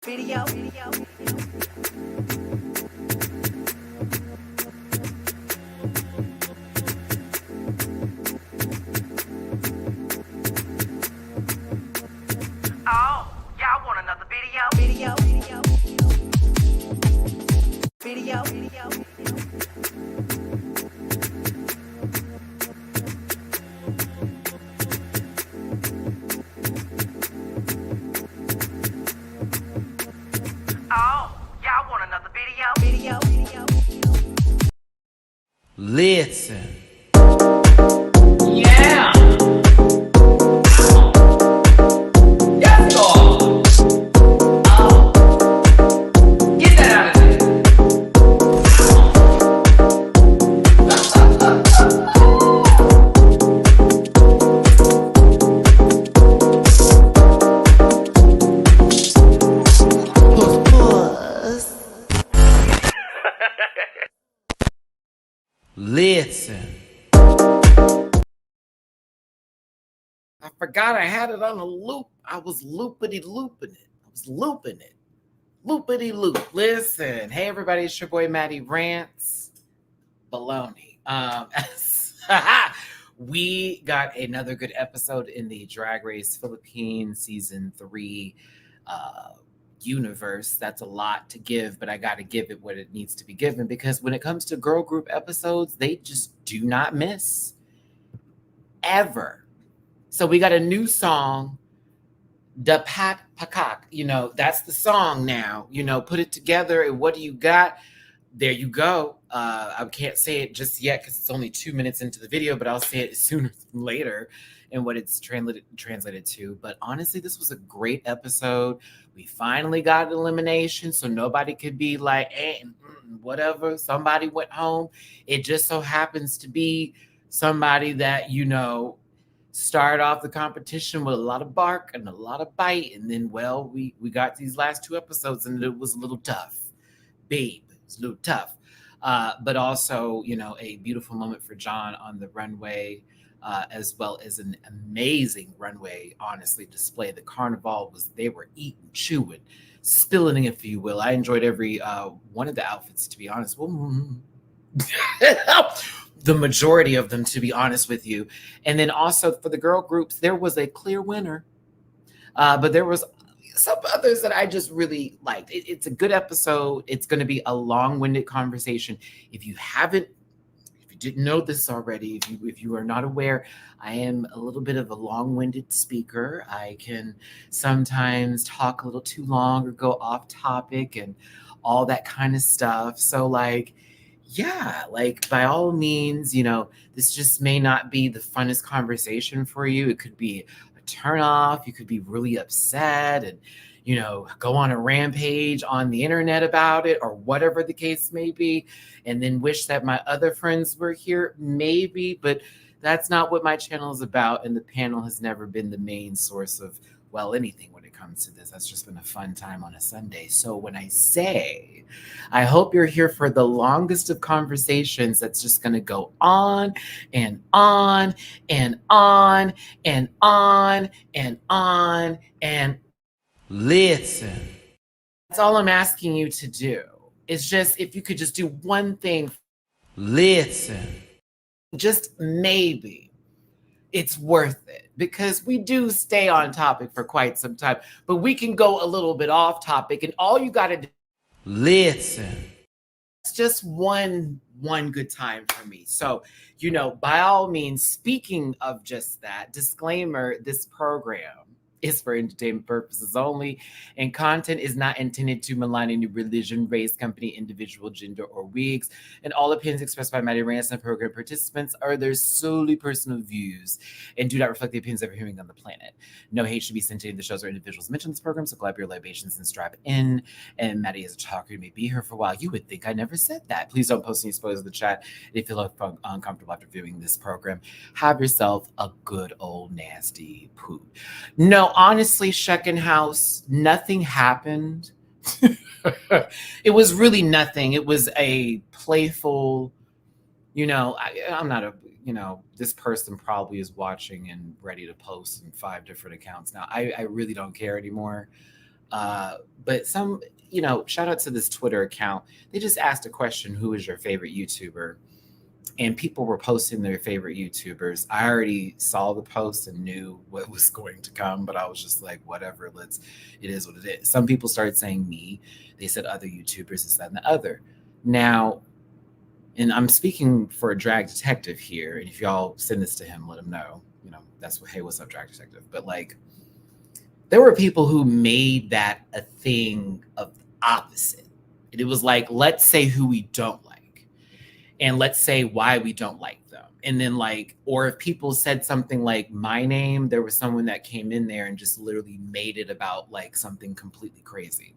video. Oh, y'all want another video? Video. Oh, y'all want another video? Listen. Yeah. Yes, Lord. Oh. Get that out of there. Listen. I forgot I had it on a loop. I was loopity-looping it. Loopity-loop. Listen. Hey, everybody. It's your boy, Matty-Rants. Baloney. We got another good episode in the Drag Race Philippines Season 3 universe. That's a lot to give, but I got to give it what it needs to be given, because when it comes to girl group episodes, they just do not miss. Ever. So we got a new song, Da Pat Pakak. That's the song now. Put it together, and what do you got? There you go. I can't say it just yet because it's only 2 minutes into the video, but I'll say it sooner than later and what it's translated to. But honestly, this was a great episode. We finally got elimination, so nobody could be like, whatever. Somebody went home. It just so happens to be somebody that, started off the competition with a lot of bark and a lot of bite. And then, we got these last 2 episodes and it was a little tough. Babe, it's a little tough. But also, a beautiful moment for John on the runway, as well as an amazing runway, honestly, display. The carnival they were eating, chewing, spilling, if you will. I enjoyed every one of the outfits, to be honest. The majority of them, to be honest with you. And then also for the girl groups, there was a clear winner. But there was some others that I just really liked. It's a good episode. It's going to be a long-winded conversation. If you didn't know this already, if you are not aware, I am a little bit of a long-winded speaker. I can sometimes talk a little too long or go off topic and all that kind of stuff. So by all means, this just may not be the funnest conversation for you. It could be a turn off. You could be really upset and, go on a rampage on the internet about it or whatever the case may be. And then wish that my other friends were here, maybe, but that's not what my channel is about. And the panel has never been the main source of, anything when it comes to this. That's just been a fun time on a Sunday. So when I say, I hope you're here for the longest of conversations that's just going to go on and on and on and on and on and listen. That's all I'm asking you to do. It's just, if you could just do one thing, listen. Just maybe. It's worth it, because we do stay on topic for quite some time, but we can go a little bit off topic, and all you got to do, listen. It's just one good time for me. So, by all means, speaking of just that, disclaimer, this program is for entertainment purposes only, and content is not intended to malign any religion, race, company, individual, gender, or wigs. And all opinions expressed by Matty-Rants and program participants are their solely personal views and do not reflect the opinions of every human on the planet. No hate should be sent to any of the shows or individuals mentioned in this program, so grab your libations and strap in. And Matty is a talker who may be here for a while. You would think I never said that. Please don't post any spoilers in the chat. If you feel uncomfortable after viewing this program, have yourself a good old nasty poo. No, honestly, Shuckin' House, nothing happened. It was really nothing. It was a playful, I'm not a, this person probably is watching and ready to post in 5 different accounts now. I really don't care anymore. But some, shout out to this Twitter account. They just asked a question, who is your favorite YouTuber? And people were posting their favorite YouTubers. I already saw the post and knew what was going to come, but I was just like, whatever, it is what it is. Some people started saying me. They said other YouTubers, this, that, and the other. Now, and I'm speaking for a drag detective here. And if y'all send this to him, let him know, that's what, hey, what's up, drag detective? But like, there were people who made that a thing of the opposite. And it was like, let's say who we don't like. And let's say why we don't like them. And then or if people said something like my name, there was someone that came in there and just literally made it about something completely crazy.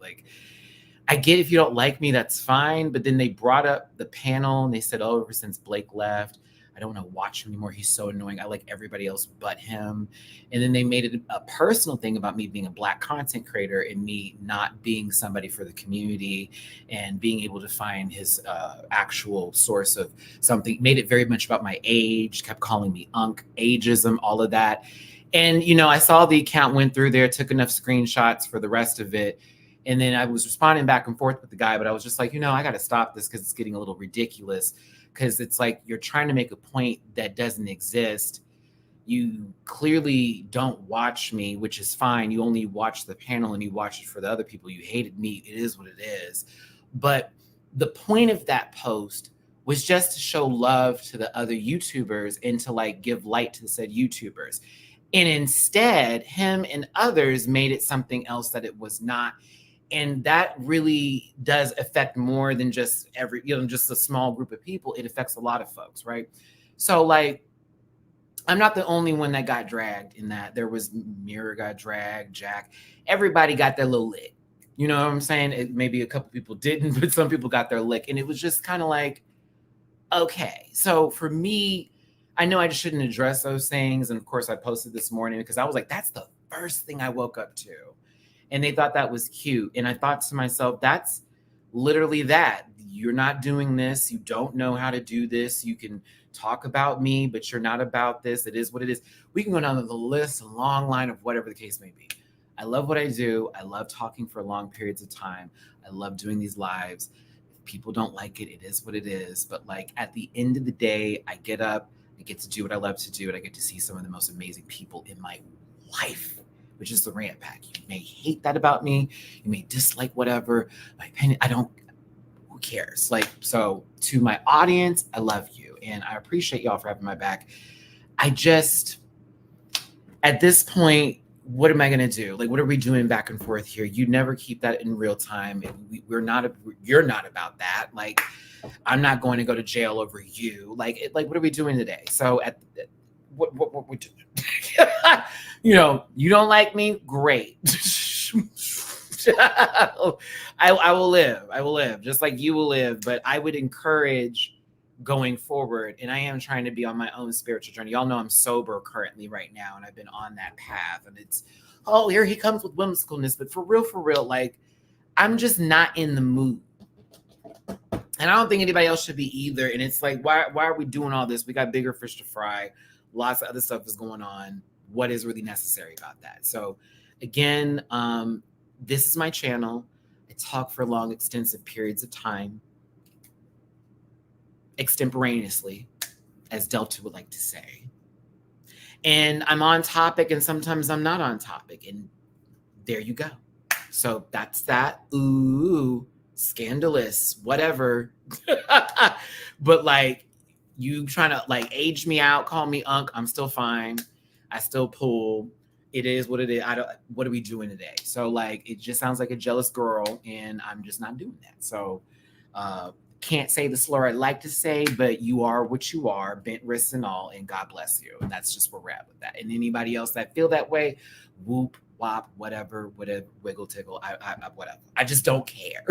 I get if you don't like me, that's fine. But then they brought up the panel and they said, oh, ever since Blake left, I don't want to watch him anymore. He's so annoying. I like everybody else but him. And then they made it a personal thing about me being a Black content creator and me not being somebody for the community and being able to find his actual source of something. Made it very much about my age, kept calling me Unc, ageism, all of that. And, I saw the account went through there, took enough screenshots for the rest of it. And then I was responding back and forth with the guy, but I was just like, I got to stop this because it's getting a little ridiculous. Because it's like you're trying to make a point that doesn't exist. You clearly don't watch me, which is fine. You only watch the panel and you watch it for the other people. You hated me. It is what it is. But the point of that post was just to show love to the other YouTubers and to give light to the said YouTubers. And instead, him and others made it something else that it was not. And that really does affect more than just just a small group of people. It affects a lot of folks, right? So I'm not the only one that got dragged in that. There was Mirror got dragged, Jack. Everybody got their little lick. You know what I'm saying? Maybe a couple people didn't, but some people got their lick. And it was just kind of okay. So for me, I know I just shouldn't address those things. And of course I posted this morning because I was like, that's the first thing I woke up to. And they thought that was cute. And I thought to myself, that's literally that. You're not doing this. You don't know how to do this. You can talk about me, but you're not about this. It is what it is. We can go down the list, a long line of whatever the case may be. I love what I do. I love talking for long periods of time. I love doing these lives. If people don't like it, it is what it is. But at the end of the day, I get up, I get to do what I love to do, and I get to see some of the most amazing people in my life, which is the Rant Pack. You may hate that about me. You may dislike whatever. My opinion, who cares? So to my audience, I love you. And I appreciate y'all for having my back. I just, at this point, what am I going to do? What are we doing back and forth here? You never keep that in real time. You're not about that. I'm not going to go to jail over you. What are we doing today? So what we're doing. You don't like me? Great. I will live just like you will live. But I would encourage going forward, and I am trying to be on my own spiritual journey. Y'all know I'm sober currently right now, and I've been on that path, and it's, oh, here he comes with whimsicalness. But for real, I'm just not in the mood. And I don't think anybody else should be either. And it's why are we doing all this? We got bigger fish to fry. Lots of other stuff is going on. What is really necessary about that? So again, this is my channel. I talk for long, extensive periods of time, extemporaneously, as Delta would like to say. And I'm on topic, and sometimes I'm not on topic. And there you go. So that's that. Ooh, scandalous, whatever. But you trying to age me out, call me Unc, I'm still fine. I still pull. It is what it is. What are we doing today? So it just sounds like a jealous girl, and I'm just not doing that. So can't say the slur I'd like to say, but you are what you are, bent wrists and all, and God bless you. And that's just where we're at with that. And anybody else that feel that way, whoop, wop, whatever, wiggle, tickle, I whatever. I just don't care.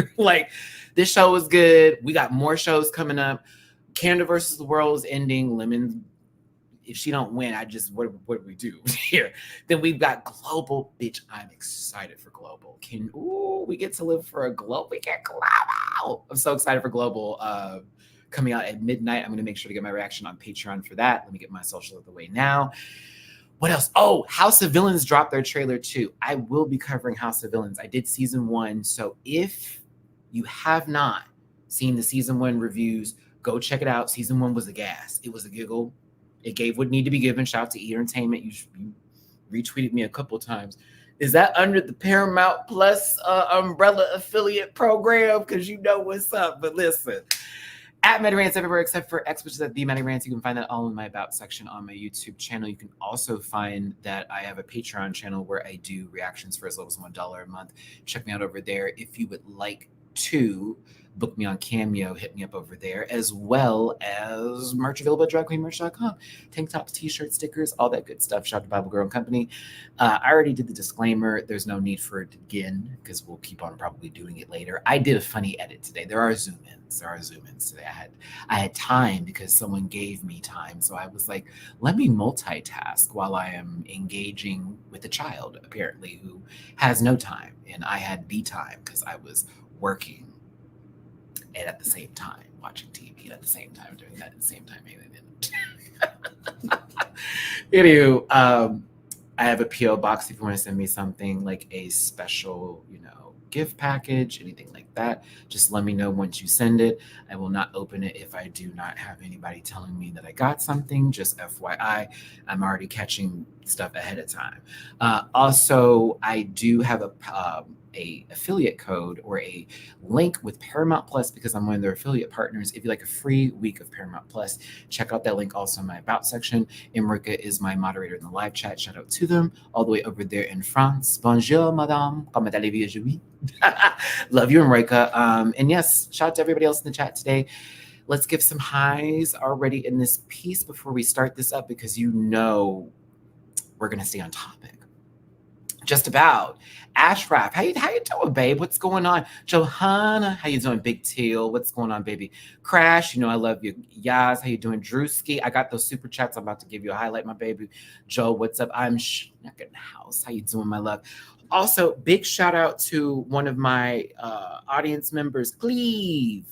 This show is good. We got more shows coming up. Canada versus the World is ending. Lemon, if she don't win, what do we do here? Then we've got Global. Bitch, I'm excited for Global. We get to live for a Global. We get Global. I'm so excited for Global. Coming out at midnight. I'm going to make sure to get my reaction on Patreon for that. Let me get my social out of the way now. What else? Oh, House of Villains dropped their trailer too. I will be covering House of Villains. I did season 1. So if you have not seen the season 1 reviews, go check it out. Season 1 was a gas. It was a giggle. It gave what needed to be given. Shout out to E Entertainment. You retweeted me a couple times. Is that under the Paramount Plus umbrella affiliate program? Because you know what's up. But listen, at MattyRants everywhere except for X, which is at the MattyRants. You can find that all in my About section on my YouTube channel. You can also find that I have a Patreon channel where I do reactions for as low as $1 a month. Check me out over there. If you would like to book me on Cameo, hit me up over there, as well as merch available at dragqueenmerch.com. Tank tops, t-shirts, stickers, all that good stuff. Shout out to Bible Girl and Company. I already did the disclaimer. There's no need for it again because we'll keep on probably doing it later. I did a funny edit today. There are zoom-ins today. I had time because someone gave me time. So I was like, let me multitask while I am engaging with a child, apparently, who has no time. And I had the time because I was working and at the same time watching TV, and at the same time doing that, at the same time maybe Anywho, I have a PO box if you want to send me something like a special, gift package, anything like that. Just let me know once you send it. I will not open it if I do not have anybody telling me that I got something. Just FYI, I'm already catching stuff ahead of time. Also, I do have a affiliate code or a link with Paramount Plus because I'm one of their affiliate partners. If you like a free week of Paramount Plus, check out that link also in my About section. Emrika is my moderator in the live chat. Shout out to them all the way over there in France. Bonjour, madame. Comment allez-vous aujourd'hui? Love you, Emrika. And yes, shout out to everybody else in the chat today. Let's give some highs already in this piece before we start this up because we're going to stay on topic. Just about. Ashraf, how you doing, babe? What's going on? Johanna, how you doing? Big Teal, what's going on, baby? Crash, I love you. Yaz, how you doing? Drewski, I got those super chats. I'm about to give you a highlight, my baby. Joe, what's up? I'm Schneck in the house. How you doing, my love? Also, big shout out to one of my audience members, Cleve.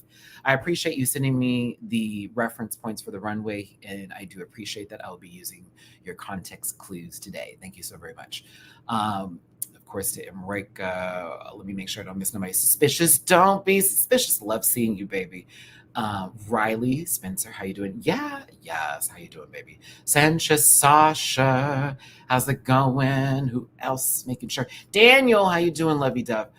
I appreciate you sending me the reference points for the runway, and I do appreciate that. I'll be using your context clues today. Thank you so very much. Of course, to Emrika, let me make sure I don't miss nobody suspicious. Don't be suspicious. Love seeing you, baby. Riley, Spencer, how you doing? Yes, how you doing, baby? Sanchez, Sasha, how's it going? Who else? Making sure. Daniel, how you doing, lovey dove?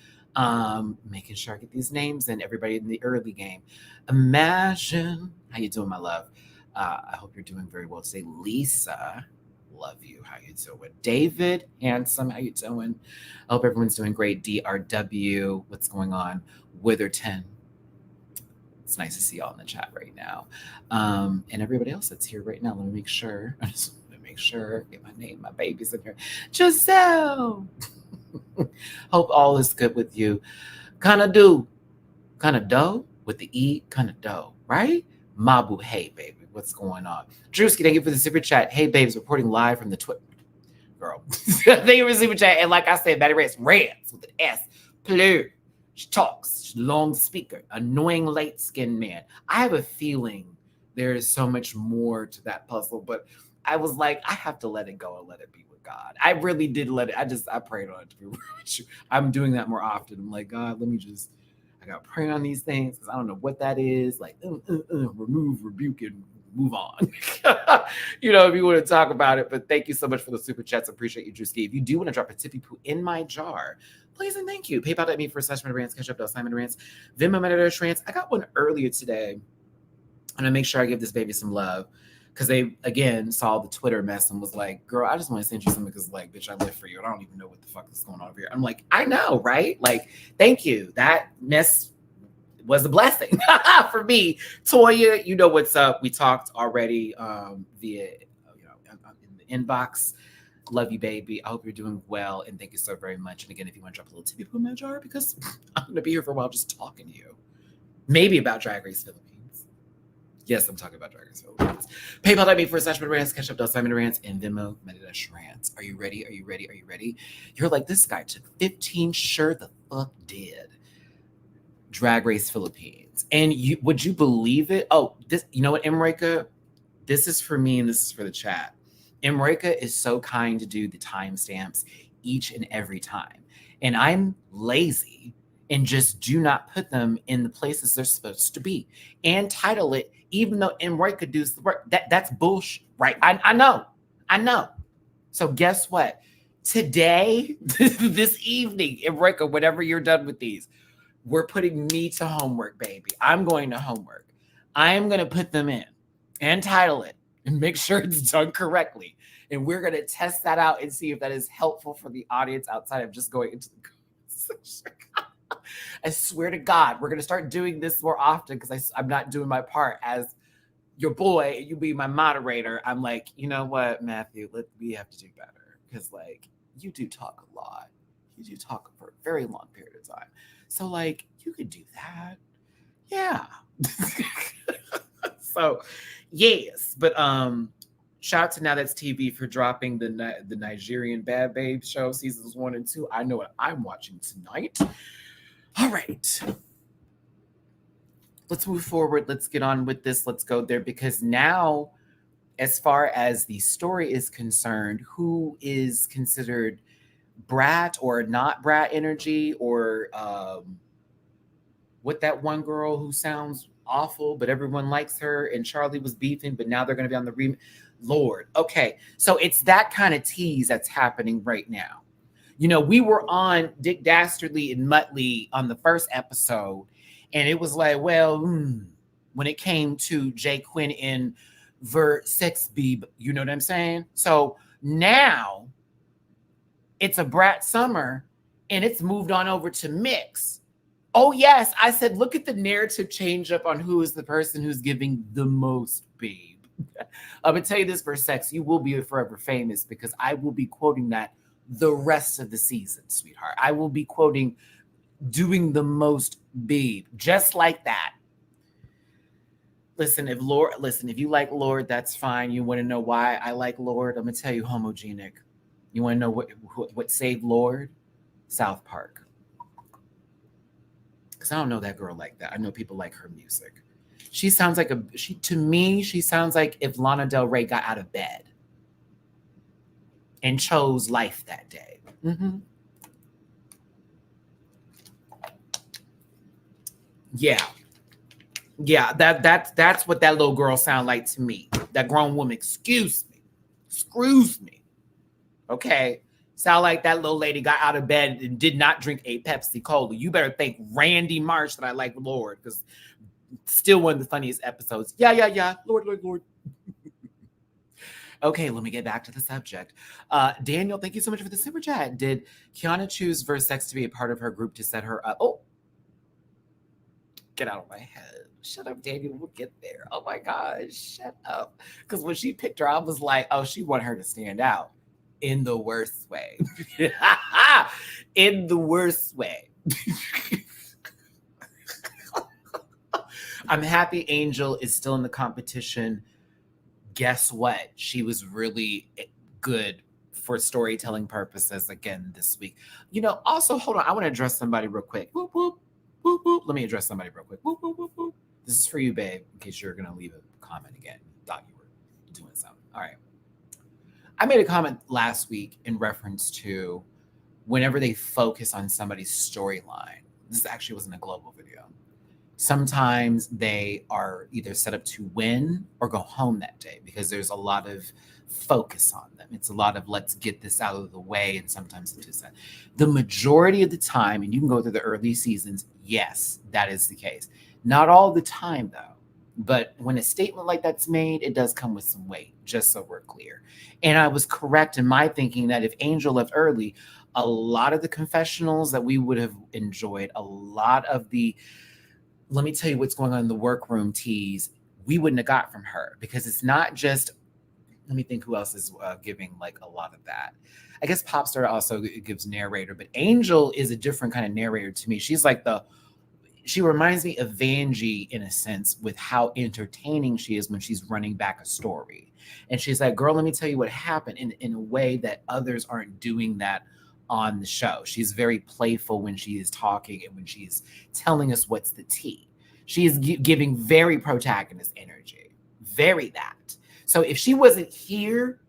Making sure I get these names in. Everybody in the early game. Imagine, how you doing, my love? I hope you're doing very well today. Lisa, love you. How you doing? David, handsome, how you doing? I hope everyone's doing great. DRW, what's going on? Witherton, it's nice to see y'all in the chat right now. And everybody else that's here right now. Let me make sure. I just want to make sure. Get my name, my baby's in here. Giselle. Hope all is good with you. Kind of dough with the E, kind of dough, right? Mabu, hey, baby. What's going on? Drewski, thank you for the super chat. Hey, babes, reporting live from the Twitter. Girl. Thank you for the super chat. And like I said, MattyRants rants with an S. Plur. She talks. She's a long speaker. Annoying light-skinned man. I have a feeling there is so much more to that puzzle, but I was like, I have to let it go and let it be with God. I really did let it. I prayed on it to be real with you. I'm doing that more often. I'm like, God, I got to pray on these things because I don't know what that is. Like, remove, rebuke, and move on. If you want to talk about it. But thank you so much for the super chats. I appreciate you, Drewski. If you do want to drop a tippy poo in my jar, please and thank you. PayPal.me for /MattyRants, Cash App /MattyRants, Venmo MattyRants. I got one earlier today. I'm gonna make sure I give this baby some love because they again saw the Twitter mess and was like, "Girl, I just want to send you something because, like, bitch, I live for you. And I don't even know what the fuck is going on over here." I'm like, I know, right? Like, thank you. That mess was a blessing for me. Toya, you know what's up. We talked already via in the inbox. Love you, baby. I hope you're doing well, and thank you so very much. And again, if you want to drop a little tippy poo in my jar, because I'm going to be here for a while just talking to you. Maybe about Drag Race Philippines. Yes, I'm talking about Drag Race Philippines. PayPal.me for /MattyRants, Cash App /MattyRants, and Venmo MattyRants. Are you ready? Are you ready? Are you ready? You're like, this guy took 15. Sure the fuck did. Drag Race Philippines. And would you believe it? Oh, this, you know what, Emrika? This is for me and this is for the chat. Emrika is so kind to do the timestamps each and every time. And I'm lazy and just do not put them in the places they're supposed to be and title it, even though Emrika does the work. That's bullshit, right? I know. I know. So guess what? Today, this evening, Emrika, whenever you're done with these, we're putting me to homework, baby. I'm going to homework. I am going to put them in and title it and make sure it's done correctly. And we're going to test that out and see if that is helpful for the audience outside of just going into the comment section. I swear to God, we're going to start doing this more often because I'm not doing my part as your boy and you be my moderator. I'm like, you know what, Matthew, we have to do better because, like, you do talk a lot. You do talk for a very long period of time. So, like, you could do that. Yeah. So, yes. But shout out to Now That's TV for dropping the Nigerian Bad Babes show, seasons 1 and 2. I know what I'm watching tonight. All right. Let's move forward. Let's get on with this. Let's go there because now, as far as the story is concerned, who is considered brat or not brat energy, or what that one girl who sounds awful, but everyone likes her, and Charlie was beefing, but now they're going to be on the remake. Lord. Okay. So it's that kind of tease that's happening right now. You know, we were on Dick Dastardly and Muttley on the first episode, and it was like, well, when it came to Jay Quinn in Ver Sex Beeb, you know what I'm saying? So now it's a brat summer and it's moved on over to mix. Oh, yes. I said, look at the narrative change up on who is the person who's giving the most babe. I'm going to tell you this for sex. You will be forever famous because I will be quoting that the rest of the season, sweetheart. I will be quoting doing the most babe, just like that. Listen, if you like Lord, that's fine. You want to know why I like Lord? I'm going to tell you homogenic. You want to know what saved Lord? South Park. Because I don't know that girl like that. I know people like her music. She sounds like to me, she sounds like if Lana Del Rey got out of bed and chose life that day. Mm-hmm. Yeah. Yeah, that's what that little girl sound like to me. That grown woman, excuse me. Okay. Sound like that little lady got out of bed and did not drink a Pepsi Cola. You better thank Randy Marsh that I like Lord, because still one of the funniest episodes. Yeah. Lord. Okay, let me get back to the subject. Daniel, thank you so much for the super chat. Did Kiana choose Versex to be a part of her group to set her up? Oh, get out of my head. Shut up, Daniel. We'll get there. Oh my gosh, shut up. Because when she picked her, I was like, oh, she wanted her to stand out in the worst way. In the worst way. I'm happy Angel is still in the competition. Guess what? She was really good for storytelling purposes again this week. You know, also, hold on. I want to address somebody real quick. Whoop, whoop, whoop, whoop. Let me address somebody real quick. Whoop, whoop, whoop, whoop. This is for you, babe, in case you're going to leave a comment again. Thought you were doing something. All right. I made a comment last week in reference to whenever they focus on somebody's storyline. This actually wasn't a global video. Sometimes they are either set up to win or go home that day because there's a lot of focus on them. It's a lot of let's get this out of the way, and sometimes it is that. The majority of the time, and you can go through the early seasons, yes, that is the case. Not all the time, though. But when a statement like that's made, it does come with some weight, just so we're clear. And I was correct in my thinking that if Angel left early, a lot of the confessionals that we would have enjoyed, a lot of the let me tell you what's going on in the workroom tease, we wouldn't have got from her, because it's not just, let me think who else is giving like a lot of that. I guess Popstar also gives narrator, but Angel is a different kind of narrator to me. She's like she reminds me of Vanjie in a sense with how entertaining she is when she's running back a story. And she's like, girl, let me tell you what happened in a way that others aren't doing that on the show. She's very playful when she is talking and when she's telling us what's the tea. She is giving very protagonist energy, very that. So if she wasn't here,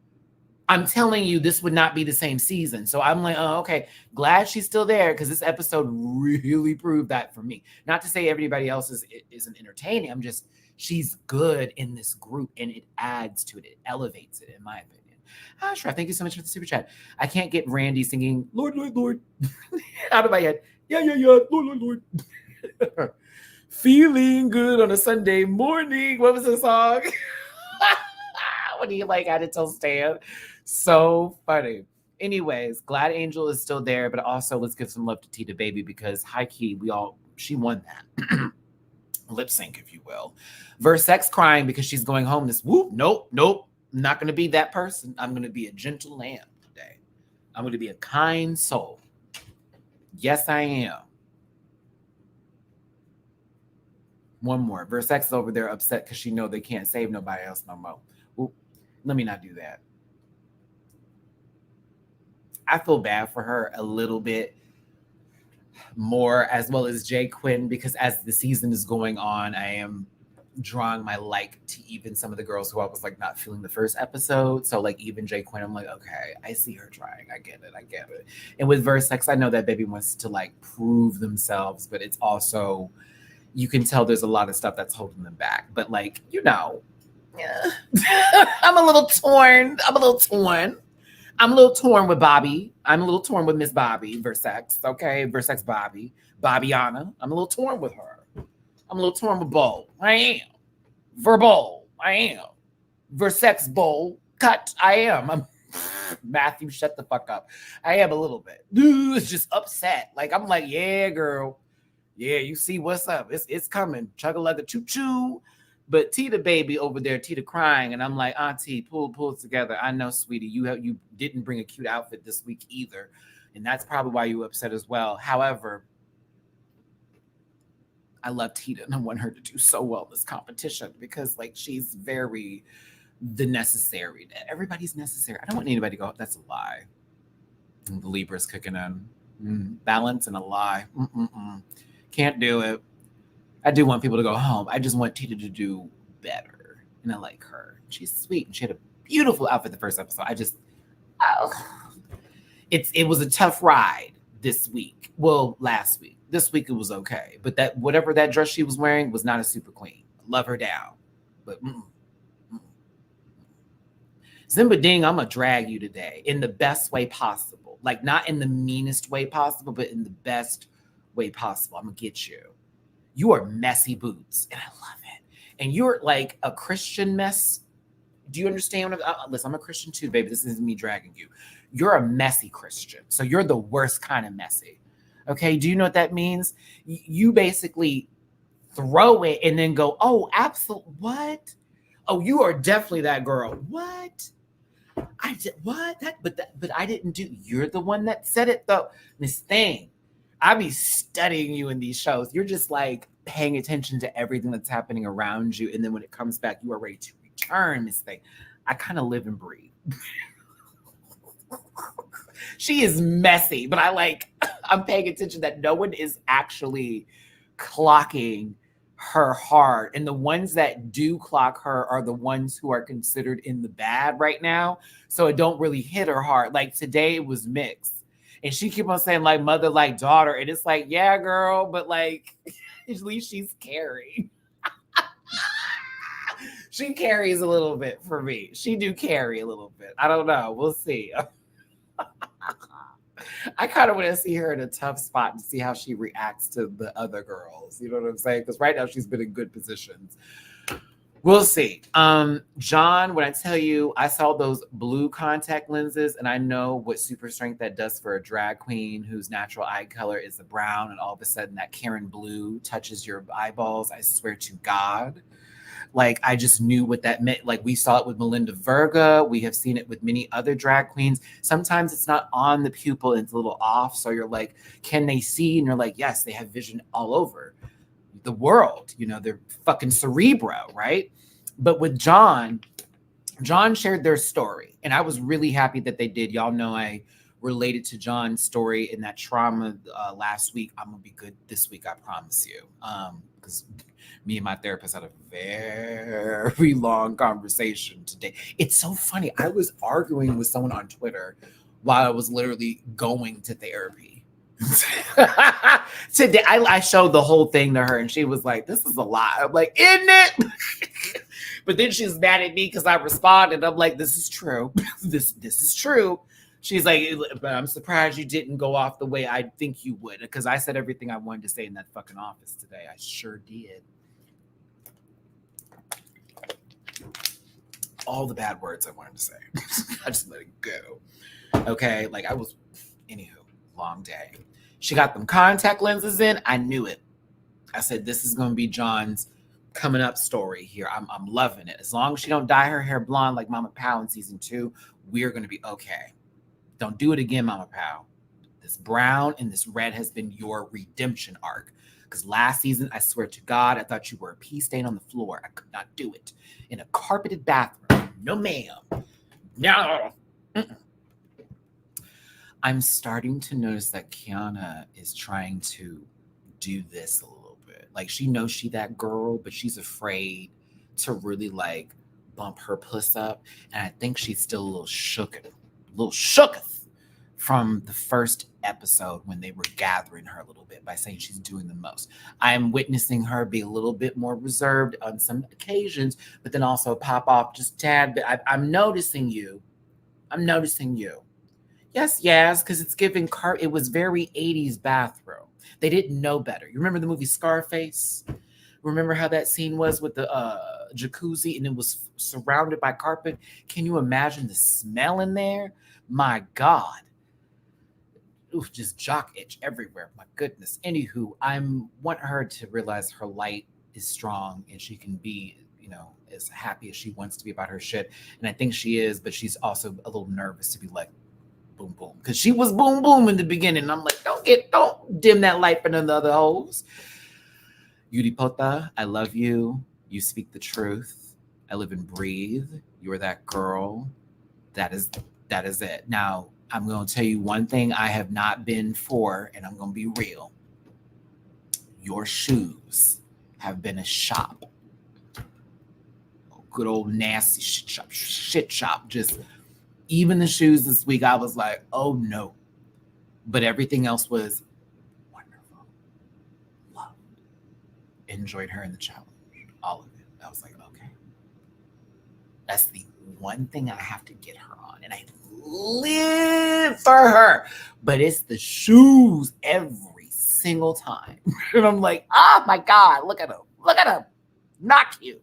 I'm telling you, this would not be the same season. So I'm like, oh, okay, glad she's still there because this episode really proved that for me. Not to say everybody else isn't entertaining. I'm just, she's good in this group and it adds to it. It elevates it, in my opinion. Sure. Thank you so much for the super chat. I can't get Randy singing Lord, Lord, Lord out of my head. Yeah, Lord, Lord, Lord. Feeling good on a Sunday morning. What was the song? What do you like? I had to tell Stan. So funny. Anyways, glad Angel is still there, but also let's give some love to Tita Baby because high key, she won that. Lip sync, if you will. Versex crying because she's going home this whoop. Nope. I'm not going to be that person. I'm going to be a gentle lamb today. I'm going to be a kind soul. Yes, I am. One more. Versex is over there upset because she know they can't save nobody else no more. Ooh, let me not do that. I feel bad for her a little bit more, as well as Jay Quinn, because as the season is going on, I am drawing my like to even some of the girls who I was like not feeling the first episode. So like even Jay Quinn, I'm like, okay, I see her trying. I get it. And with Versex, I know that baby wants to like prove themselves, but it's also, you can tell there's a lot of stuff that's holding them back. But like, yeah. I'm a little torn with Bobby. I'm a little torn with Miss Bobby, Versex. Okay, Versex Bobby. Bobbiana. I'm a little torn with her. I'm a little torn with Bowl. I am. Verbal. I am. Versex Bowl. Cut. I am. I'm Matthew, shut the fuck up. I am a little bit. It's just upset. Like, I'm like, yeah, girl. Yeah, you see what's up. It's coming. Chug-a-lugga choo-choo. But Tita Baby over there, Tita crying, and I'm like, Auntie, pull it together. I know, sweetie, you didn't bring a cute outfit this week either, and that's probably why you were upset as well. However, I love Tita, and I want her to do so well in this competition because, like, she's very the necessary. Everybody's necessary. I don't want anybody to go, that's a lie. And the Libra's kicking in. Balance and a lie. Can't do it. I do want people to go home. I just want Tita to do better. And I like her. She's sweet. And she had a beautiful outfit the first episode. It was a tough ride this week. Well, last week. This week it was okay. But that whatever that dress she was wearing was not a super queen. Love her down. But Zimba Ding, I'm going to drag you today in the best way possible. Like not in the meanest way possible, but in the best way possible. I'm going to get you. You are messy boots, and I love it. And you're like a Christian mess. Do you understand? Listen, I'm a Christian too, baby. This isn't me dragging you. You're a messy Christian. So you're the worst kind of messy. Okay? Do you know what that means? You basically throw it and then go, oh, absolutely. What? Oh, you are definitely that girl. What? I did what? But I didn't do. You're the one that said it though. Miss Thing. I be studying you in these shows. You're just like paying attention to everything that's happening around you. And then when it comes back, you are ready to return, Miss Thing. I kind of live and breathe. She is messy, but I'm paying attention that no one is actually clocking her hard. And the ones that do clock her are the ones who are considered in the bad right now. So it don't really hit her hard. Like today it was mixed. And she keep on saying like mother, like daughter. And it's like, yeah, girl, but like at least she's carrying. She carries a little bit for me. She do carry a little bit. I don't know. We'll see. I kind of want to see her in a tough spot and see how she reacts to the other girls. You know what I'm saying? Because right now she's been in good positions. We'll see. John, when I tell you, I saw those blue contact lenses and I know what super strength that does for a drag queen whose natural eye color is a brown, and all of a sudden that Karen blue touches your eyeballs. I swear to God. Like, I just knew what that meant. Like, we saw it with Melinda Verga. We have seen it with many other drag queens. Sometimes it's not on the pupil and it's a little off. So you're like, can they see? And you're like, yes, they have vision all over the world. You know, they're fucking cerebro, right? But with John shared their story. And I was really happy that they did. Y'all know I related to John's story and that trauma last week. I'm gonna be good this week, I promise you. Because me and my therapist had a very long conversation today. It's so funny. I was arguing with someone on Twitter while I was literally going to therapy. Today, I showed the whole thing to her, and she was like, "This is a lot." I'm like, "Isn't it?" But then she's mad at me because I responded. I'm like, "This is true. This is true." She's like, "But I'm surprised you didn't go off the way I think you would," because I said everything I wanted to say in that fucking office today. I sure did. All the bad words I wanted to say. I just let it go. Okay, like I was, anywho, long day. She got them contact lenses in. I knew it. I said, this is going to be John's coming up story here. I'm loving it. As long as she don't dye her hair blonde like Mama Pow in season 2, we're going to be okay. Don't do it again, Mama Pow. This brown and this red has been your redemption arc. Because last season, I swear to God, I thought you were a pea stain on the floor. I could not do it. In a carpeted bathroom. No, ma'am. No. Mm-mm. I'm starting to notice that Kiana is trying to do this a little bit. Like, she knows she that girl, but she's afraid to really, like, bump her puss up. And I think she's still a little shooketh from the first episode when they were gathering her a little bit by saying she's doing the most. I am witnessing her be a little bit more reserved on some occasions, but then also pop off just a tad bit. I'm noticing you. I'm noticing you. Yes, because it's giving it was very 80s bathroom. They didn't know better. You remember the movie Scarface? Remember how that scene was with the jacuzzi and it was surrounded by carpet? Can you imagine the smell in there? My God. Oof, just jock itch everywhere. My goodness. Anywho, I want her to realize her light is strong and she can be, as happy as she wants to be about her shit. And I think she is, but she's also a little nervous to be like, boom, boom. Because she was boom, boom in the beginning. And I'm like, don't dim that light for none of the other hoes. Yuripota, I love you. You speak the truth. I live and breathe. You're that girl. That is it. Now, I'm going to tell you one thing I have not been for, and I'm going to be real. Your shoes have been a shop. Good old nasty shit shop. Just even the shoes this week, I was like, oh no. But everything else was wonderful. Loved. Enjoyed her in the challenge. All of it. I was like, okay. That's the one thing I have to get her on. And I live for her. But it's the shoes every single time. And I'm like, oh my God, look at him. Look at him. Not cute.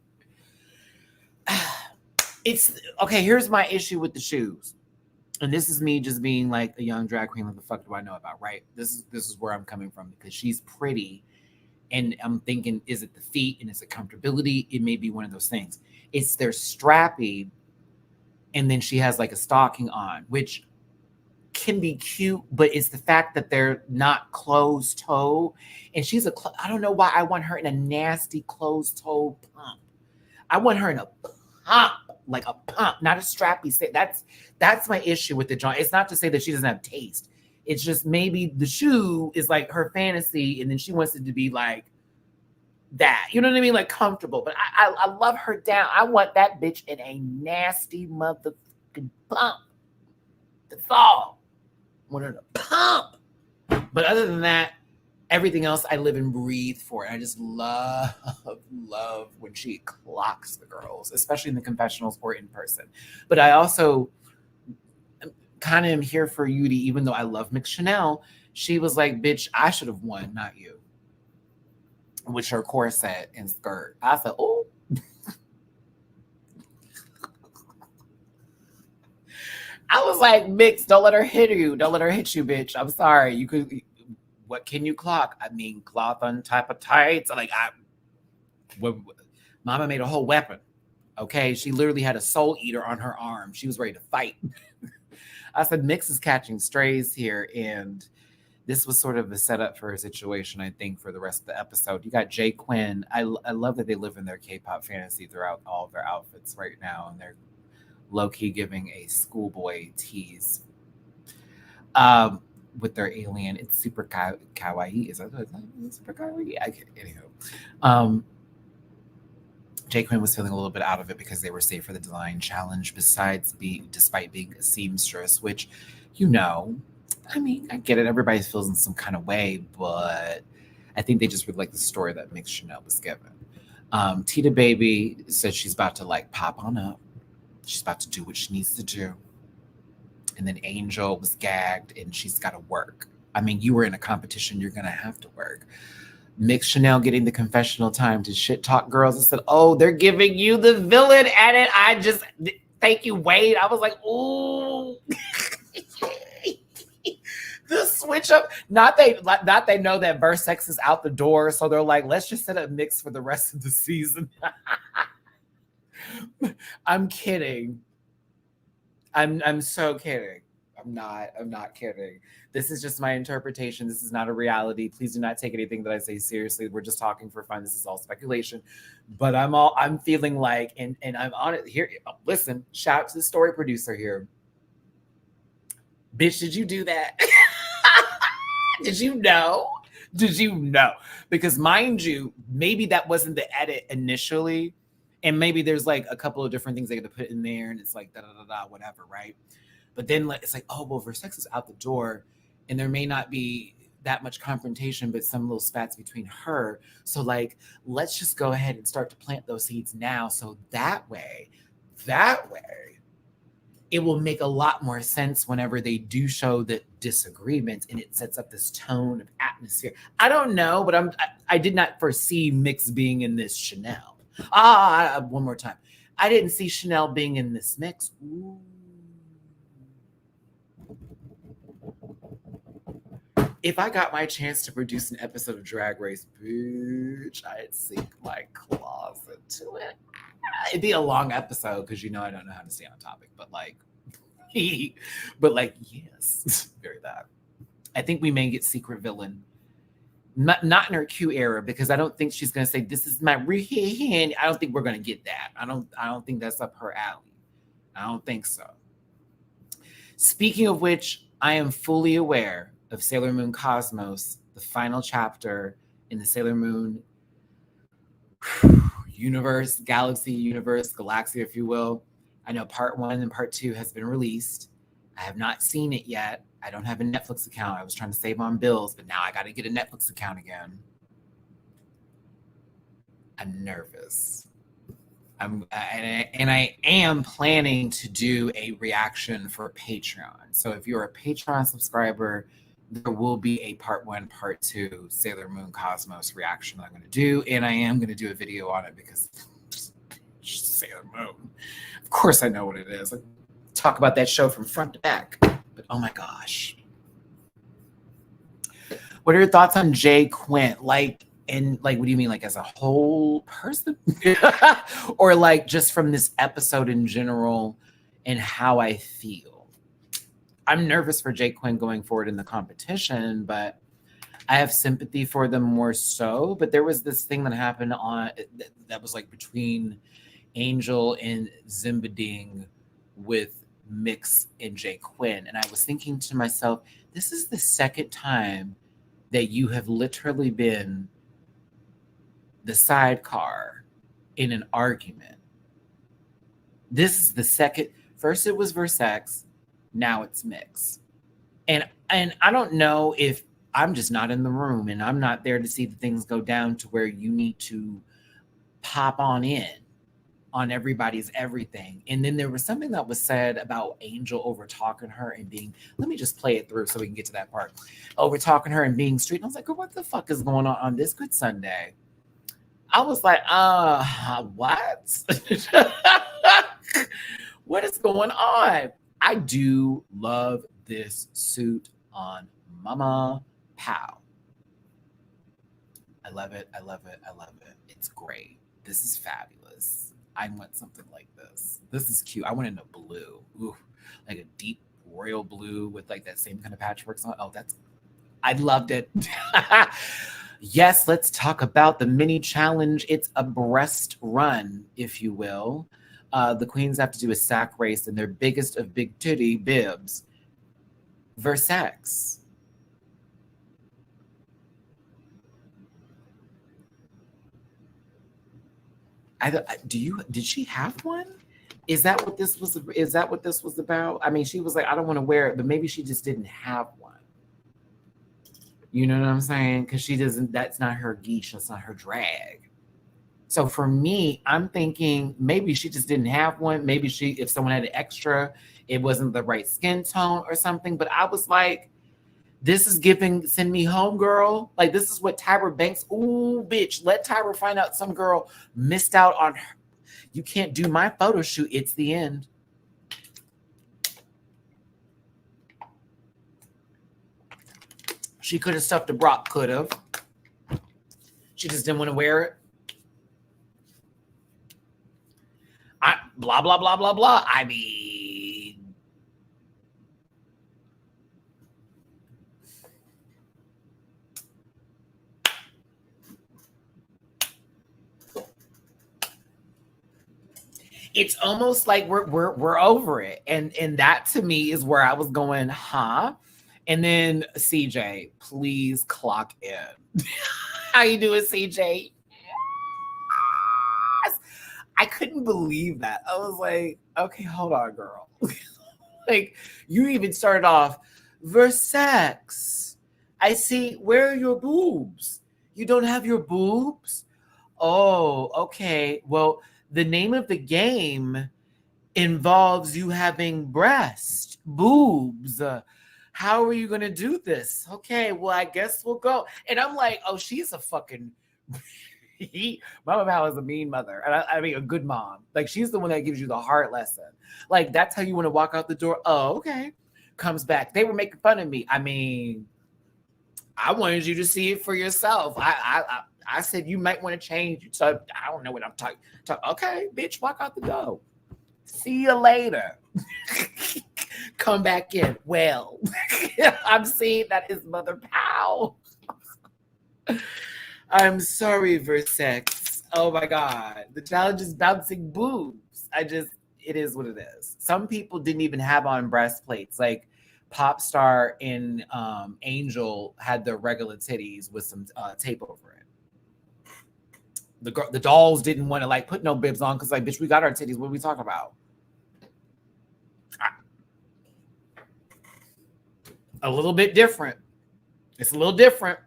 It's okay. Here's my issue with the shoes. And this is me just being like a young drag queen. What the fuck do I know about, right? This is where I'm coming from because she's pretty. And I'm thinking, is it the feet and is it comfortability? It may be one of those things. It's they're strappy. And then she has like a stocking on, which can be cute, but it's the fact that they're not closed toe. And she's I don't know why I want her in a nasty closed toe pump. I want her in a pump, like a pump, not a strappy. That's my issue with the joint. It's not to say that she doesn't have taste. It's just maybe the shoe is like her fantasy, and then she wants it to be like that. You know what I mean? Like comfortable. But I love her down. I want that bitch in a nasty motherfucking pump. That's all. I want her to pump. But other than that, everything else I live and breathe for. And I just love when she clocks the girls, especially in the confessionals or in person. But I also kind of am here for Yudi, even though I love Mick Chanel. She was like, bitch, I should have won, not you. With her corset and skirt. I said, oh. I was like, Mix, don't let her hit you. Don't let her hit you, bitch. I'm sorry. You could. What can you clock? I mean, cloth on top of tights. Like, Mama made a whole weapon. Okay, she literally had a soul eater on her arm. She was ready to fight. I said, Mix is catching strays here, and this was sort of a setup for a situation, I think, for the rest of the episode. You got Jay Quinn. I love that they live in their K-pop fantasy throughout all of their outfits right now, and they're low-key giving a schoolboy tease. with their alien. It's super kawaii. Is that super kawaii? Anywho, Jay Quinn was feeling a little bit out of it because they were safe for the design challenge. Despite being a seamstress, which, I mean, I get it. Everybody feels in some kind of way, but I think they just would like the story that Mix Chanel was given. Tita Baby said she's about to like pop on up. She's about to do what she needs to do. And then Angel was gagged and she's got to work. I mean, you were in a competition, you're going to have to work. Mix Chanel getting the confessional time to shit talk girls and said, oh, they're giving you the villain edit. Thank you, Wade. I was like, ooh. The switch up. Not they know that Versex is out the door. So they're like, let's just set up Mix for the rest of the season. I'm kidding. I'm so kidding. I'm not kidding. This is just my interpretation. This is not a reality. Please do not take anything that I say seriously. We're just talking for fun. This is all speculation. But I'm feeling like, and I'm on it here. Listen, shout out to the story producer here. Bitch, did you do that? Did you know? Did you know? Because mind you, maybe that wasn't the edit initially. And maybe there's like a couple of different things they got to put in there. And it's like, whatever, right? But then it's like, oh, well, Versex is out the door. And there may not be that much confrontation, but some little spats between her. So like, let's just go ahead and start to plant those seeds now. So that way, it will make a lot more sense whenever they do show the disagreements and it sets up this tone of atmosphere. I don't know, but I did not foresee Mix being in this Chanel. One more time. I didn't see Chanel being in this Mix. Ooh. If I got my chance to produce an episode of Drag Race, bitch, I'd sink my claws into it. It'd be a long episode because I don't know how to stay on topic, but yes, very that. I think we may get secret villain, not in her Q era, because I don't think she's gonna say this is my hand. I don't think we're gonna get that. I don't think that's up her alley. I don't think so. Speaking of which, I am fully aware of Sailor Moon Cosmos, the final chapter in the Sailor Moon universe, galaxy, if you will. I know part 1 and part 2 has been released. I have not seen it yet. I don't have a Netflix account. I was trying to save on bills, but now I got to get a Netflix account again. I'm nervous. I am planning to do a reaction for Patreon. So if you're a Patreon subscriber, there will be a part 1, part 2 Sailor Moon Cosmos reaction I'm going to do. And I am going to do a video on it because Sailor Moon. Of course I know what it is. I talk about that show from front to back. But oh my gosh. What are your thoughts on Jay Quint? What do you mean? Like as a whole person? Or like just from this episode in general and how I feel? I'm nervous for Jay Quinn going forward in the competition, but I have sympathy for them more so. But there was this thing that happened that was like between Angel and Zimbading with Mix and Jay Quinn. And I was thinking to myself, this is the second time that you have literally been the sidecar in an argument. This is the second. First it was Versex. Now it's Mix. And I don't know if I'm just not in the room and I'm not there to see the things go down to where you need to pop on in on everybody's everything. And then there was something that was said about Angel over talking her and being, let me just play it through so we can get to that part. Over talking her and being street. And I was like, what the fuck is going on this Good Sunday? I was like, what? What is going on? I do love this suit on Mama Pow. I love it. I love it. I love it. It's great. This is fabulous. I want something like this. This is cute. I want it in a blue. Ooh, like a deep royal blue with like that same kind of patchwork on. Oh, I loved it. Yes, let's talk about the mini challenge. It's a breast run, if you will. The queens have to do a sack race in their biggest of big titty bibs. Versex. Did she have one? Is that what this was? Is that what this was about? I mean, she was like, I don't want to wear it, but maybe she just didn't have one. You know what I'm saying? Because she doesn't, that's not her geesh, that's not her drag. So for me, I'm thinking maybe she just didn't have one. Maybe if someone had an extra, it wasn't the right skin tone or something. But I was like, this is giving send me home, girl. Like, this is what Tyra Banks, ooh, bitch, let Tyra find out some girl missed out on her. You can't do my photo shoot. It's the end. She could have stuffed a Brock, could have. She just didn't want to wear it. Blah, blah, blah, blah, blah. I mean, it's almost like we're over it. And that to me is where I was going, huh? And then CJ, please clock in. How you doing, CJ? Yes. I couldn't believe that. I was like, okay, hold on, girl. Like, you even started off, Versex. I see, where are your boobs? You don't have your boobs? Oh, okay. Well, the name of the game involves you having breast, boobs. How are you going to do this? Okay, well, I guess we'll go. And I'm like, oh, she's a fucking... Mama Val is a mean mother. And I mean, a good mom. Like, she's the one that gives you the hard lesson. Like, that's how you want to walk out the door. Oh, okay. Comes back. They were making fun of me. I mean, I wanted you to see it for yourself. I said you might want to change. So I don't know what I'm talking. Okay, bitch, walk out the door. See you later. Come back in. Well, I'm seeing that is Mother Pow. I'm sorry, Versex. Oh my God. The challenge is bouncing boobs. It is what it is. Some people didn't even have on breastplates. Like Pop Star and Angel had their regular titties with some tape over it. The dolls didn't want to like put no bibs on because like, bitch, we got our titties. What are we talking about? A little bit different. It's a little different.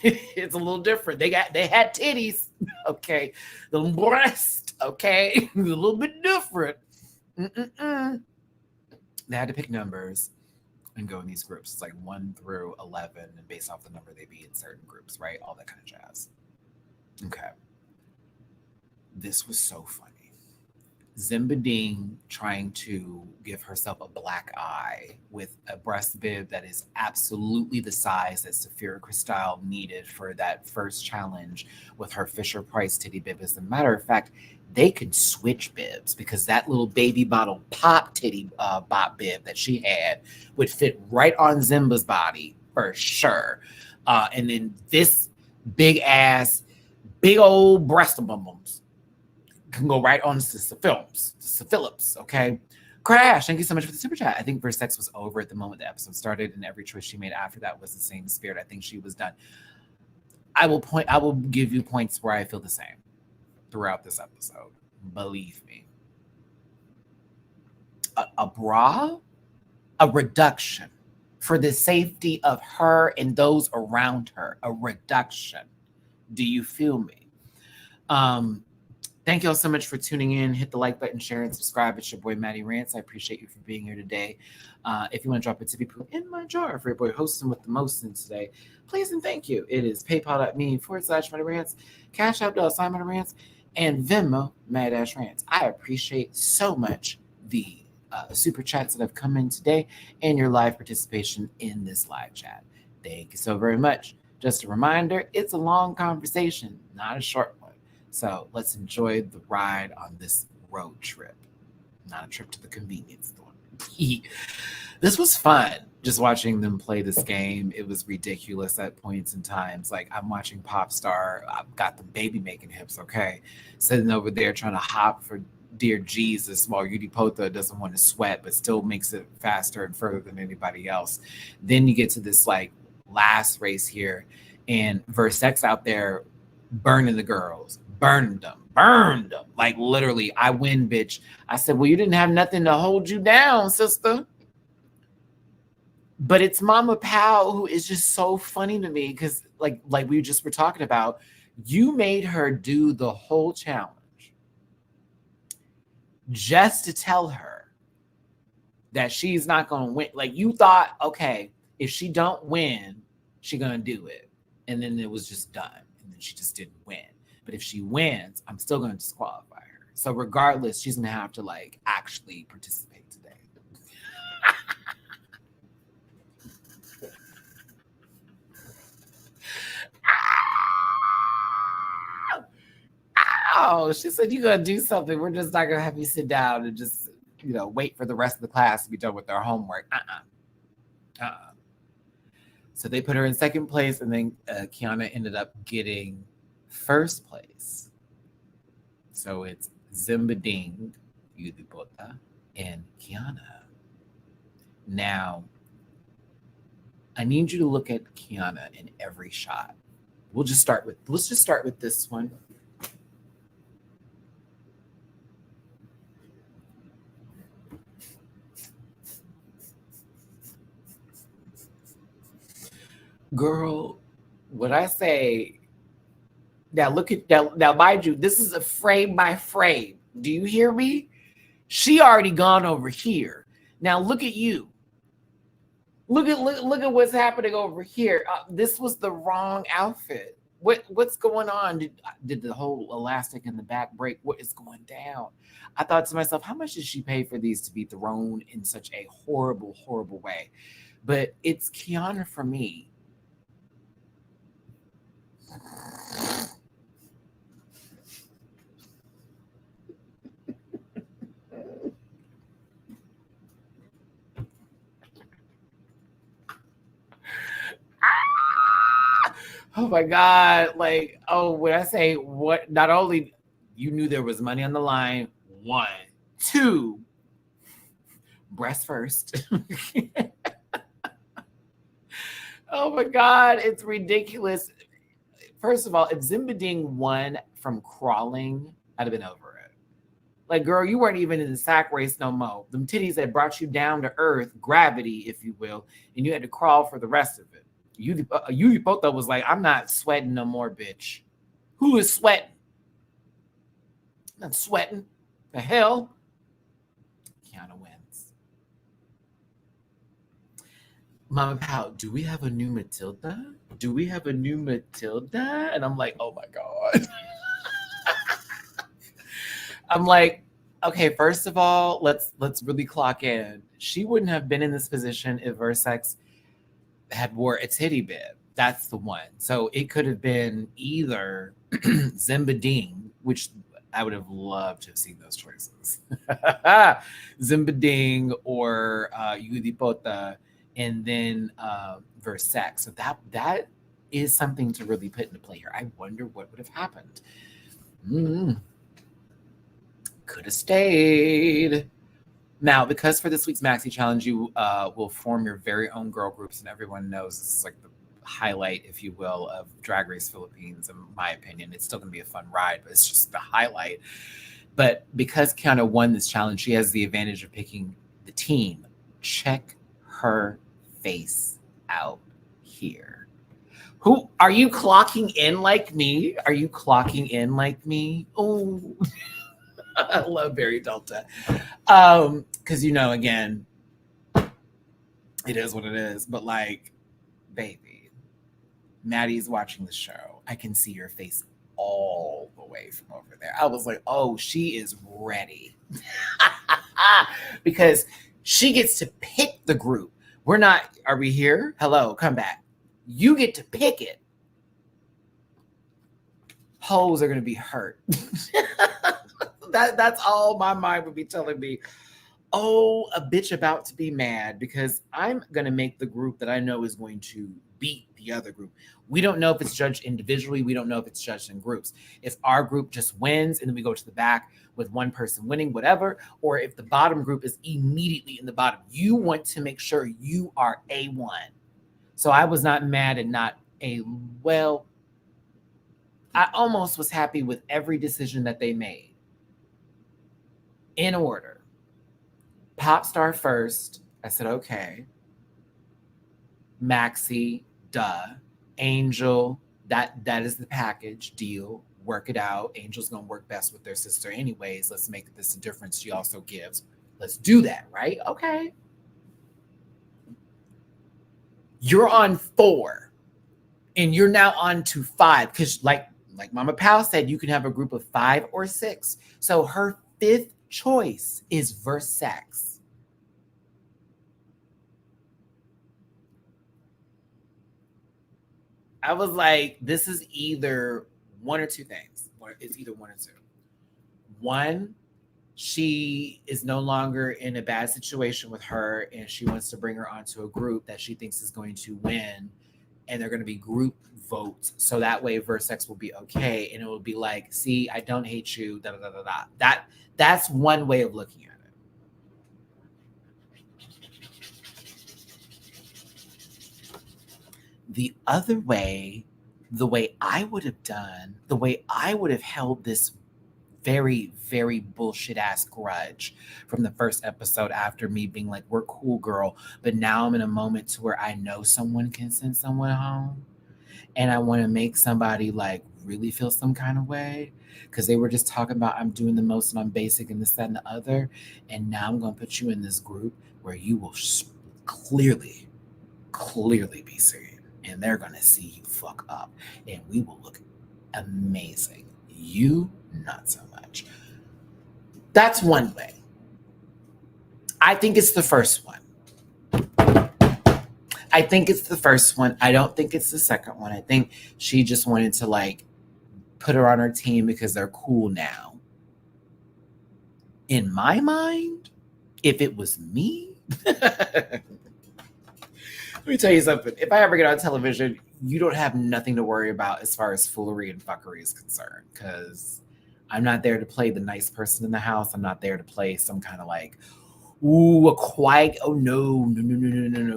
It's a little different. They had titties. Okay. The breast. Okay. A little bit different. They had to pick numbers and go in these groups. It's like 1 through 11, and based off the number they be in certain groups, right? All that kind of jazz. Okay. This was so funny. Zimbadine trying to give herself a black eye with a breast bib that is absolutely the size that Saphira Cristal needed for that first challenge with her Fisher Price titty bib. As a matter of fact, they could switch bibs because that little baby bottle pop titty bop bib that she had would fit right on Zimba's body for sure. And then this big ass, big old breast bums can go right on to Phillips, okay? Crash, thank you so much for the super chat. I think Versex was over at the moment the episode started, and every choice she made after that was the same spirit. I think she was done. I will give you points where I feel the same throughout this episode. Believe me. A bra, a reduction for the safety of her and those around her. A reduction. Do you feel me? Thank you all so much for tuning in. Hit the like button, share, and subscribe. It's your boy, Matty-Rants. I appreciate you for being here today. If you want to drop a tippy poo in my jar for your boy hosting with the most in today, please and thank you. It is paypal.me/Matty-Rants, Cash App $Matty-Rants, and Venmo, Matty-Rants. I appreciate so much the super chats that have come in today and your live participation in this live chat. Thank you so very much. Just a reminder, it's a long conversation, not a short one. So let's enjoy the ride on this road trip. Not a trip to the convenience store. This was fun, just watching them play this game. It was ridiculous at points and times. Like, I'm watching Pop Star. I've got the baby making hips, okay? Sitting over there trying to hop for dear Jesus, while Udipota doesn't want to sweat, but still makes it faster and further than anybody else. Then you get to this like last race here, and Versex out there burning the girls, burned them. Like literally, I win, bitch. I said, well, you didn't have nothing to hold you down, sister. But it's Mama Pal who is just so funny to me because, like we just were talking about, you made her do the whole challenge just to tell her that she's not going to win. Like you thought, okay, if she don't win, she going to do it. And then it was just done. And then she just didn't win. But if she wins, I'm still going to disqualify her. So regardless, she's going to have to like actually participate today. Oh, she said, you're going to do something. We're just not going to have you sit down and just, wait for the rest of the class to be done with their homework. So they put her in second place, and then Kiana ended up getting first place. So it's Zimbading, Udipota, and Kiana. Now, I need you to look at Kiana in every shot. Let's just start with this one. Girl, what I say, now look at now mind you, this is a frame by frame. Do you hear me? She already gone over here. Now look at you. Look at what's happening over here. This was the wrong outfit. What's going on? Did the whole elastic in the back break? What is going down? I thought to myself, how much did she pay for these to be thrown in such a horrible, horrible way? But it's Kiana for me. Oh my God. Like, when I say what, not only you knew there was money on the line, 1, 2, breast first. Oh my God, it's ridiculous. First of all, if Zimbading won from crawling, I'd have been over it. Like, girl, you weren't even in the sack race no more. Them titties that brought you down to earth, gravity, if you will, and you had to crawl for the rest of it. Udipota was like, I'm not sweating no more, bitch. Who is sweating? I'm not sweating. The hell? Kiana wins. Mama Pal, do we have a new Matilda? Do we have a new Matilda? And I'm like, oh my God. I'm like, okay, first of all, let's really clock in. She wouldn't have been in this position if Versex had wore a titty bib. That's the one. So it could have been either Zimbading, which I would have loved to have seen those choices. Zimbading or Udipota, and then Versex. So that is something to really put into play here. I wonder what would have happened. Could have stayed. Now, because for this week's Maxi Challenge, you will form your very own girl groups, and everyone knows this is like the highlight, if you will, of Drag Race Philippines, in my opinion. It's still going to be a fun ride, but it's just the highlight. But because Kiana won this challenge, she has the advantage of picking the team. Check her face out here. Who are you clocking in like me? Are you clocking in like me? Oh, I love Barry Delta. Because again, it is what it is. But like, baby, Maddie's watching the show. I can see your face all the way from over there. I was like, oh, she is ready. Because she gets to pick the group. Are we here? Hello, come back. You get to pick it. Hoes are going to be hurt. That's all my mind would be telling me. Oh, a bitch about to be mad because I'm going to make the group that I know is going to beat the other group. We don't know if it's judged individually. We don't know if it's judged in groups. If our group just wins and then we go to the back with one person winning, whatever, or if the bottom group is immediately in the bottom, you want to make sure you are A1. So I was not mad and not well, I almost was happy with every decision that they made. In order. Pop star first. I said, okay. Maxi, duh. Angel, that is the package deal. Work it out. Angel's gonna work best with their sister anyways. Let's make this a difference she also gives. Let's do that, right? Okay. You're on 4 and you're now on to 5 because like Mama Pal said, you can have a group of 5 or 6. So her 5th choice is Versex. I was like, this is either one or two things. It's either one or two. One, she is no longer in a bad situation with her and she wants to bring her onto a group that she thinks is going to win, and they're going to be group votes. So that way Versex will be okay. And it will be like, see, I don't hate you, da, da, da, da, da. That's one way of looking at it. The other way, the way I would have done, the way I would have held this very, very bullshit ass grudge from the first episode after me being like, we're cool, girl. But now I'm in a moment to where I know someone can send someone home. And I want to make somebody like really feel some kind of way. Because they were just talking about I'm doing the most and I'm basic and this, that, and the other. And now I'm going to put you in this group where you will clearly be seen. And they're going to see you fuck up. And we will look amazing. You, not so much. That's one way. I think it's the first one. I don't think it's the second one. I think she just wanted to like put her on her team because they're cool now. In my mind, if it was me, let me tell you something. If I ever get on television, you don't have nothing to worry about as far as foolery and fuckery is concerned, because I'm not there to play the nice person in the house. I'm not there to play some kind of like, ooh, a quiet, oh no,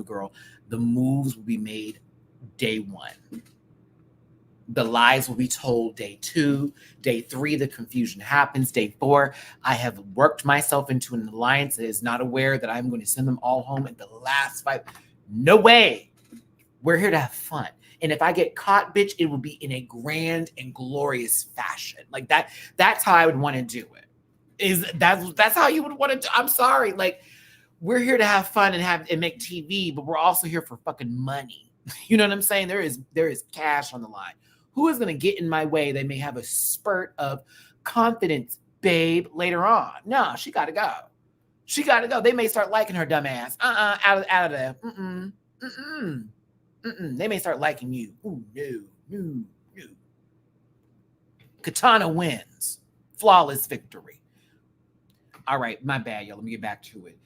girl. The moves will be made day 1. The lies will be told day 2. Day 3, the confusion happens. Day 4, I have worked myself into an alliance that is not aware that I'm going to send them all home at the last 5. No way. We're here to have fun. And if I get caught, bitch, it will be in a grand and glorious fashion. Like that. That's how I would want to do it. That's how you would want to do. I'm sorry. Like, we're here to have fun and make TV, but we're also here for fucking money. You know what I'm saying? There is cash on the line. Who is going to get in my way? They may have a spurt of confidence, babe, later on. No, she got to go. She got to go. They may start liking her dumb ass. Out of there. They may start liking you. Ooh, no. Katana wins. Flawless victory. All right, my bad, y'all. Let me get back to it.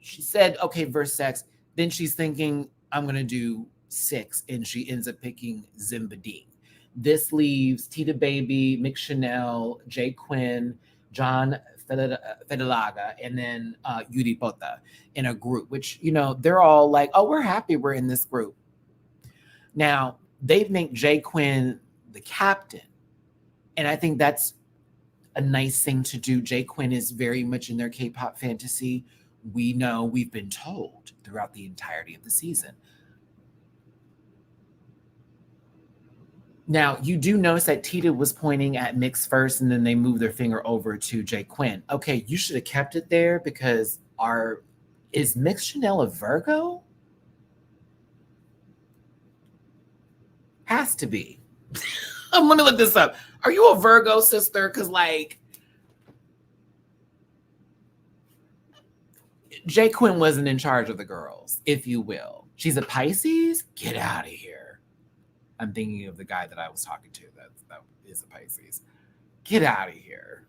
She said, okay, Versex. Then she's thinking, I'm going to do 6, and she ends up picking Zimbadine. This leaves Tita Baby, Mick Chanel, Jay Quinn, John Fedelaga, and then Yuri Pota in a group, which, you know, they're all like, oh, we're happy we're in this group. Now, they've made Jay Quinn the captain, and I think that's a nice thing to do. Jay Quinn is very much in their K-pop fantasy. We know, we've been told throughout the entirety of the season. Now, you do notice that Tita was pointing at Mix first, and then they moved their finger over to Jay Quinn. Okay, you should have kept it there because is Mix Chanel a Virgo? Has to be. Let me look this up. Are you a Virgo, sister? Because like, Jay Quinn wasn't in charge of the girls, if you will. She's a Pisces? Get out of here. I'm thinking of the guy that I was talking to that is a Pisces. Get out of here.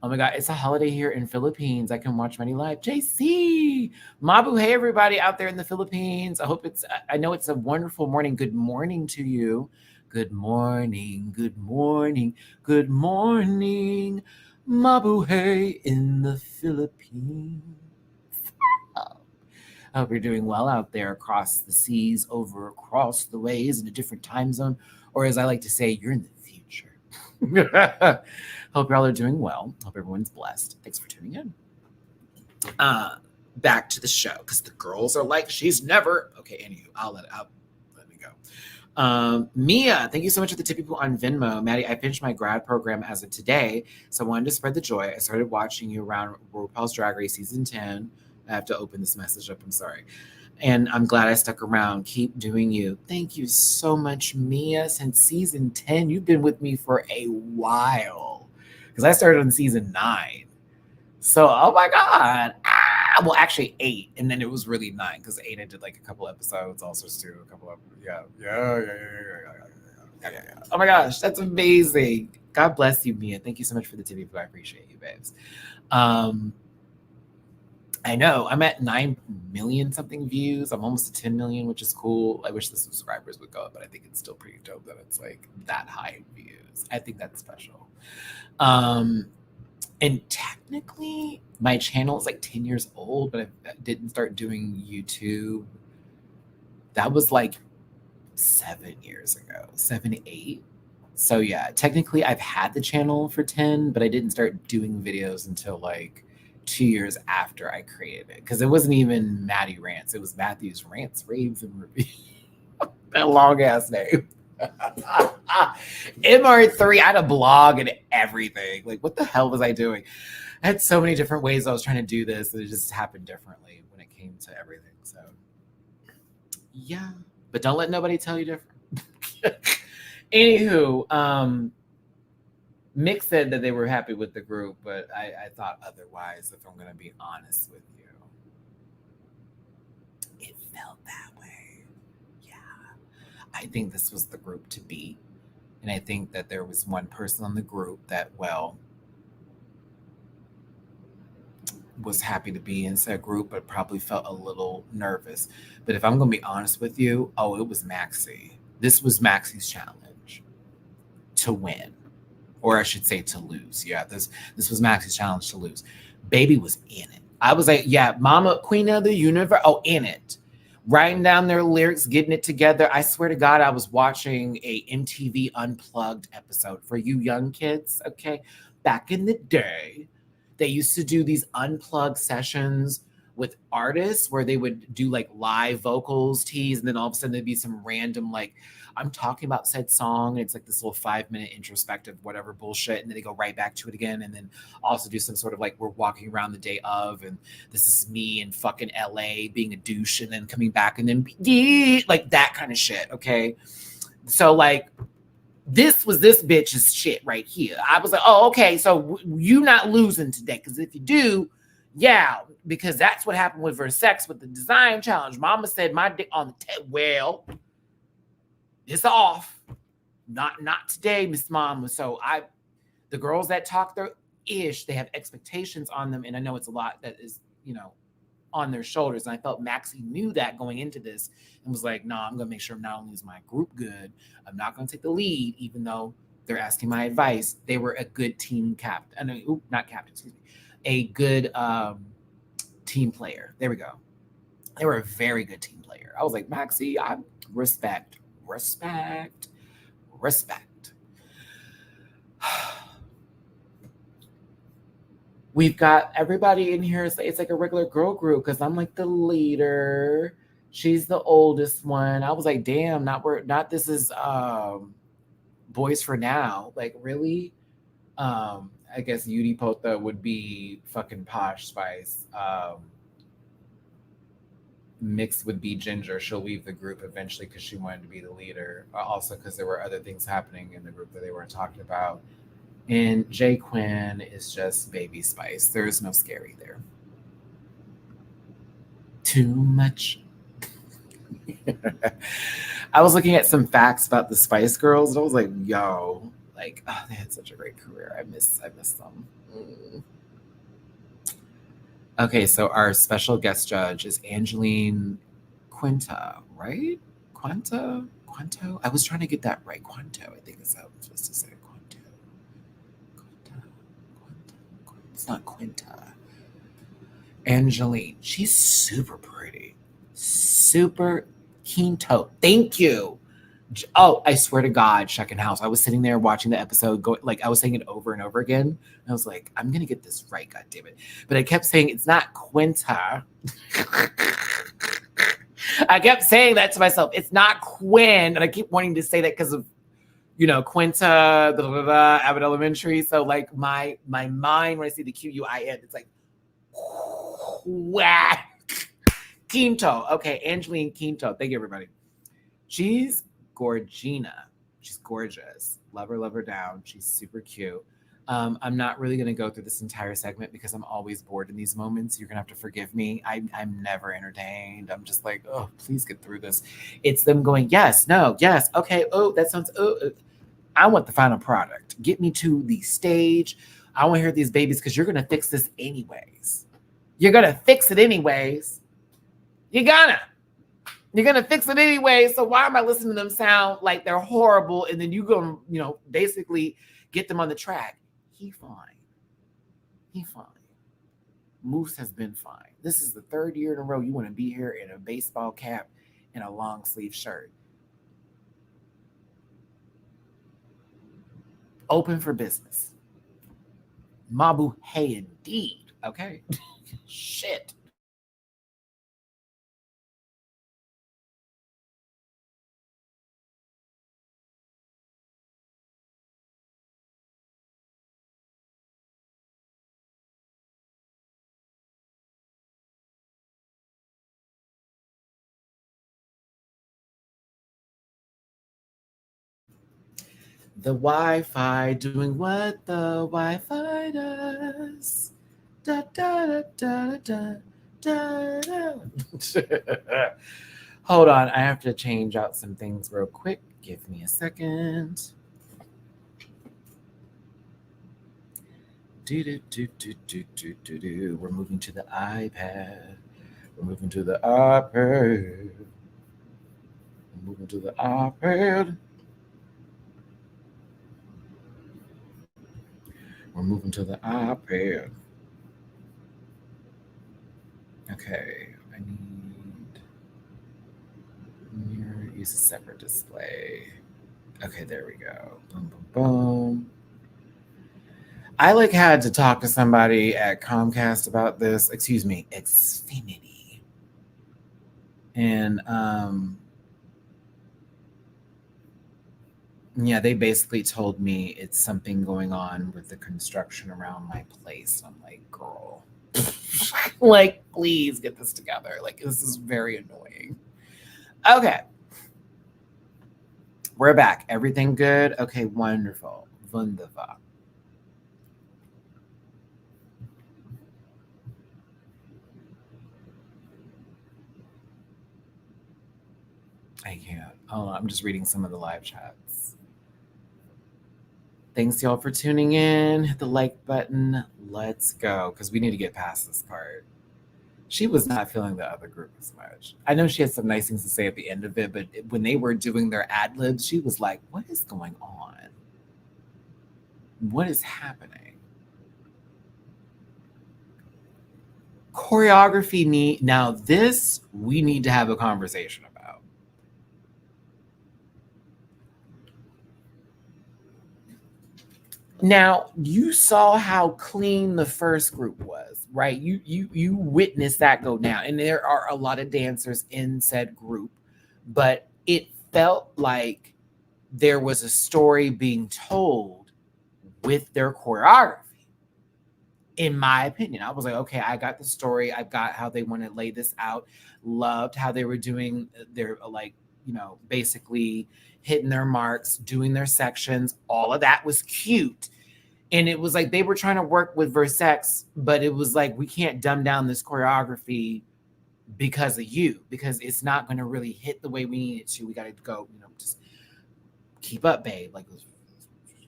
Oh my God, it's a holiday here in Philippines. I can watch Money Live. JC, Mabu, hey everybody out there in the Philippines. I know it's a wonderful morning. Good morning to you. Good morning, good morning, good morning. Mabu, hey in the Philippines. I hope you're doing well out there across the seas, over across the ways in a different time zone, or as I like to say, you're in the future. Hope y'all are doing well. Hope everyone's blessed. Thanks for tuning in. Back to the show because the girls are like, she's never. Okay, anywho, let me go. Mia, thank you so much for the tip people on Venmo. Maddie, I finished my grad program as of today, so I wanted to spread the joy. I started watching you around RuPaul's Drag Race season 10. I have to open this message up. I'm sorry. And I'm glad I stuck around. Keep doing you. Thank you so much, Mia. Since season 10, you've been with me for a while. Because I started on season 9. So, oh my God. Well, actually 8. And then it was really 9. Because 8, I did like a couple episodes. Also, too. A couple of, yeah. Oh my gosh. That's amazing. God bless you, Mia. Thank you so much for the tip. I appreciate you, babes. I know I'm at 9 million something views. I'm almost at 10 million, which is cool. I wish the subscribers would go up, but I think it's still pretty dope that it's like that high in views. I think that's special. And technically my channel is like 10 years old, but I didn't start doing YouTube. That was like 7 years ago, 7, 8. So yeah, technically I've had the channel for 10, but I didn't start doing videos until like 2 years after I created it, because it wasn't even Matty-Rants. It was Matthew's Rants, Raves, and Review. That long ass name. MR3. I had a blog and everything. Like, what the hell was I doing? I had so many different ways I was trying to do this, and it just happened differently when it came to everything. So, yeah. But don't let nobody tell you different. Anywho, Mick said that they were happy with the group, but I thought otherwise, if I'm going to be honest with you. It felt that way. Yeah. I think this was the group to beat. And I think that there was one person on the group that, well, was happy to be in said group, but probably felt a little nervous. But if I'm going to be honest with you, it was Maxi. This was Maxi's challenge to win. Or I should say to lose. Yeah, this was Maxi's challenge to lose. Baby was in it. I was like, yeah, Mama, Queen of the Universe. Oh, in it. Writing down their lyrics, getting it together. I swear to God, I was watching a MTV Unplugged episode for you young kids, okay? Back in the day, they used to do these unplugged sessions with artists where they would do like live vocals, teas, and then all of a sudden there'd be some random like, I'm talking about said song, and it's like this little 5-minute introspective whatever bullshit, and then they go right back to it again, and then also do some sort of like, we're walking around the day of, and this is me in fucking LA being a douche, and then coming back, and then like that kind of shit, okay? So like, this was this bitch's shit right here. I was like, oh, okay, so you not losing today, because if you do, yeah, because that's what happened with Versex with the design challenge. Mama said my dick on the well, it's off. Not today, Miss Mama. So the girls that talk their ish, they have expectations on them, and I know it's a lot that is, on their shoulders. And I felt Maxi knew that going into this and was like, no, I'm gonna make sure not only is my group good, I'm not gonna take the lead, even though they're asking my advice. They were a good team captain. Not captain, excuse me. A good team player. There we go. They were a very good team player. I was like, Maxi, I respect. We've got everybody in here. It's like a regular girl group because I'm like the leader. She's the oldest one. I was like, damn, not this is Boys for Now. Like, really? I guess Yudi Pota would be fucking Posh Spice. Mix would be Ginger. She'll leave the group eventually because she wanted to be the leader. Also because there were other things happening in the group that they weren't talking about. And Jay Quinn is just Baby Spice. There is no scary there. Too much. I was looking at some facts about the Spice Girls, and I was like, yo, like, they had such a great career. I miss them. Okay, so our special guest judge is Angeline Quinta, right? Quinto? I was trying to get that right. Quinto, I think is how I'm supposed to say it. Quinta. It's not Quinta. Angeline. She's super pretty. Super Quinto. Thank you. Oh, I swear to God, Shucking House. I was sitting there watching the episode, I was saying it over and over again. And I was like, I'm gonna get this right, God damn it. But I kept saying it's not Quinta. I kept saying that to myself. It's not Quinn, and I keep wanting to say that because of Quinta, Abbott Elementary. So like my mind when I see the Quin, it's like whack. Quinto. Okay, Angeline Quinto. Thank you, everybody. She's Gorgina. She's gorgeous. Love her down. She's super cute. I'm not really going to go through this entire segment because I'm always bored in these moments. You're going to have to forgive me. I'm never entertained. I'm just like, oh, please get through this. It's them going, yes, no, yes, okay, oh, that sounds, I want the final product. Get me to the stage. I want to hear these babies because you're going to fix this anyways. You're going to fix it anyways. You're going to fix it anyway. So why am I listening to them sound like they're horrible? And then you go, basically get them on the track. He fine. Moose has been fine. This is the third year in a row you want to be here in a baseball cap and a long sleeve shirt. Open for business. Mabu, hey, indeed. Okay. Shit. The Wi-Fi doing what the Wi-Fi does. Da, da, da, da, da, da, da. Hold on, I have to change out some things real quick. Give me a second. We're moving to the iPad. We're moving to the iPad. We're moving to the iPad. We're moving to the iPad. Okay, I need use a separate display. Okay, there we go. Boom, boom, boom. I had to talk to somebody at Comcast about this. Excuse me, Xfinity. And yeah, they basically told me it's something going on with the construction around my place. I'm like, girl, please get this together. This is very annoying. Okay. We're back. Everything good? Okay, wonderful. Wunderbar. I can't. Hold on. I'm just reading some of the live chats. Thanks, y'all, for tuning in. Hit the like button. Let's go, because we need to get past this part. She was not feeling the other group as much. I know she had some nice things to say at the end of it, but when they were doing their ad libs, she was like, what is going on? What is happening? Choreography now this we need to have a conversation about. Now, you saw how clean the first group was, right? You witnessed that go down. And there are a lot of dancers in said group, but it felt like there was a story being told with their choreography. In my opinion, I was like, okay, I got the story. I've got how they want to lay this out. Loved how they were doing their basically hitting their marks, doing their sections. All of that was cute. And it was like they were trying to work with Versex, but it was like, we can't dumb down this choreography because of you, because it's not going to really hit the way we need it to. We got to go, just keep up, babe.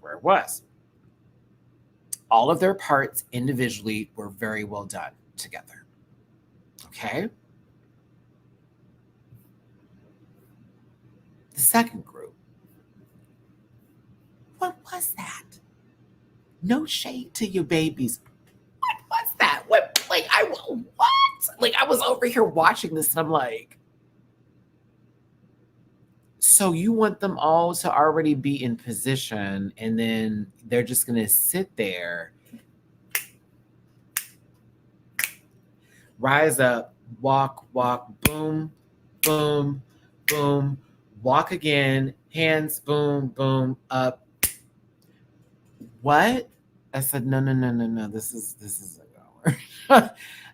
Where it was. all of their parts individually were very well done together. Okay? The second group. What was that? No shade to you babies. What was that? What? Like, what? Like, I was over here watching this and I'm like, so you want them all to already be in position and then they're just going to sit there, rise up, walk, boom, boom, boom, walk again, hands, boom, boom, up. What? I said, no. This is a goer.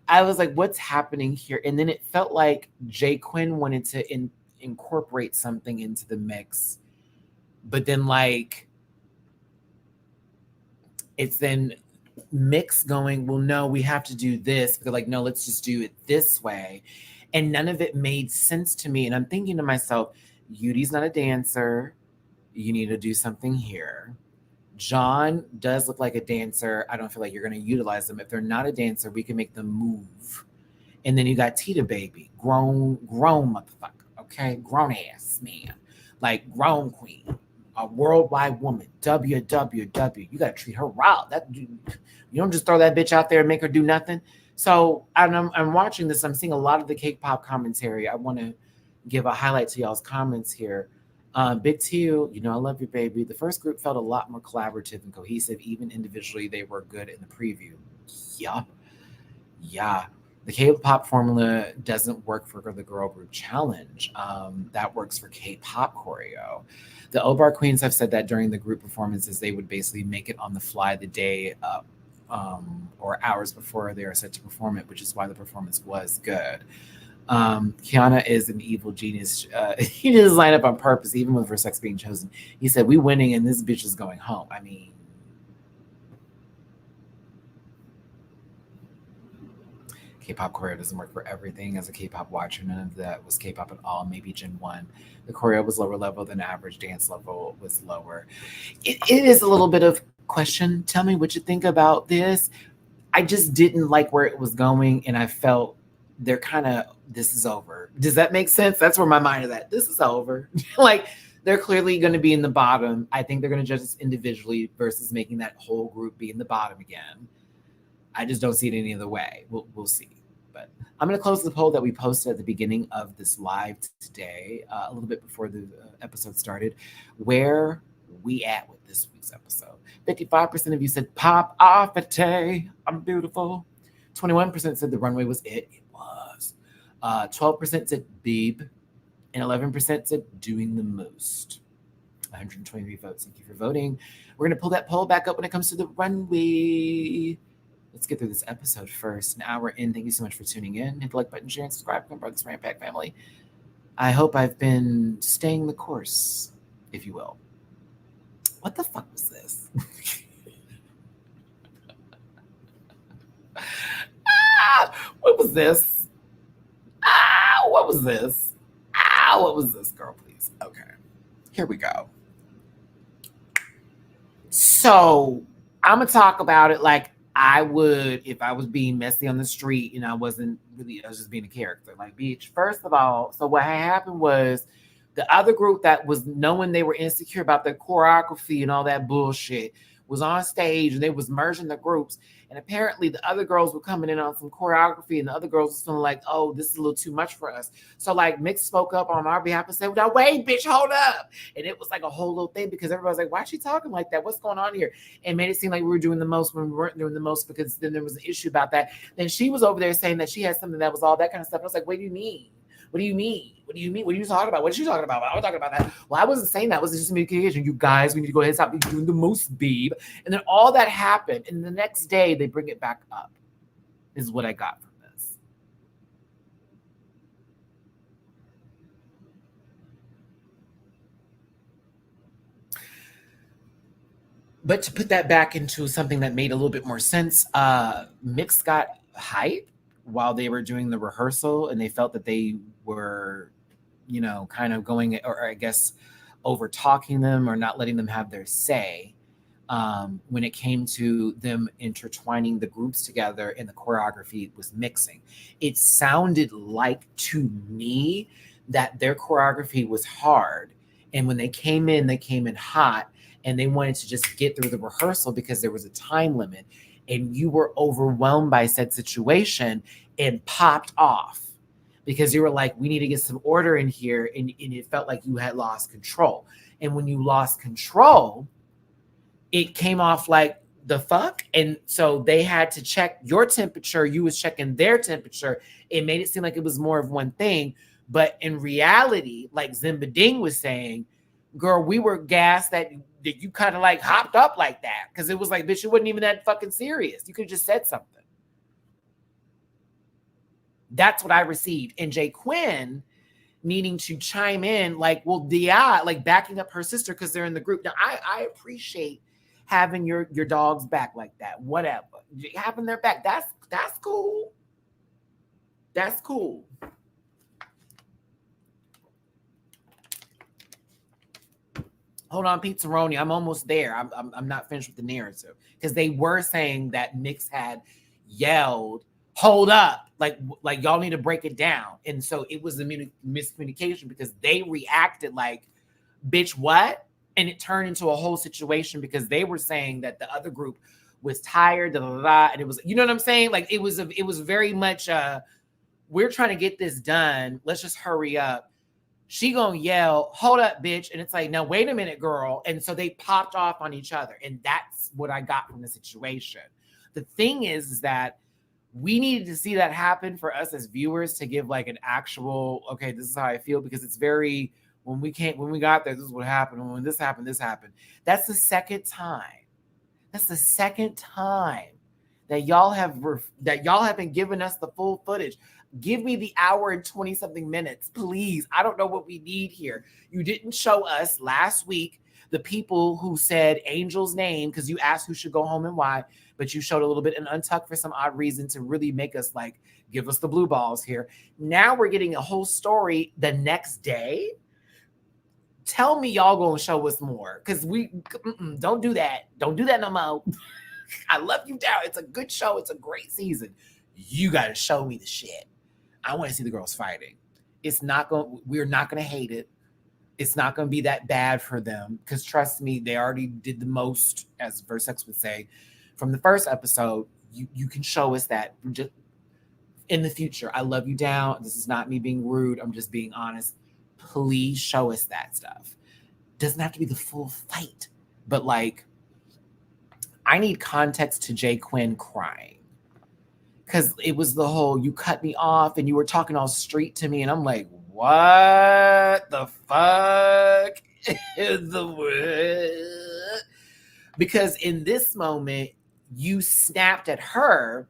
I was like, what's happening here? And then it felt like Jay Quinn wanted to incorporate something into the mix. But then like, it's then mix going, well, no, we have to do this. They're like, no, let's just do it this way. And none of it made sense to me. And I'm thinking to myself, Yudi's not a dancer. You need to do something here. John does look like a dancer. I don't feel like you're going to utilize them. If they're not a dancer, we can make them move. And then you got Tita Baby, grown motherfucker, okay? Grown ass man, like grown queen, a worldwide woman, WWW. You got to treat her right. You don't just throw that bitch out there and make her do nothing. So I'm watching this. I'm seeing a lot of the K-pop commentary. I want to give a highlight to y'all's comments here. Big T, you know I love you, baby. The first group felt a lot more collaborative and cohesive. Even individually, they were good in the preview. Yeah. The K-pop formula doesn't work for the girl group challenge. That works for K-pop choreo. The O-Bar Queens have said that during the group performances, they would basically make it on the fly the day or hours before they are set to perform it, which is why the performance was good. Kiana is an evil genius. He didn't line up on purpose, even with her sex being chosen. He said, we winning and this bitch is going home. I mean, K-pop choreo doesn't work for everything. As a K-pop watcher, none of that was K-pop at all. Maybe Gen 1. The choreo was lower level than average. Dance level was lower. It is a little bit of question. Tell me what you think about this. I just didn't like where it was going, and I felt they're kind of, this is over. Does that make sense? That's where my mind is at. This is over. Like, they're clearly going to be in the bottom. I think they're going to judge us individually versus making that whole group be in the bottom again. I just don't see it any other way. We'll see. But I'm going to close the poll that we posted at the beginning of this live today, a little bit before the episode started. Where we at with this week's episode? 55% of you said pop off a day. I'm beautiful. 21% said the runway was it. It was. 12% said Beeb. And 11% said doing the most. 123 votes. Thank you for voting. We're going to pull that poll back up when it comes to the runway. Let's get through this episode first. An hour in. Thank you so much for tuning in. Hit the like button, share, and subscribe. Come part of this Rant Pack family. I hope I've been staying the course, if you will. What the fuck was this? What was this? What was this? What was this, girl, please? Okay. Here we go. So I'm going to talk about it like I would if I was being messy on the street and I was just being a character. Like, bitch, first of all, so what happened was the other group that was knowing they were insecure about their choreography and all that bullshit was on stage and they was merging the groups. And apparently the other girls were coming in on some choreography and the other girls was feeling like, oh, this is a little too much for us. So like Mix spoke up on our behalf and said, no, wait, bitch, hold up. And it was like a whole little thing because everybody's like, why is she talking like that? What's going on here? And made it seem like we were doing the most when we weren't doing the most because then there was an issue about that. Then she was over there saying that she had something that was all that kind of stuff. I was like, what do you mean? What do you mean? What do you mean? What are you talking about? What is she talking about? I was talking about that. Well, I wasn't saying that. It was just communication. You guys, we need to go ahead and stop doing the most, Beeb. And then all that happened. And the next day, they bring it back up, is what I got from this. But to put that back into something that made a little bit more sense, Mix got hype while they were doing the rehearsal and they felt that they were, kind of going, or I guess over talking them or not letting them have their say. when it came to them intertwining the groups together and the choreography was mixing. It sounded like to me that their choreography was hard. And when they came in hot, and they wanted to just get through the rehearsal because there was a time limit, and you were overwhelmed by said situation and popped off because you were like, we need to get some order in here. And it felt like you had lost control. And when you lost control, it came off like the fuck. And so they had to check your temperature. You was checking their temperature. It made it seem like it was more of one thing. But in reality, like Zimba Ding was saying, girl, we were gassed that you kind of like hopped up like that. Because it was like, bitch, it wasn't even that fucking serious. You could have just said something. That's what I received. And Jay Quinn needing to chime in like, well, Dia, like backing up her sister because they're in the group. Now, I appreciate having your dogs back like that. Whatever. Having their back. That's cool. That's cool. Hold on, Pizzaroni. I'm almost there. I'm not finished with the narrative because they were saying that Mix had yelled, "Hold up!" Like y'all need to break it down. And so it was a miscommunication because they reacted like, "Bitch, what?" And it turned into a whole situation because they were saying that the other group was tired, and it was, you know what I'm saying? Like it was very much we're trying to get this done. Let's just hurry up. She gonna yell, "Hold up, bitch." And it's like, now wait a minute, girl. And so they popped off on each other. And that's what I got from the situation. The thing is that we needed to see that happen for us as viewers to give like an actual, okay, this is how I feel, because it's very, when we got there, this is what happened. When this happened, this happened. That's the second time. That's the second time that y'all have been giving us the full footage. Give me the hour and 20 something minutes, please. I don't know what we need here. You didn't show us last week the people who said Angel's name because you asked who should go home and why, but you showed a little bit in Untucked for some odd reason to really make us like, give us the blue balls here. Now we're getting a whole story the next day. Tell me y'all gonna show us more because don't do that. Don't do that no more. I love you down. It's a good show. It's a great season. You got to show me the shit. I want to see the girls fighting. We're not going to hate it. It's not going to be that bad for them because trust me, they already did the most, as Versex would say, from the first episode. You can show us that just in the future. I love you down. This is not me being rude. I'm just being honest. Please show us that stuff. Doesn't have to be the full fight, but like, I need context to Jay Quinn crying. Because it was the whole, you cut me off and you were talking all street to me. And I'm like, what the fuck is the word? Because in this moment, you snapped at her.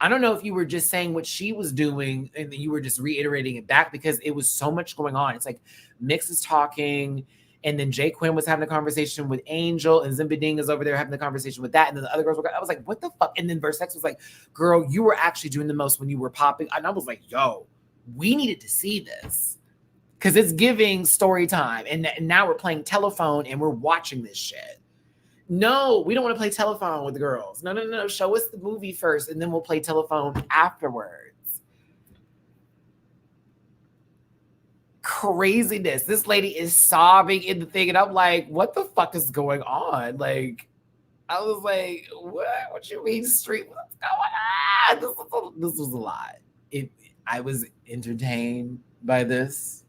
I don't know if you were just saying what she was doing and you were just reiterating it back because it was so much going on. It's like Mix is talking. And then Jay Quinn was having a conversation with Angel, and Zimba Ding is over there having the conversation with that. And then the other girls were, I was like, what the fuck? And then Versex was like, girl, you were actually doing the most when you were popping. And I was like, yo, we needed to see this because it's giving story time. And now we're playing telephone and we're watching this shit. No, we don't want to play telephone with the girls. No. Show us the movie first and then we'll play telephone afterwards. Craziness. This lady is sobbing in the thing, and I'm like, what the fuck is going on? Like, I was like, what you mean street? What's going on? This was a lot. I was entertained by this.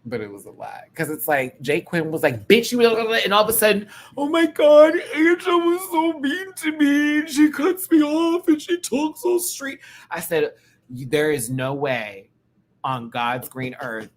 But it was a lot. Because it's like, Jay Quinn was like, bitch, you, and all of a sudden, oh my God, Angel was so mean to me. And she cuts me off and she talks so straight. I said, there is no way on God's green earth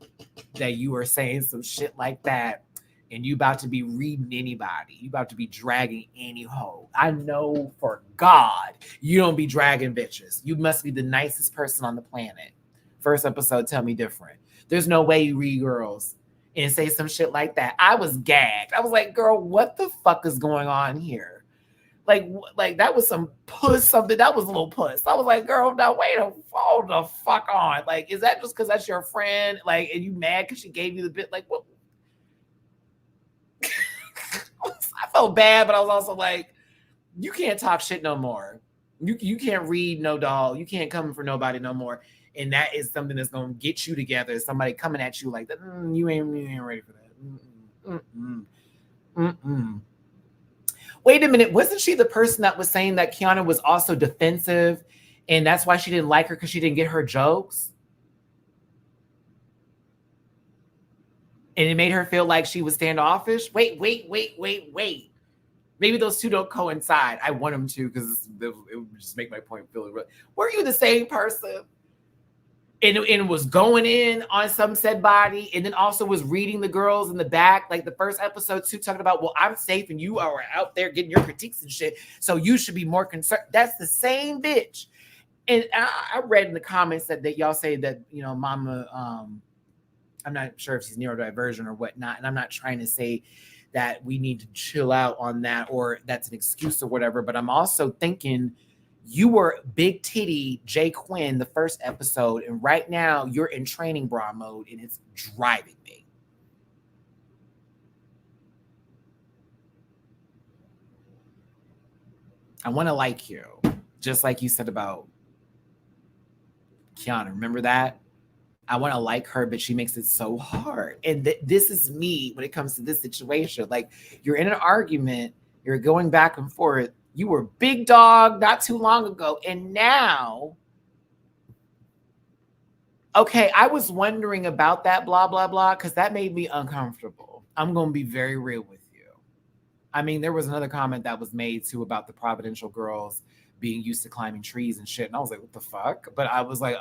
that you are saying some shit like that and you about to be reading anybody. You about to be dragging any hoe. I know for God, you don't be dragging bitches. You must be the nicest person on the planet. First episode, tell me different. There's no way you read girls and say some shit like that. I was gagged. I was like, girl, what the fuck is going on here? Like that was some puss, something. That was a little puss. I was like, girl, now wait, hold the fuck on. Like, is that just because that's your friend? Like, and you mad because she gave you the bit? Like, what? felt bad, but I was also like, you can't talk shit no more. You can't read no doll. You can't come for nobody no more. And that is something that's gonna get you together. Somebody coming at you like that. You ain't ready for that. Wait a minute. Wasn't she the person that was saying that Kiana was also defensive, and that's why she didn't like her because she didn't get her jokes? And it made her feel like she was standoffish. Wait. Maybe those two don't coincide. I want them to because it would just make my point feel real. Were you the same person? And was going in on some said body, and then also was reading the girls in the back, like the first episode too, talking about, well, I'm safe and you are out there getting your critiques and shit, so you should be more concerned. That's the same bitch. And I read in the comments that y'all say that, you know, Mama, I'm not sure if she's neurodivergent or whatnot, and I'm not trying to say that we need to chill out on that or that's an excuse or whatever, but I'm also thinking you were big titty Jay Quinn the first episode, and right now you're in training bra mode, and it's driving me. I want to like you, just like you said about Kiana. Remember that? I want to like her, but she makes it so hard. And this is me when it comes to this situation. Like, you're in an argument, you're going back and forth. You were big dog not too long ago, and now, okay, I was wondering about that blah, blah, blah, because that made me uncomfortable. I'm going to be very real with you. I mean, there was another comment that was made, too, about the Providential girls being used to climbing trees and shit, and I was like, what the fuck? But I was like,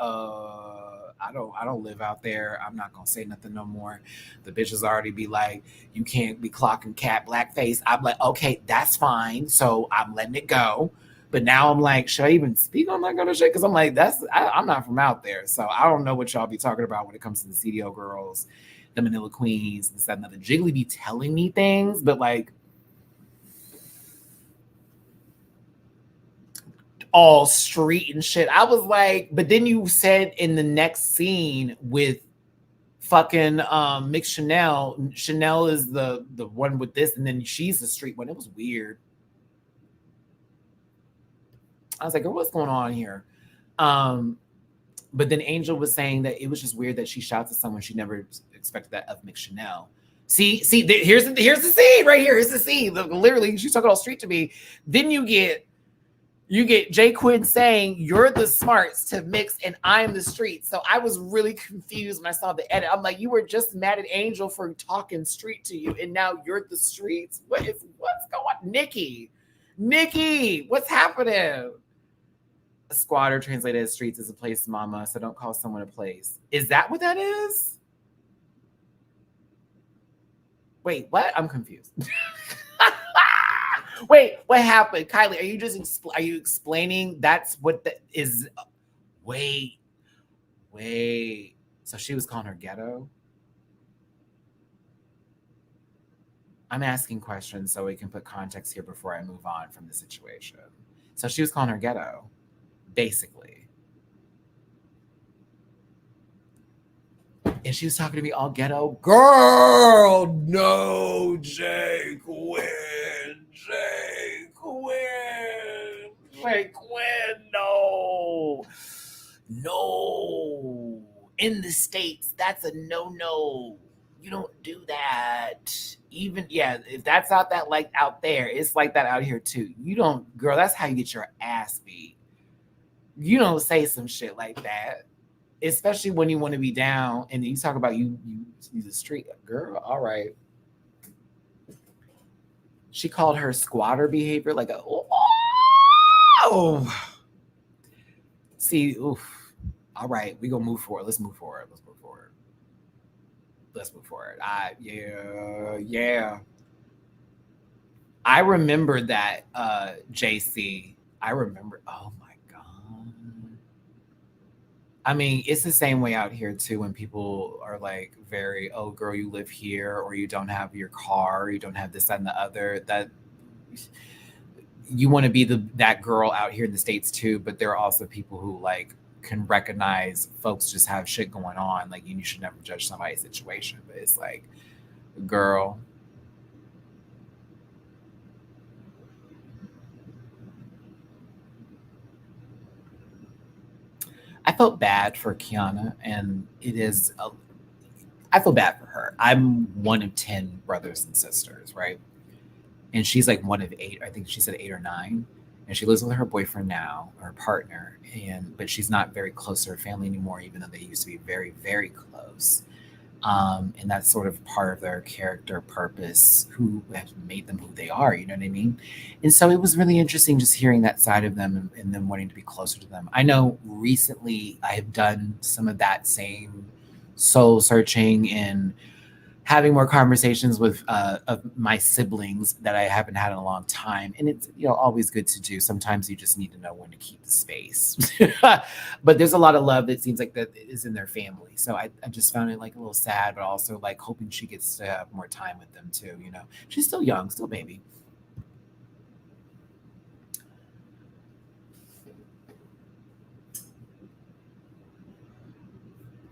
I don't live out there. I'm not gonna say nothing no more. The bitches already be like, you can't be clocking cat blackface. I'm like, okay, that's fine. So I'm letting it go. But now I'm like, should I even speak on that kind of shit? Because I'm like, I'm not from out there. So I don't know what y'all be talking about when it comes to the CDO girls, the Manila Queens, this, that, and the Jiggly be telling me things, but like, all street and shit. I was like, but then you said in the next scene with fucking Mick Chanel is the one with this, and then she's the street one. It was weird. I was like, girl, what's going on here? But then Angel was saying that it was just weird that she shouts at someone she never expected that of Mick Chanel. See, here's the scene right here. Here's the scene. Literally, she's talking all street to me. Then you get Jay Quinn saying, you're the smarts to Mix and I'm the street. So I was really confused when I saw the edit. I'm like, you were just mad at Angel for talking street to you, and now you're the streets. What's going on? Nikki, what's happening? A squatter translated as streets is a place, mama, so don't call someone a place. Is that what that is? Wait, what? I'm confused. Wait, what happened? Kylie, are you explaining that's what that is? Wait. So she was calling her ghetto? I'm asking questions so we can put context here before I move on from the situation. So she was calling her ghetto, basically. And she was talking to me all ghetto. Girl, no, Jay Quinn, no. In the States, that's a no. You don't do that. Even, yeah, if that's out there, it's like that out here too. You don't, girl, that's how you get your ass beat. You don't say some shit like that, especially when you want to be down and you talk about you the street girl. All right. She called her squatter behavior like a see, oof. All right, we gonna move forward. Let's move forward. Yeah. I remember that JC. I remember, oh my God. I mean, it's the same way out here too when people are like very, oh girl, you live here, or you don't have your car, you don't have this, that, and the other. That you want to be that girl out here in the States too, but there are also people who like can recognize folks just have shit going on. Like, you should never judge somebody's situation, but it's like, girl, I felt bad for Kiana, and I feel bad for her. I'm one of 10 brothers and sisters, right? And she's like one of 8. I think she said 8 or 9. And she lives with her boyfriend now, her partner, but she's not very close to her family anymore, even though they used to be very, very close. And that's sort of part of their character purpose, who has made them who they are, you know what I mean? And so it was really interesting just hearing that side of them and them wanting to be closer to them. I know recently I have done some of that same soul searching and having more conversations with of my siblings that I haven't had in a long time. And it's always good to do. Sometimes you just need to know when to keep the space. But there's a lot of love that seems like that is in their family. So I just found it like a little sad, but also like hoping she gets to have more time with them too. She's still young, still baby.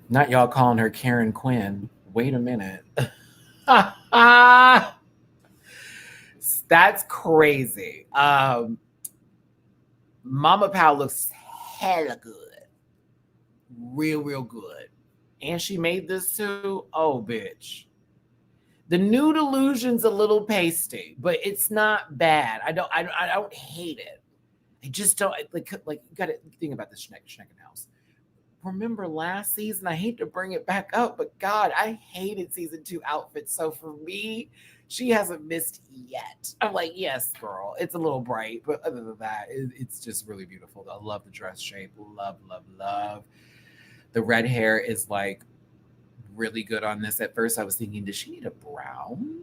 Not y'all calling her Karen Quinn. Wait a minute. That's crazy. Mama Pal looks hella good. Real good. And she made this too. Oh, bitch. The Nude Illusion's a little pasty, but it's not bad. I don't hate it. I just don't like you gotta think about this Schnecken house. Remember last season? I hate to bring it back up, but God, I hated season 2 outfits. So for me, she hasn't missed yet. I'm like, yes, girl, it's a little bright, but other than that, it's just really beautiful. I love the dress shape. Love. The red hair is like really good on this. At first, I was thinking, does she need a brown?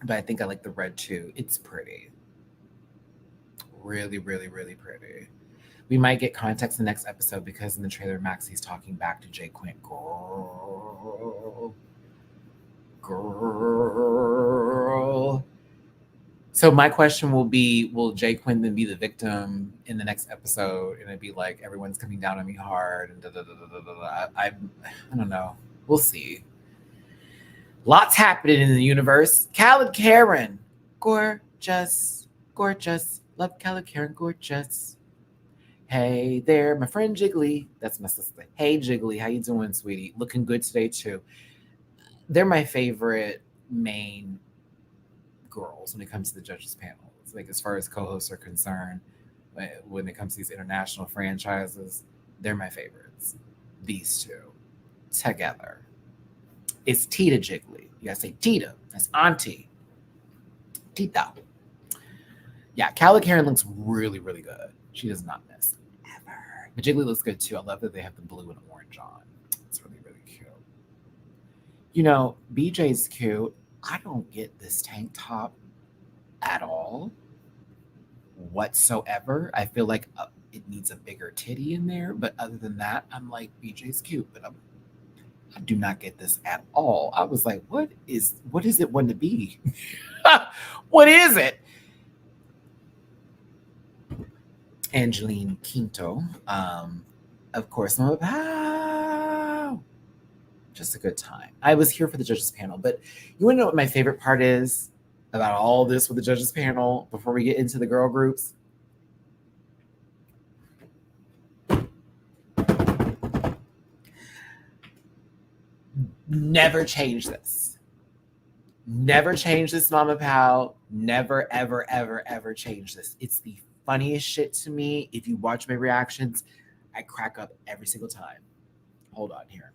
But I think I like the red too. It's pretty. Really pretty. We might get context in the next episode because in the trailer, Maxi's talking back to Jay Quinn. Girl. So my question will be, will Jay Quinn then be the victim in the next episode? And it'd be like, everyone's coming down on me hard. And I don't know. We'll see. Lots happening in the universe. Khaled Karen. Gorgeous. Love Khaled Karen. Gorgeous. Hey there, my friend Jiggly. That's my sister. Hey Jiggly, how you doing, sweetie? Looking good today too. They're my favorite main girls when it comes to the judges panel. It's like as far as co-hosts are concerned, when it comes to these international franchises, they're my favorites. These two together. It's Tita Jiggly. You gotta say Tita. That's Auntie. Tita. Yeah, Khaled Karen looks really good. She does not miss. But Jiggly looks good too. I love that they have the blue and orange on. It's really cute. BJ's cute. I don't get this tank top at all whatsoever. I feel like it needs a bigger titty in there. But other than that, I'm like, BJ's cute. But I do not get this at all. I was like, what is it want to be? What is it? Angeline Quinto. Of course, just a good time. I was here for the judges panel, but you want to know what my favorite part is about all this with the judges panel before we get into the girl groups? Never change this. Never change this, Mama Pal. Never, ever change this. It's the funniest shit to me. If you watch my reactions, I crack up every single time. Hold on here.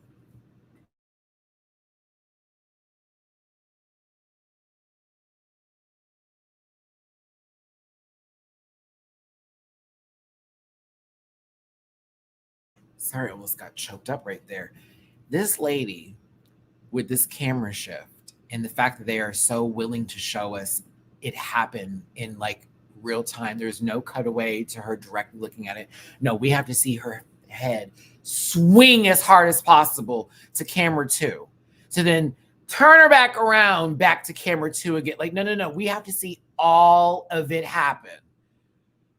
Sorry, I almost got choked up right there. This lady with this camera shift and the fact that they are so willing to show us it happen in like real time. There's no cutaway to her directly looking at it. No, we have to see her head swing as hard as possible to camera 2 to then turn her back around back to camera 2 again. Like, no. We have to see all of it happen.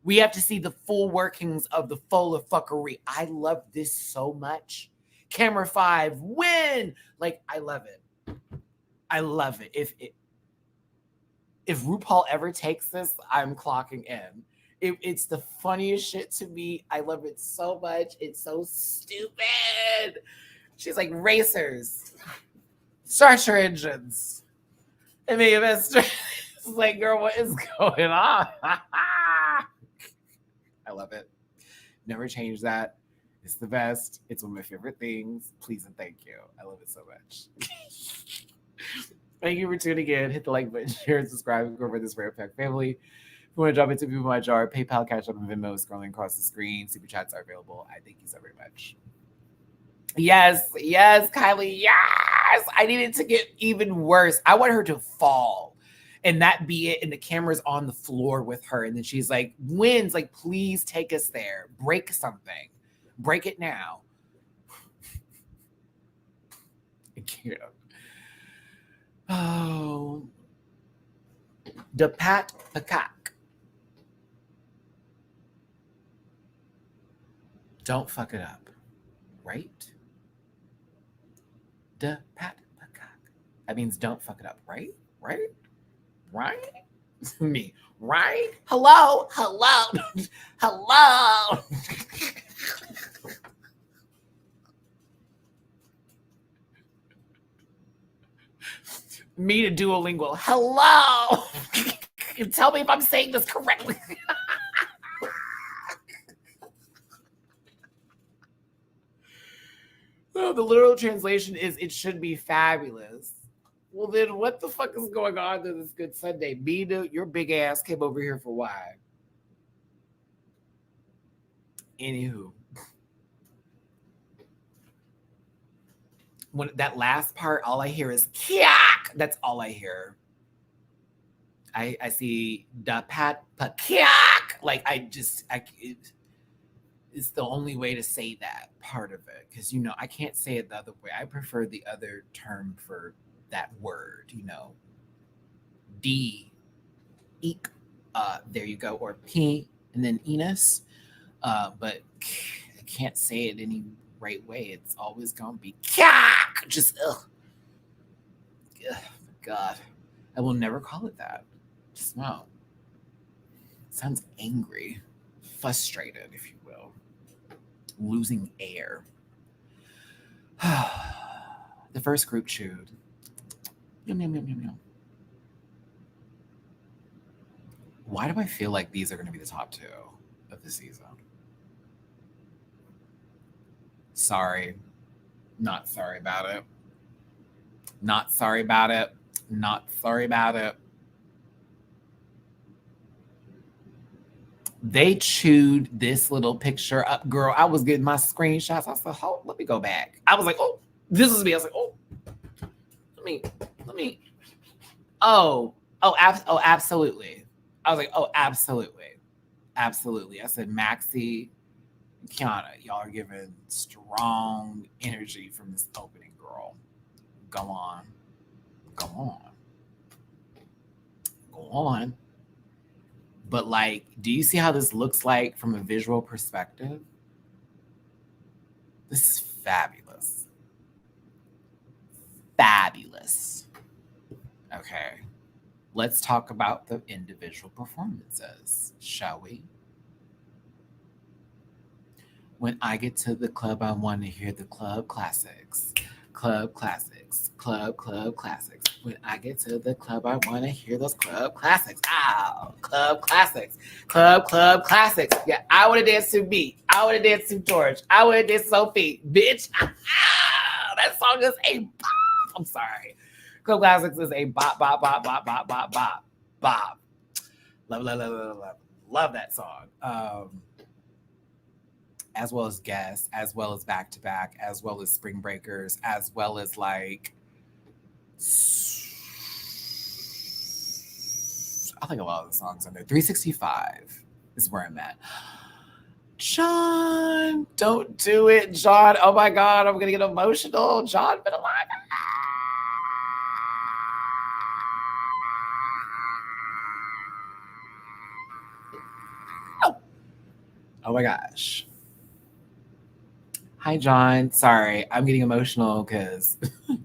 We have to see the full workings of the full of fuckery. I love this so much. Camera 5, win! Like, I love it. I love it. If RuPaul ever takes this, I'm clocking in. It's the funniest shit to me. I love it so much. It's so stupid. She's like, racers, start your engines. And the investor is like, girl, what is going on? I love it. Never change that. It's the best. It's one of my favorite things. Please and thank you. I love it so much. Thank you for tuning in. Hit the like button, share, and subscribe. Go over this Rare Pack family. If you want to drop into People My Jar, PayPal, Cash App, and Venmo scrolling across the screen. Super chats are available. I thank you so very much. Yes, Kylie. Yes. I need it to get even worse. I want her to fall and that be it. And the camera's on the floor with her. And then she's like, wins, like, please take us there. Break something. Break it now. I can't. Oh. The Pat Peacock. Don't fuck it up. Right? The Pat Peacock. That means don't fuck it up. Right? Me. Right? Hello? Me to Duolingo. Hello. Tell me if I'm saying this correctly. Oh, the literal translation is it should be fabulous. Well, then what the fuck is going on to this good Sunday? Mina, your big ass came over here for why? Anywho. When that last part, all I hear is kyak. That's all I hear. I see da pat kyak. Like it's the only way to say that part of it. Because I can't say it the other way. I prefer the other term for that word, D eek. There you go. Or P and then Enos. But I can't say it any right way. It's always gonna be kyak. Just God. I will never call it that. Just no. It sounds angry, frustrated, if you will. Losing air. The first group chewed. Yum, yum, yum, yum, yum. Why do I feel like these are going to be the top two of the season? Sorry. Not sorry about it. Not sorry about it. Not sorry about it. They chewed this little picture up, girl. I was getting my screenshots. I said, "Oh, let me go back." I was like, "Oh, this is me." I was like, "Oh, let me." Oh, absolutely. I was like, "Oh, absolutely. I said, "Maxi, Kiana, y'all are giving strong energy from this opening, girl. Go on. But like, do you see how this looks like from a visual perspective? This is fabulous. Okay. Let's talk about the individual performances, shall we? When I get to the club, I want to hear the club classics. Club classics. When I get to the club, I want to hear those club classics. Ow, club classics. Club classics. Yeah, I want to dance to beat. I want to dance to George. I want to dance to Sophie. Bitch. That song is a bop. I'm sorry. Club classics is a bop. Love that song. As well as Guess, as well as Back to Back, as well as Spring Breakers, as well as like, I think a lot of the songs on there. 365 is where I'm at. John, don't do it, John. Oh my God, I'm going to get emotional. John, been alive. Oh my gosh. Hi, John. Sorry, I'm getting emotional because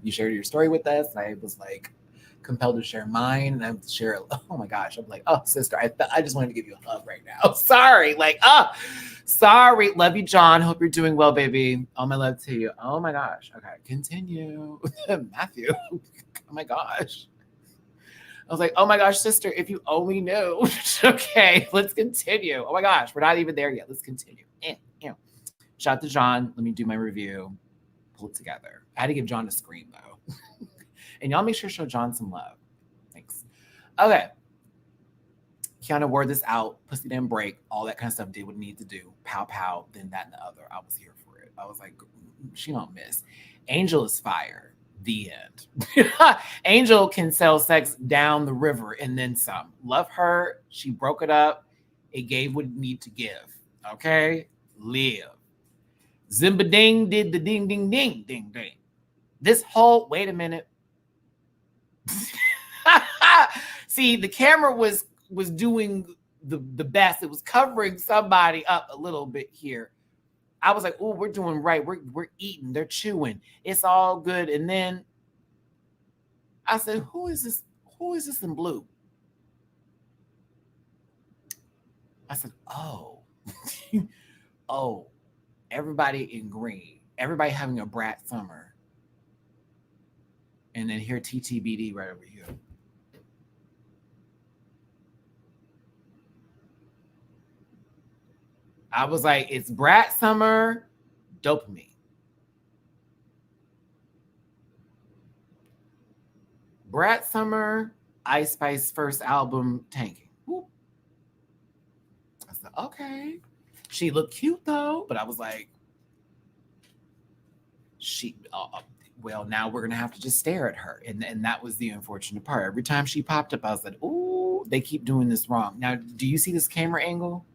you shared your story with us. And I was like, compelled to share mine, and I'm share. Oh my gosh, I'm like, oh sister, I just wanted to give you a hug right now. Sorry, like, sorry. Love you, John. Hope you're doing well, baby. All my love to you. Oh my gosh. Okay, continue, Matthew. Oh my gosh. I was like, oh my gosh, sister, if you only knew. Okay, let's continue. Oh my gosh, we're not even there yet. Let's continue. Shout out to John. Let me do my review. Pull it together. I had to give John a scream though. And y'all make sure to show John some love. Thanks. Okay. Kiana wore this out. Pussy didn't break. All that kind of stuff. Did what it needed to do. Pow, pow. Then that and the other. I was here for it. I was like, she don't miss. Angel is fire. The end. Angel can sell sex down the river and then some. Love her. She broke it up. It gave what it needed to give. Okay? Live. Zimba ding did the ding ding ding ding ding. This whole wait a minute. See, the camera was doing the best. It was covering somebody up a little bit here. I was like, oh, we're doing right. We're eating. They're chewing. It's all good. And then I said, who is this? Who is this in blue? I said, oh. Oh, everybody in green. Everybody having a brat summer. And then here TTBD right over here. I was like, it's brat summer, dopamine. Brat summer, Ice Spice first album tanking. Whoop. I said, okay. She looked cute though, but I was like, well, now we're gonna have to just stare at her, and that was the unfortunate part. Every time she popped up, I was like, "Ooh, they keep doing this wrong." Now, do you see this camera angle?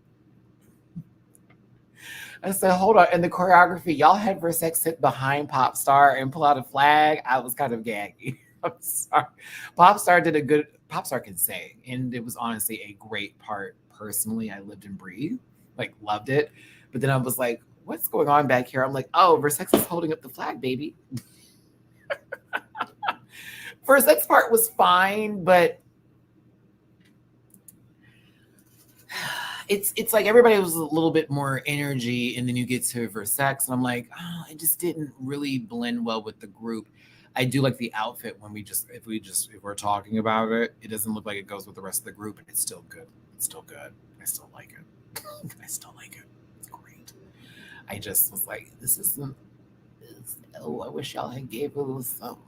I said, "Hold on." And the choreography, y'all had Versex sit behind Popstar and pull out a flag. I was kind of gaggy. I'm sorry. Popstar can sing, and it was honestly a great part. Personally, I lived and breathed, like loved it. But then I was like, "What's going on back here?" I'm like, "Oh, Versex is holding up the flag, baby." Versex part was fine, but it's like everybody was a little bit more energy, and then you get to Versex, and I'm like, oh, it just didn't really blend well with the group. I do like the outfit when if we're talking about it, it doesn't look like it goes with the rest of the group, and it's still good. It's still good. I still like it. I still like it. It's great. I just was like, I wish y'all had gave a little something.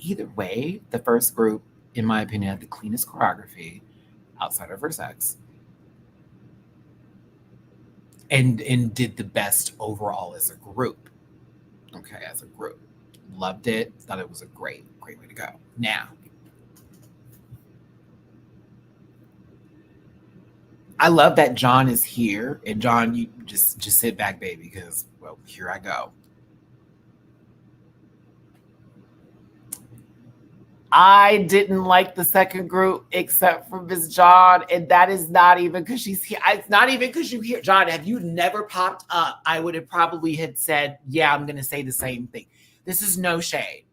Either way, the first group, in my opinion, had the cleanest choreography outside of Versex. And did the best overall as a group. Okay, as a group. Loved it. Thought it was a great way to go. Now, I love that John is here. And John, you just sit back, baby, because, well, here I go. I didn't like the second group except for Miss John, and that is not even because she's here. It's not even because you hear John. Have you never popped up? I would have probably had said, yeah, I'm going to say the same thing. This is no shade.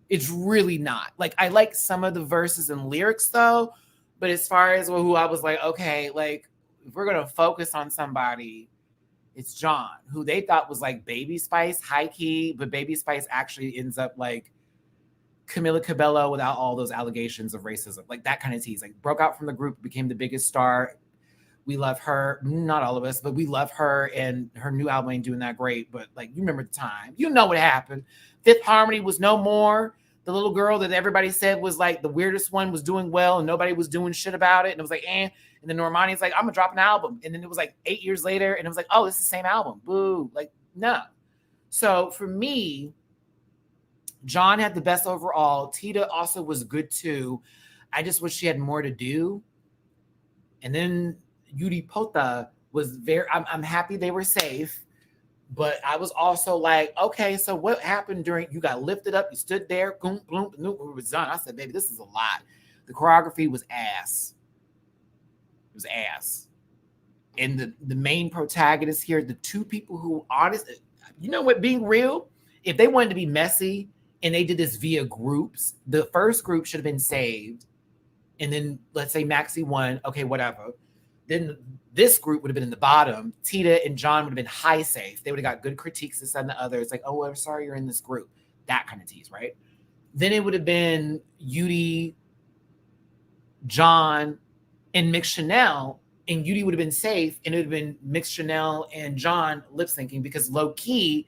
It's really not. Like, I like some of the verses and lyrics though, but as far as who I was like, okay, like if we're going to focus on somebody, it's John, who they thought was like Baby Spice, high key, but Baby Spice actually ends up like Camila Cabello without all those allegations of racism, like that kind of tease, like broke out from the group, became the biggest star. We love her. Not all of us, but we love her, and her new album ain't doing that great, but like, you remember the time, you know what happened. Fifth Harmony was no more. The little girl that everybody said was like the weirdest one was doing well and nobody was doing shit about it. And it was like, and then Normani's like, I'm gonna drop an album. And then it was like 8 years later and it was like, oh, it's the same album. Boo. Like, no. So for me, John had the best overall. Tita also was good too. I just wish she had more to do. And then Yudi Pota was I'm happy they were safe, but I was also like, okay, so what happened during, you got lifted up, you stood there, boom, boom, boom, it was done. I said, baby, this is a lot. The choreography was ass. It was ass. And the main protagonist here, the two people who honestly, you know what, being real, if they wanted to be messy and they did this via groups. The first group should have been saved, and then let's say Maxi won, okay, whatever. Then this group would have been in the bottom. Tita and John would have been high safe. They would have got good critiques this and the other. It's like, oh, I'm sorry you're in this group. That kind of tease, right? Then it would have been Yudi, John, and Mix Chanel, and Yudi would have been safe, and it would have been Mix Chanel and John lip syncing, because low key,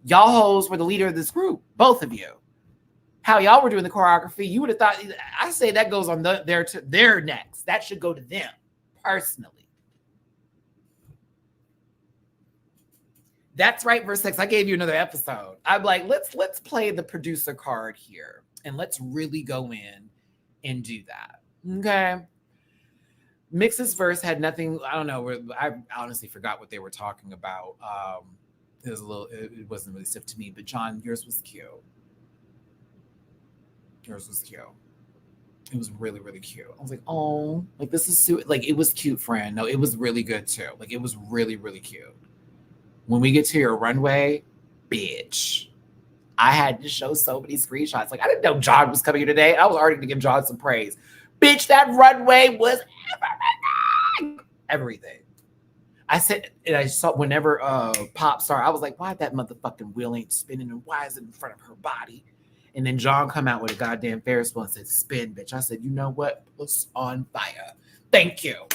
y'all hoes were the leader of this group, both of you. How y'all were doing the choreography, you would have thought, I say that goes on their necks. That should go to them personally. That's right, verse 6. I gave you another episode. I'm like, let's play the producer card here, and let's really go in and do that. Okay. Mix's verse had nothing. I don't know. I honestly forgot what they were talking about. It wasn't really stiff to me, but John, yours was cute. Yours was cute. It was really, really cute. I was like, oh, like this is so, like, it was cute, friend. No, it was really good too. Like, it was really, really cute. When we get to your runway, bitch, I had to show so many screenshots. Like, I didn't know John was coming here today. I was already going to give John some praise. Bitch, that runway was everything. I said, and I saw whenever Pop started, I was like, why that motherfucking wheel ain't spinning, and why is it in front of her body? And then John come out with a goddamn Ferris wheel and said, spin, bitch. I said, you know what? It's on fire. Thank you.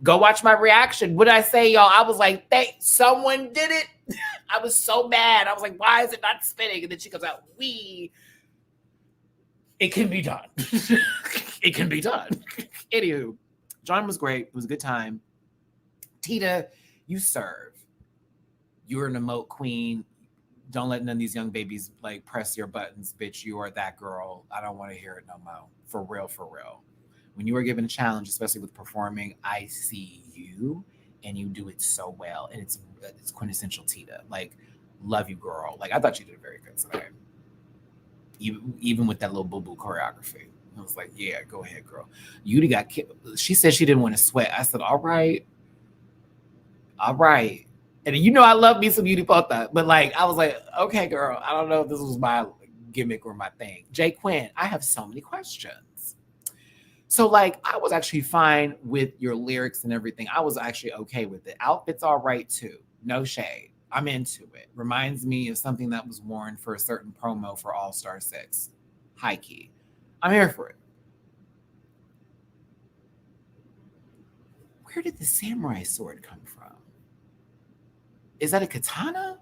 Go watch my reaction. What did I say, y'all? I was like, someone did it. I was so mad. I was like, why is it not spinning? And then she comes out, it can be done. It can be done. Anywho, John was great. It was a good time. Tita, you serve. You're an emote queen. Don't let none of these young babies like press your buttons, bitch. You are that girl. I don't want to hear it no more. For real, for real. When you are given a challenge, especially with performing, I see you, and you do it so well. And it's quintessential Tita. Like, love you, girl. Like, I thought you did very good today. Even with that little boo-boo choreography. I was like, yeah, go ahead, girl. Yudi got killed. She said she didn't want to sweat. I said, all right. All right. And you know I love me some Yudi Pota, but like, I was like, okay, girl, I don't know if this was my gimmick or my thing. Jay Quinn, I have so many questions. So like, I was actually fine with your lyrics and everything. I was actually okay with it. Outfit's all right too. No shade. I'm into it. Reminds me of something that was worn for a certain promo for All-Star 6. High key. I'm here for it. Where did the samurai sword come from? Is that a katana?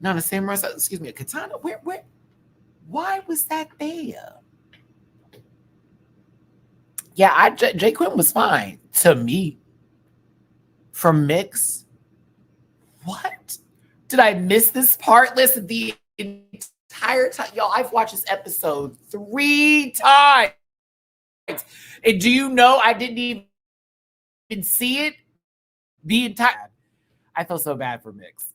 Not a samurai sword, excuse me, a katana? Where? Why was that there? Yeah, Jay Quinn was fine to me. From Mix, what? Did I miss this part? Listen, the entire time, y'all, I've watched this episode 3 times. And do you know I didn't even see it? The entire, I felt so bad for Mix.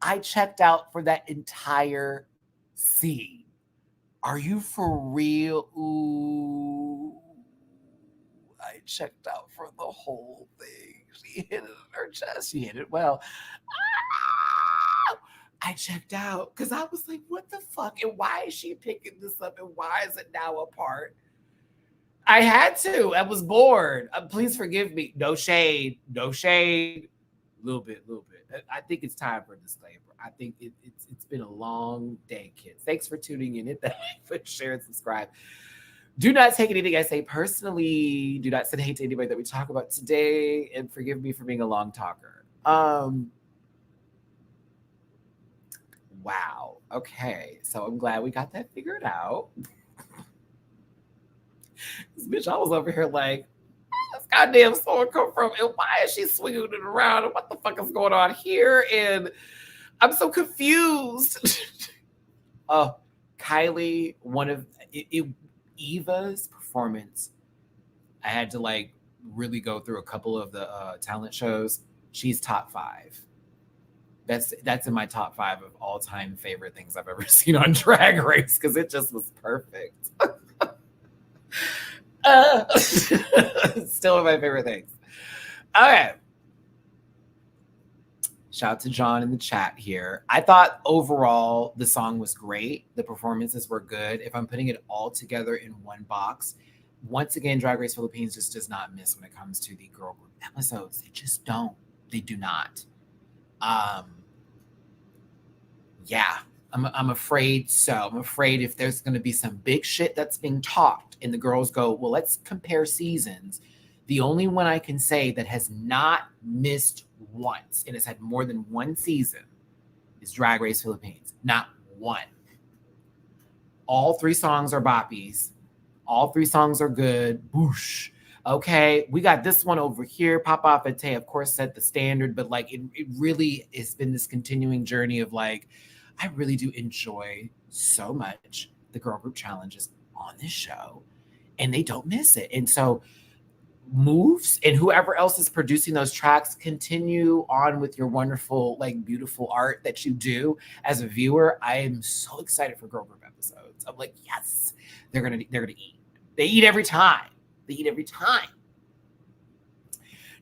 I checked out for that entire scene. Are you for real? Ooh. I checked out for the whole thing. She hit it in her chest. She hit it well. I checked out because I was like, what the fuck? And why is she picking this up? And why is it now apart? I had to. I was bored. Please forgive me. No shade. No shade. Little bit. I think it's time for a disclaimer. I think it's been a long day, kids. Thanks for tuning in. Hit that like, share, and subscribe. Do not take anything I say personally. Do not send hate to anybody that we talk about today. And forgive me for being a long talker. Wow. Okay. So I'm glad we got that figured out. This bitch, I was over here like, where this goddamn sword come from? And why is she swinging it around? And what the fuck is going on here? And I'm so confused. Oh, Kylie, Eva's performance, I had to like really go through a couple of the talent shows. She's top 5. That's in my top 5 of all-time favorite things I've ever seen on Drag Race because it just was perfect. Still one of my favorite things. Okay. Shout out to John in the chat here. I thought overall the song was great. The performances were good. If I'm putting it all together in one box, once again, Drag Race Philippines just does not miss when it comes to the girl group episodes. They just don't. They do not. Yeah, I'm afraid so. I'm afraid if there's going to be some big shit that's being talked and the girls go, well, let's compare seasons. The only one I can say that has not missed once and has had more than one season is Drag Race Philippines. Not one. All 3 songs are boppies. All 3 songs are good. Boosh. Okay, we got this one over here. Papa Fete, of course, set the standard, but like it really has been this continuing journey of like, I really do enjoy so much the girl group challenges on this show, and they don't miss it. And so moves and whoever else is producing those tracks, continue on with your wonderful, like beautiful art that you do as a viewer. I am so excited for girl group episodes. I'm like, yes, they're gonna eat. They eat every time. They eat every time.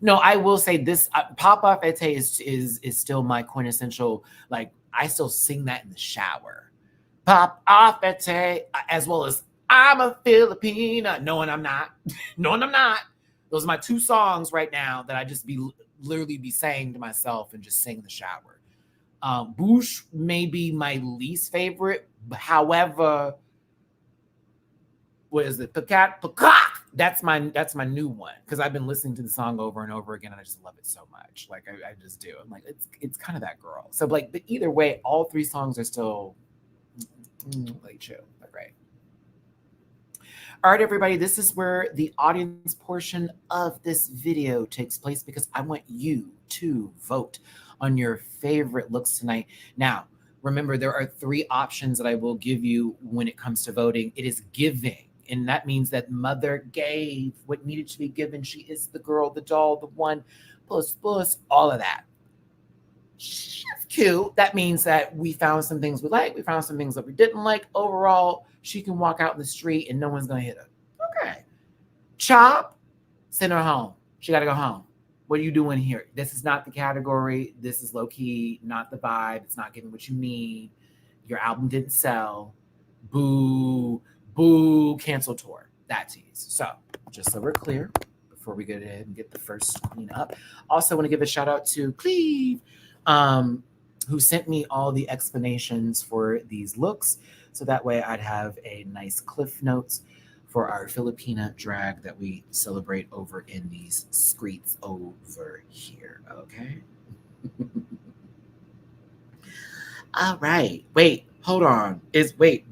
No, I will say this: Papa Fete is still my quintessential. Like, I still sing that in the shower. Papa Fete, as well as I'm a Filipina. Knowing I'm not. Knowing I'm not. Those are my 2 songs right now that I just literally be saying to myself and just sing in the shower. Boosh may be my least favorite. However, what is it? Pacat. That's my new one, because I've been listening to the song over and over again and I just love it so much. Like I just do. I'm like, it's kind of that girl. So like, but either way, all 3 songs are still like chill. But great. All right, everybody, this is where the audience portion of this video takes place, because I want you to vote on your favorite looks tonight. Now, remember, there are 3 options that I will give you when it comes to voting. It is giving, and that means that Mother gave what needed to be given. She is the girl, the doll, the one, puss, all of that. She's cute. That means that we found some things we like. We found some things that we didn't like. Overall, she can walk out in the street and no one's going to hit her. Okay. Chop, send her home. She got to go home. What are you doing here? This is not the category. This is low-key, not the vibe. It's not giving what you need. Your album didn't sell. Boo, cancel tour. That tease. So, just so we're clear, before we go ahead and get the first queen up. Also, want to give a shout out to Cleve, who sent me all the explanations for these looks. So that way I'd have a nice cliff notes for our Filipina drag that we celebrate over in these streets over here. Okay. All right. Wait, hold on. Wait.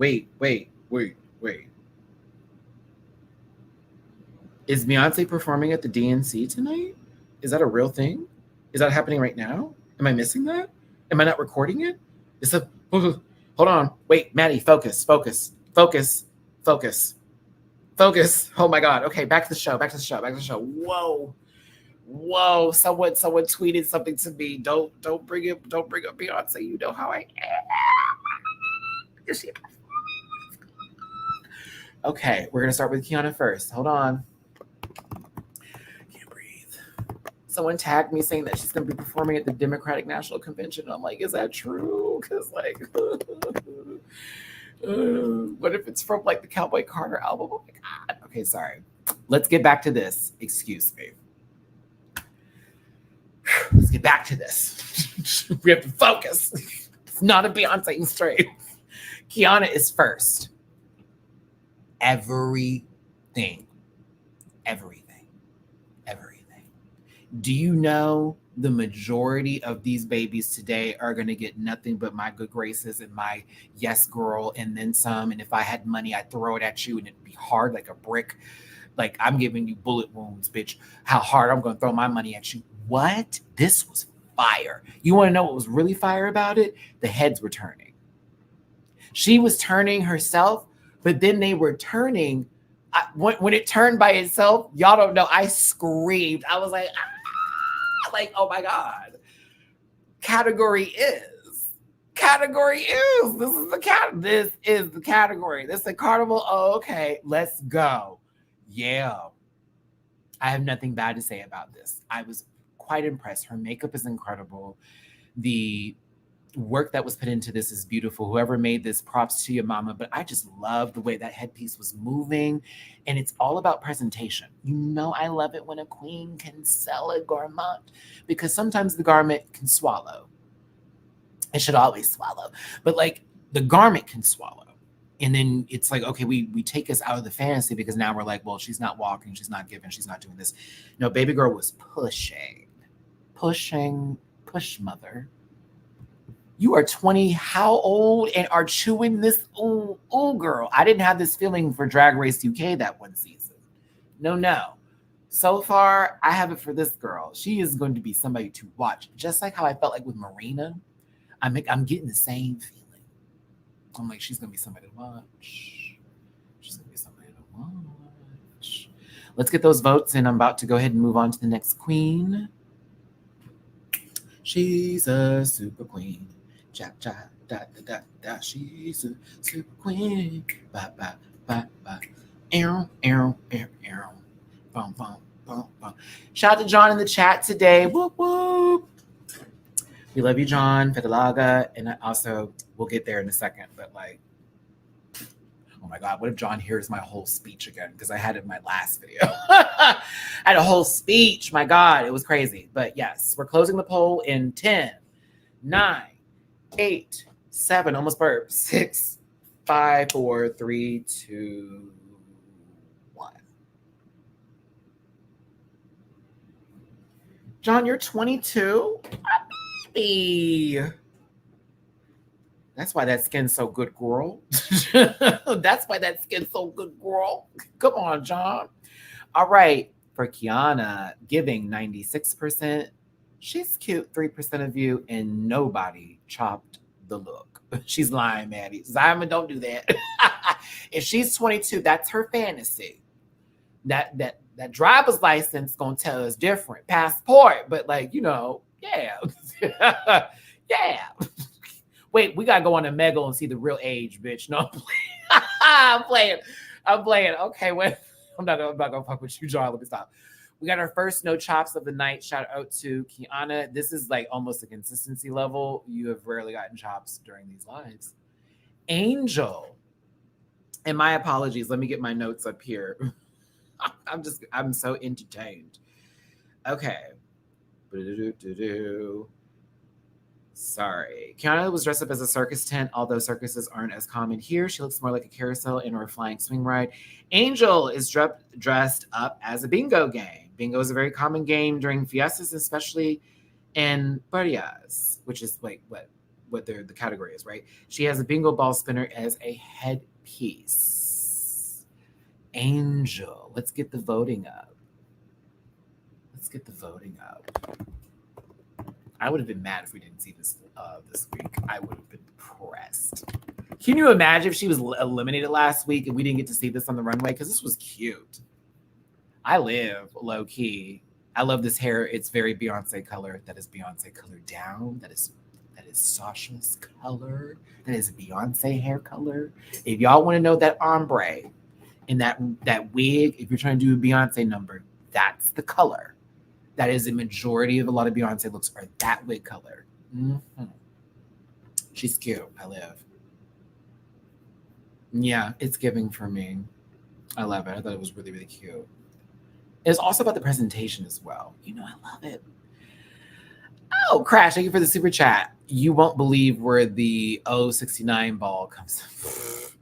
Is Beyonce performing at the DNC tonight? Is that a real thing? Is that happening right now? Am I missing that? Am I not recording it? Hold on. Wait, Maddie, focus. Oh my God. Okay, back to the show. Whoa. Someone tweeted something to me. Don't bring up Beyonce. You know how I am. Okay, we're gonna start with Kiana first. Hold on. Can't breathe. Someone tagged me saying that she's gonna be performing at the Democratic National Convention. I'm like, is that true? Because like, what if it's from like the Cowboy Carter album? Oh my God. Okay, sorry. Let's get back to this. Excuse me. Let's get back to this. We have to focus. It's not a Beyonce straight. Kiana is first. Everything. Do you know the majority of these babies today are going to get nothing but my good graces and my yes girl and then some? And if I had money, I'd throw it at you and it'd be hard like a brick. Like, I'm giving you bullet wounds, bitch. How hard I'm going to throw my money at you. What? This was fire. You want to know what was really fire about it? The heads were turning. She was turning herself, but then they were turning. When it turned by itself, y'all don't know. I screamed. I was like, ah! Like, oh my God. Category is. This is the category. This is the carnival. Oh, okay. Let's go. Yeah. I have nothing bad to say about this. I was quite impressed. Her makeup is incredible. The work that was put into this is beautiful. Whoever made this, props to your mama. But I just love the way that headpiece was moving. And it's all about presentation. You know, I love it when a queen can sell a garment, because sometimes the garment can swallow. It should always swallow. But like the garment can swallow. And then it's like, okay, we take us out of the fantasy, because now we're like, well, she's not walking, she's not giving, she's not doing this. No, baby girl was push mother. You are 20, how old, and are chewing this? Ooh, girl. I didn't have this feeling for Drag Race UK that one season. No. So far, I have it for this girl. She is going to be somebody to watch. Just like how I felt like with Marina. I'm getting the same feeling. I'm like, she's going to be somebody to watch. She's going to be somebody to watch. Let's get those votes in. I'm about to go ahead and move on to the next queen. She's a super queen. Ja, ja, da, da, da, da. She's a super queen. Ba, ba, ba, ba. Arrow, arrow, arrow, arrow. Bum, bum, bum, bum. Shout out to John in the chat today. Whoop, whoop. We love you, John. Fedelaga. And I also, we'll get there in a second. But like, oh my God, what if John hears my whole speech again? Because I had it in my last video. I had a whole speech. My God, it was crazy. But yes, we're closing the poll in 10, 9, 8, 7, almost burp, 6, 5, 4, 3, 2, 1. John, you're 22? Baby. That's why that skin's so good, girl. That's why that skin's so good, girl. Come on, John. All right. For Kiana, giving 96%. She's cute, 3% of you, and nobody chopped the look. She's lying, Maddie. Simon, don't do that. If she's 22, that's her fantasy. That driver's license gonna tell us different. Passport, but like, you know, yeah. Yeah. Wait, we gotta go on a Megal and see the real age, bitch. No, I'm playing. I'm playing. Okay, wait. I'm not gonna fuck with you, John. Let me stop. We got our first no chops of the night. Shout out to Kiana. This is like almost a consistency level. You have rarely gotten chops during these lives. Angel. And my apologies. Let me get my notes up here. I'm so entertained. Okay. Sorry. Kiana was dressed up as a circus tent, although circuses aren't as common here. She looks more like a carousel in or a flying swing ride. Angel is dressed up as a bingo game. Bingo is a very common game during fiestas, especially in Parias, which is like what the category is, right? She has a bingo ball spinner as a headpiece. Angel. Let's get the voting up. I would have been mad if we didn't see this this week. I would have been pressed. Can you imagine if she was eliminated last week and we didn't get to see this on the runway? Because this was cute. I live low key. I love this hair. It's very Beyonce color. That is Beyonce color down. That is Sasha's color. That is Beyonce hair color. If y'all want to know that ombre and that wig, if you're trying to do a Beyonce number, that's the color. That is a majority of a lot of Beyonce looks are that wig color. Mm-hmm. She's cute. I live. Yeah, it's giving for me. I love it. I thought it was really, really cute. It's also about the presentation as well. You know, I love it. Oh, Crash, thank you for the super chat. You won't believe where the 069 ball comes from.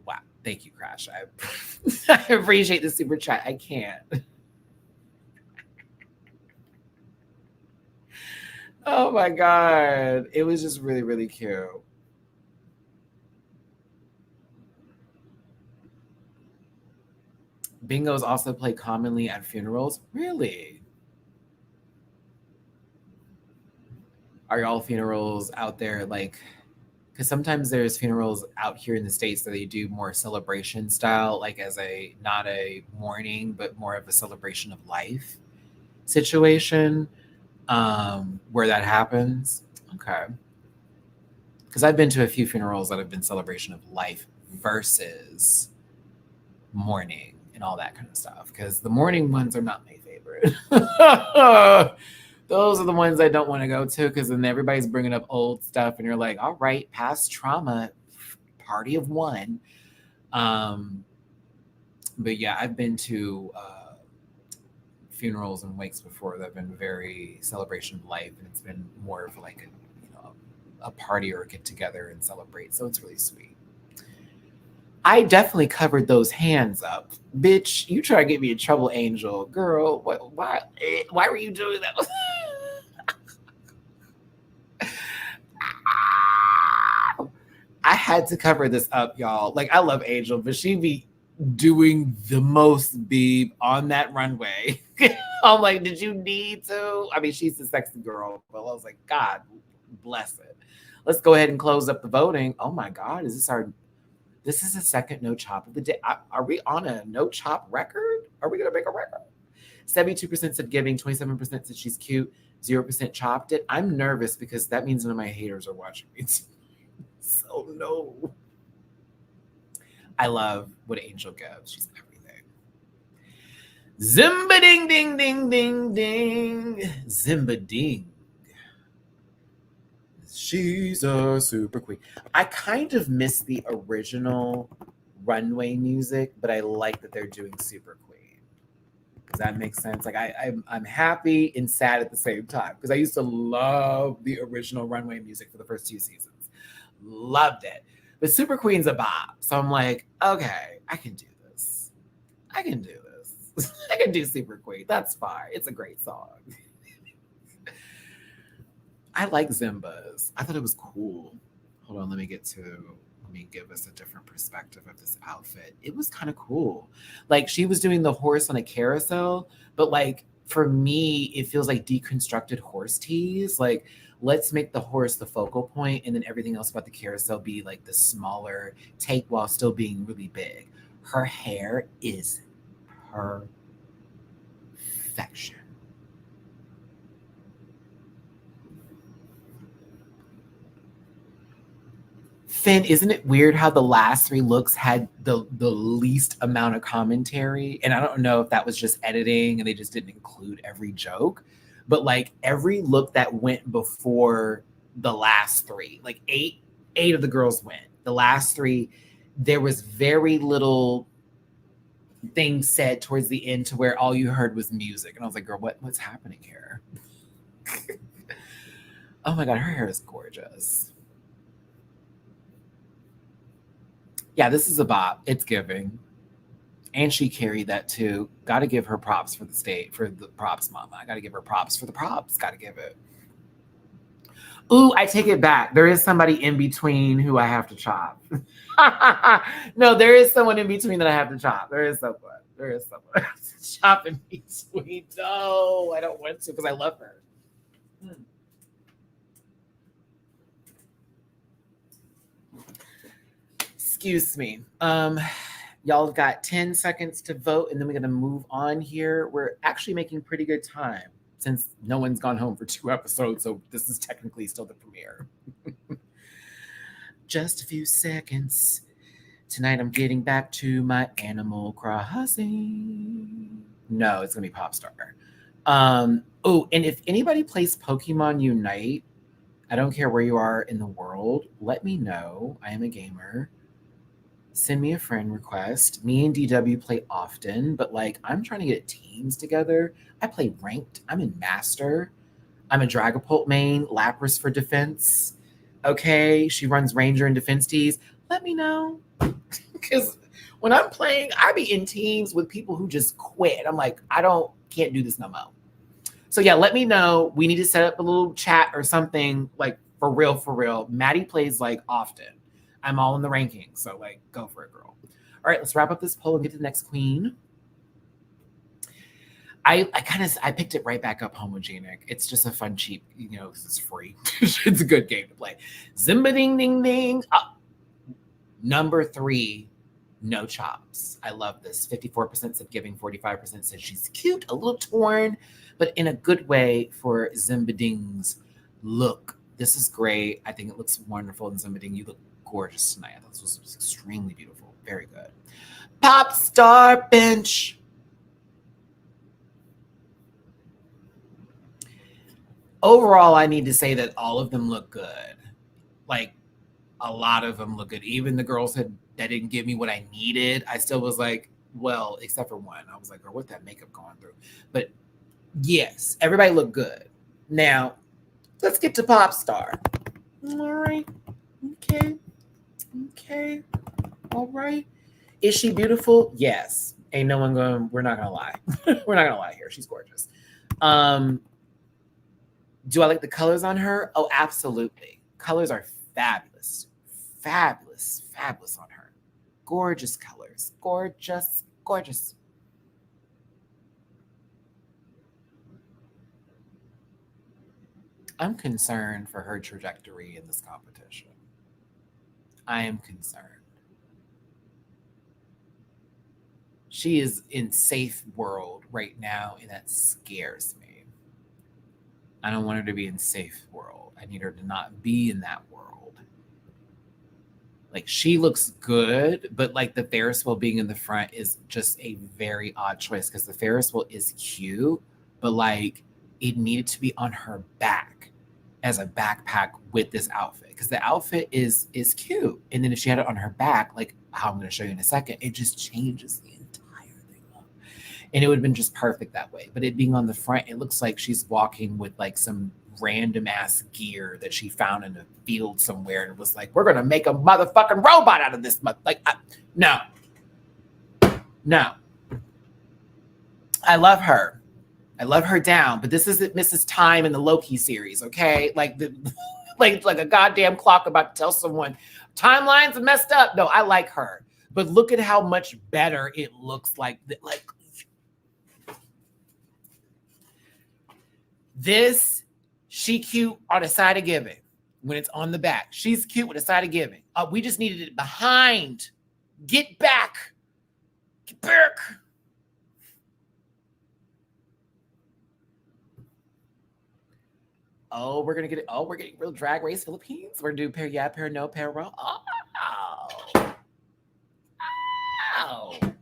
Wow. Thank you, Crash. I appreciate the super chat. I can't. Oh my God. It was just really, really cute. Bingos also play commonly at funerals. Really? Are y'all funerals out there like, because sometimes there's funerals out here in the States that they do more celebration style, like as a, not a mourning, but more of a celebration of life situation. Where that happens. Okay. Because I've been to a few funerals that have been celebration of life versus mourning and all that kind of stuff. Because the mourning ones are not my favorite. Those are the ones I don't want to go to because then everybody's bringing up old stuff and you're like, all right, past trauma, party of one. But yeah, I've been to funerals and wakes before that have been very celebration of life, and it's been more of like a party or a get together and celebrate. So it's really sweet. I definitely covered those hands up. Bitch, you try to get me in trouble, Angel. Girl, why were you doing that? I had to cover this up, y'all. Like, I love Angel, but she be doing the most beeb on that runway. I'm like, did you need to? I mean, she's a sexy girl, but I was like, God bless it. Let's go ahead and close up the voting. Oh my God, this is the second no chop of the day. Are we on a no chop record? Are we gonna make a record? 72% said giving, 27% said she's cute, 0% chopped it. I'm nervous because that means none of my haters are watching me. So no. I love what Angel gives. She's everything. Zimba ding ding ding ding ding. Zimba ding. She's a super queen. I kind of miss the original Runway music, but I like that they're doing Super Queen. Does that make sense? Like I'm happy and sad at the same time because I used to love the original Runway music for the first 2 seasons. Loved it. But Super Queen's a bop. So I'm like, okay, I can do this. I can do this. I can do Super Queen. That's fine. It's a great song. I like Zimbas. I thought it was cool. Hold on, let me give us a different perspective of this outfit. It was kind of cool. Like she was doing the horse on a carousel, but like for me, it feels like deconstructed horse tease. Like let's make the horse the focal point and then everything else about the carousel be like the smaller take while still being really big. Her hair is perfection. Finn, isn't it weird how the last 3 looks had the least amount of commentary? And I don't know if that was just editing and they just didn't include every joke, but like every look that went before the last 3, like eight of the girls went. The last 3, there was very little things said towards the end to where all you heard was music. And I was like, girl, what's happening here? Oh my God, her hair is gorgeous. Yeah, this is a bop. It's giving. And she carried that too. Got to give her props for the props, mama. I got to give her props for the props. Got to give it. Ooh, I take it back. There is somebody in between who I have to chop. No, there is someone in between that I have to chop. There is someone. I have to chop in between. No, I don't want to because I love her. Excuse me. Y'all have got 10 seconds to vote, and then we're going to move on here. We're actually making pretty good time since no one's gone home for 2 episodes, so this is technically still the premiere. Just a few seconds. Tonight I'm getting back to my Animal Crossing. No, it's going to be Popstar. Oh, and if anybody plays Pokemon Unite, I don't care where you are in the world, let me know. I am a gamer. Send me a friend request. Me and DW play often, but like I'm trying to get teams together. I play ranked. I'm in master. I'm a Dragapult main, Lapras for defense. Okay, she runs Ranger and defense tees. Let me know. Because when I'm playing, I be in teams with people who just quit. I'm like, can't do this no more. So yeah, let me know. We need to set up a little chat or something like for real. Matty plays like often. I'm all in the rankings, so like go for it, girl. All right, let's wrap up this poll and get to the next queen. I picked it right back up homogenic. It's just a fun, cheap, because it's free. It's a good game to play. Zimba ding ding ding. Number 3, no chops. I love this. 54% said giving, 45% said she's cute, a little torn, but in a good way for Zimba Ding's look. This is great. I think it looks wonderful in Zimba Ding. You look gorgeous tonight. I thought this was extremely beautiful. Very good. Pop star bench. overall, I need to say that all of them look good. Like, a lot of them look good. Even the girls that didn't give me what I needed, I still was like, well, except for one. I was like, girl, what that makeup going through? But yes, everybody looked good. Now, let's get to Pop Star. All right. Okay. Okay. All right. Is she beautiful? Yes. Ain't no one going, we're not going to lie. We're not going to lie here. She's gorgeous. Do I like the colors on her? Oh, absolutely. Colors are fabulous. Fabulous. Fabulous on her. Gorgeous colors. Gorgeous. Gorgeous. I'm concerned for her trajectory in this competition. I am concerned. She is in safe world right now, and that scares me. I don't want her to be in safe world. I need her to not be in that world. Like, she looks good, but like the Ferris wheel being in the front is just a very odd choice because the Ferris wheel is cute, but like it needed to be on her back as a backpack with this outfit because the outfit is cute. And then if she had it on her back, like how I'm going to show you in a second, it just changes the entire thing up. And it would have been just perfect that way. But it being on the front, it looks like she's walking with like some random ass gear that she found in a field somewhere and was like, we're going to make a motherfucking robot out of this. No. I love her. I love her down, but this isn't Mrs. Time in the Loki series, okay? Like like a goddamn clock about to tell someone timelines are messed up. No, I like her, but look at how much better it looks like. Like this, she cute on the side of giving when it's on the back. She's cute with the side of giving. We just needed it behind. Get back. Get back. Oh, we're gonna get it. Oh, we're getting real Drag Race Philippines. We're gonna do pair yeah, pair no, pair roll. Oh. Let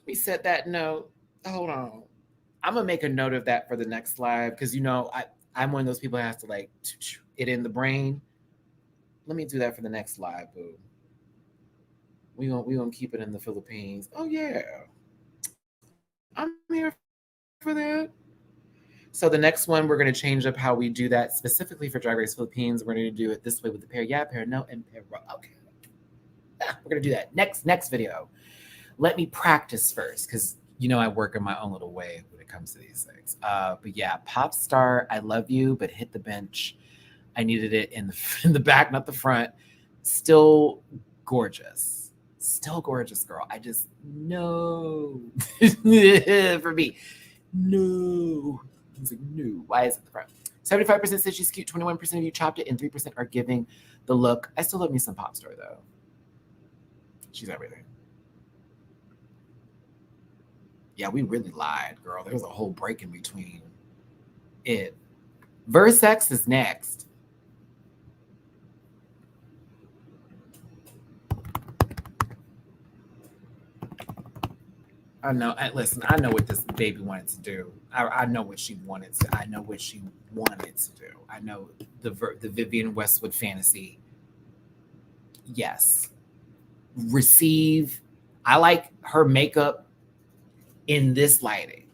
me set that note. Hold on. I'm gonna make a note of that for the next live because you know I'm one of those people that has to like it in the brain. Let me do that for the next live, boo. We gonna keep it in the Philippines. Oh yeah, I'm here for that. So the next one, we're going to change up how we do that specifically for Drag Race Philippines. We're going to do it this way with the pair yeah, pair no, and pair roll. Okay. We're going to do that next video. Let me practice first because, you know, I work in my own little way when it comes to these things. But yeah, Pop Star, I love you, but hit the bench. I needed it in the back, not the front. Still gorgeous. Still gorgeous, girl. I just, no. For me, no. I was like, no. Why is it the front? 75% said she's cute. 21% of you chopped it, and 3% are giving the look. I still love me some Pop Star, though. She's everything. Yeah, we really lied, girl. There was a whole break in between it. Versex is next. I know. Listen, I know what this baby wanted to do. I know what she wanted to. I know what she wanted to do. I know the Vivienne Westwood fantasy. Yes. Receive. I like her makeup in this lighting.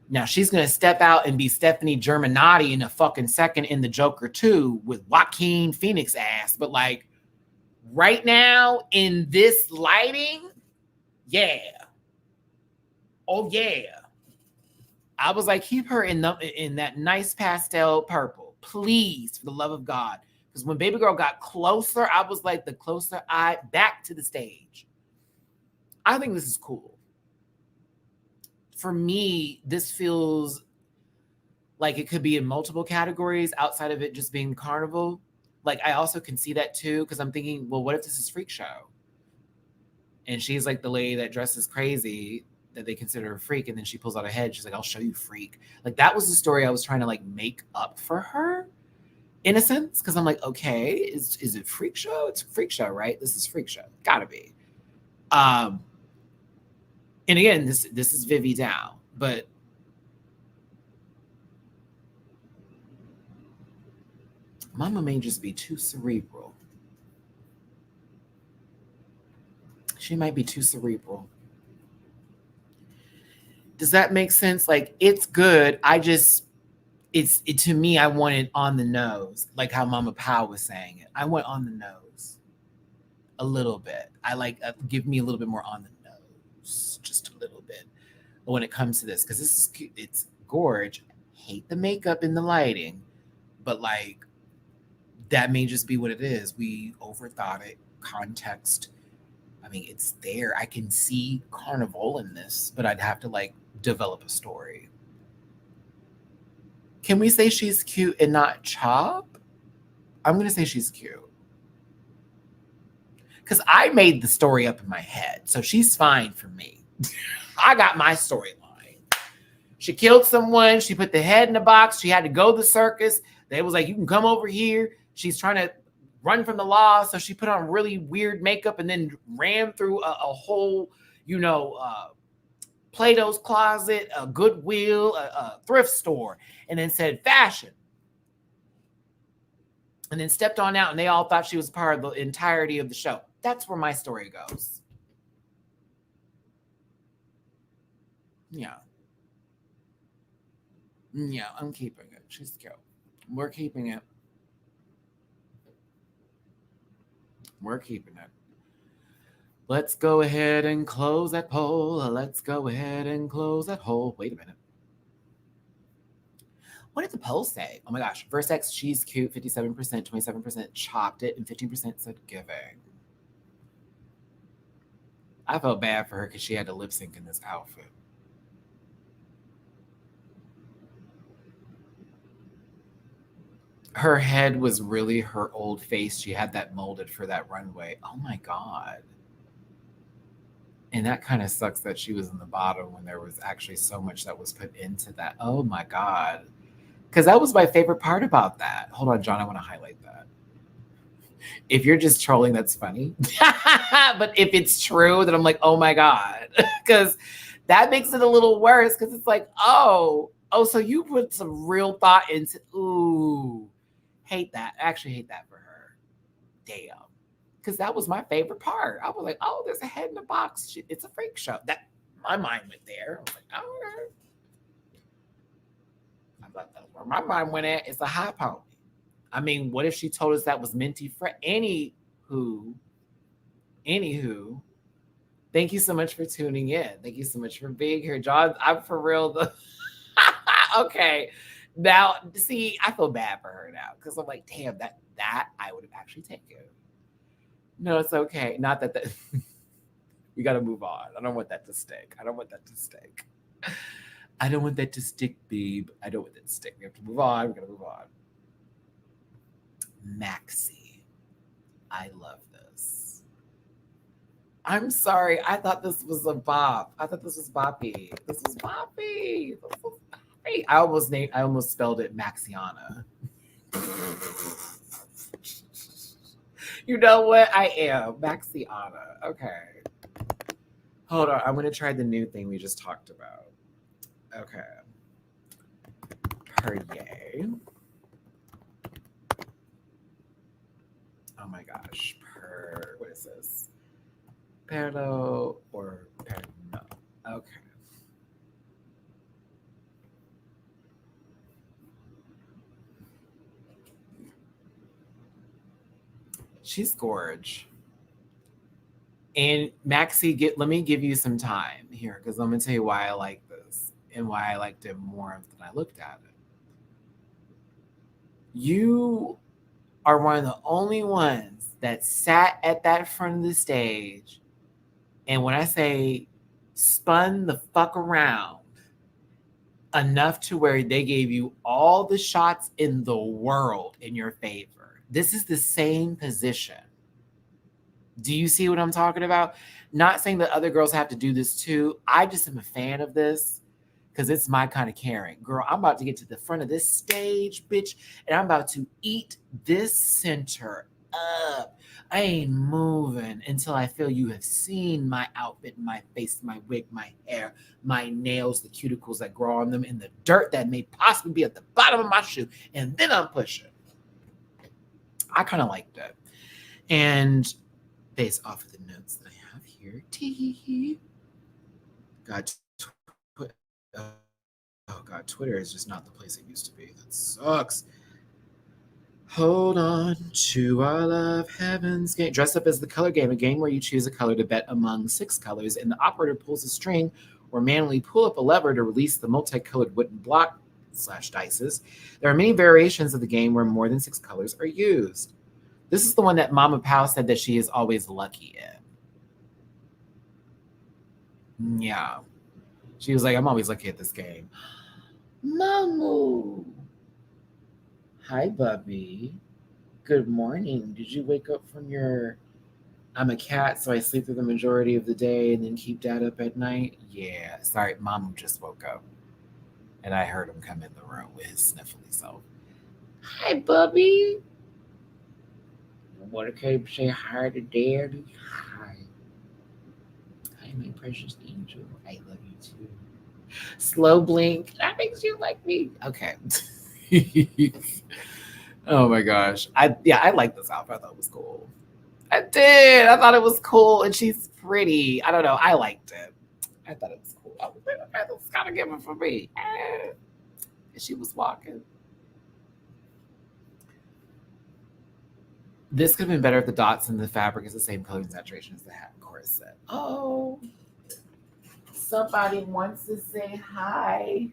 Now she's gonna step out and be Stephanie Germanotti in a fucking second in the Joker 2 with Joaquin Phoenix ass. But like right now in this lighting, yeah. Oh yeah. I was like, keep her in that nice pastel purple, please, for the love of God. Because when baby girl got closer, I was like, the closer I back to the stage. I think this is cool. For me, this feels like it could be in multiple categories outside of it just being carnival. Like I also can see that too, because I'm thinking, well, what if this is freak show? And she's like the lady that dresses crazy that they consider a freak, and then she pulls out a head. She's like, I'll show you freak. Like that was the story I was trying to like make up for her in a sense. Cause I'm like, okay, is it freak show? It's a freak show, right? This is freak show. Gotta be. And again, this is Vivi down, but Mama may just be too cerebral. She might be too cerebral. Does that make sense? Like, it's good. To me, I want it on the nose, like how Mama Pow was saying it. I want on the nose a little bit. I like, give me a little bit more on the nose, just a little bit. But when it comes to this, because this is cute, it's gorge. Hate the makeup and the lighting, but like, that may just be what it is. We overthought it. Context. I mean, it's there. I can see Carnival in this, but I'd have to like develop a story. Can we say she's cute and not chop? I'm going to say she's cute. Because I made the story up in my head. So she's fine for me. I got my storyline. She killed someone. She put the head in the box. She had to go to the circus. They was like, you can come over here. She's trying to run from the law. So she put on really weird makeup and then ran through a whole, Plato's Closet, a Goodwill, a thrift store, and then said fashion. And then stepped on out, and they all thought she was part of the entirety of the show. That's where my story goes. Yeah. Yeah, I'm keeping it. She's cute. We're keeping it. We're keeping it. Let's go ahead and close that poll. Let's go ahead and close that hole. Wait a minute. What did the poll say? Oh my gosh. First X, she's cute, 57%, 27% chopped it, and 15% said giving. I felt bad for her because she had to lip sync in this outfit. Her head was really her old face. She had that molded for that runway. Oh my God. And that kind of sucks that she was in the bottom when there was actually so much that was put into that. Oh my God. Because that was my favorite part about that. Hold on, John, I want to highlight that. If you're just trolling, that's funny. But if it's true, then I'm like, oh my God. Because that makes it a little worse because it's like, oh, so you put some real thought into, ooh, hate that. I actually hate that for her. Damn. Because that was my favorite part. I was like, oh, there's a head in the box. It's a freak show. That my mind went there. I was like, all right. I thought that's where my mind went at. It's a high pony. I mean, what if she told us that was Minty Fred? Anywho, thank you so much for tuning in. Thank you so much for being here, John. I'm for real. Okay. Now, see, I feel bad for her now because I'm like, damn, that I would have actually taken. No, it's okay. Not that we got to move on. I don't want that to stick. I don't want that to stick, babe. I don't want that to stick. We have to move on. We got to move on. Maxi. I love this. I'm sorry. I thought this was a bop. I thought this was boppy. This was boppy. I almost spelled it Maxiana. You know what? I am. Maxiana. Okay. Hold on. I'm going to try the new thing we just talked about. Okay. Perrier. Oh my gosh. What is this? Perlo or Perno. Okay. She's gorge. And Maxi, let me give you some time here because I'm going to tell you why I like this and why I liked it more than I looked at it. You are one of the only ones that sat at that front of the stage. And when I say spun the fuck around enough to where they gave you all the shots in the world in your favor. This is the same position. Do you see what I'm talking about? Not saying that other girls have to do this too. I just am a fan of this because it's my kind of caring. Girl, I'm about to get to the front of this stage, bitch, and I'm about to eat this center up. I ain't moving until I feel you have seen my outfit, my face, my wig, my hair, my nails, the cuticles that grow on them, and the dirt that may possibly be at the bottom of my shoe. And then I'm pushing. I kind of like that. And based off of the notes that I have here, God, oh God, Twitter is just not the place it used to be. That sucks. Hold on to all of heaven's game. Dress up as the color game, a game where you choose a color to bet among 6 colors, and the operator pulls a string or manually pull up a lever to release the multicolored wooden block / dices. There are many variations of the game where more than 6 colors are used. This is the one that Mama Pow said that she is always lucky in. Yeah. She was like, I'm always lucky at this game. Mamu. Hi, Bubby. Good morning. Did you wake up from your... I'm a cat, so I sleep through the majority of the day and then keep Dad up at night? Yeah. Sorry, Mom just woke up. And I heard him come in the room with his sniffly self. Hi, Bubby. Want to say hi to Daddy? Hi. Hi, my precious angel. I love you too. Slow blink. That makes you like me. Okay. Oh my gosh. I like this outfit. I thought it was cool. I did. I thought it was cool, and she's pretty. I don't know. I liked it. I thought it was cool. I was like, okay, this is kind of given for me. And she was walking. This could have been better if the dots in the fabric is the same color and saturation as the hat corset. Oh, somebody wants to say hi.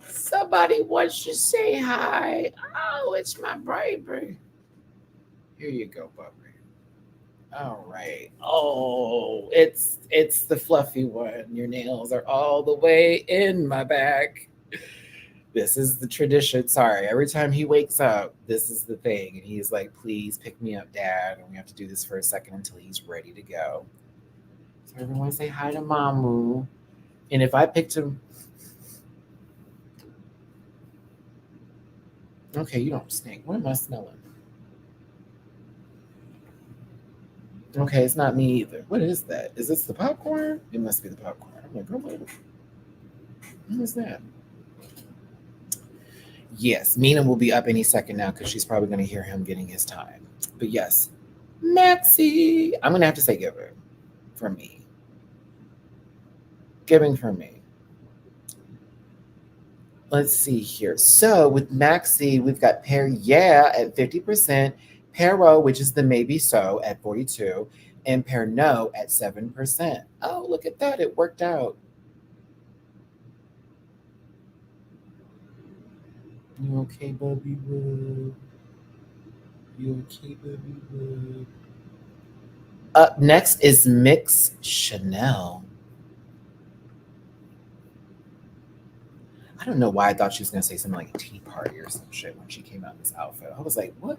Somebody wants to say hi. Oh, it's my baby. Here you go, Bubby. All right. Oh, it's the fluffy one. Your nails are all the way in my back. This is the tradition. Sorry, every time he wakes up, this is the thing. And he's like, please pick me up, Dad. And we have to do this for a second until he's ready to go. So everyone say hi to Mamu. And if I picked him... Okay, you don't stink. What am I smelling? Okay, it's not me either. What is that? Is this the popcorn? It must be the popcorn. I'm like, oh, what is that? Yes, Mina will be up any second now because she's probably going to hear him getting his time. But yes, Maxi. I'm going to have to say giving for me. Giving for me. Let's see here. So with Maxi, we've got Pear Yeah at 50%, Pero, which is the maybe so, at 42%, and Pear No at 7%. Oh, look at that. It worked out. You okay, Bubby Boo? You okay, Bubby Boo? Up next is Mix Chanel. I don't know why I thought she was going to say something like a tea party or some shit when she came out in this outfit. I was like, what?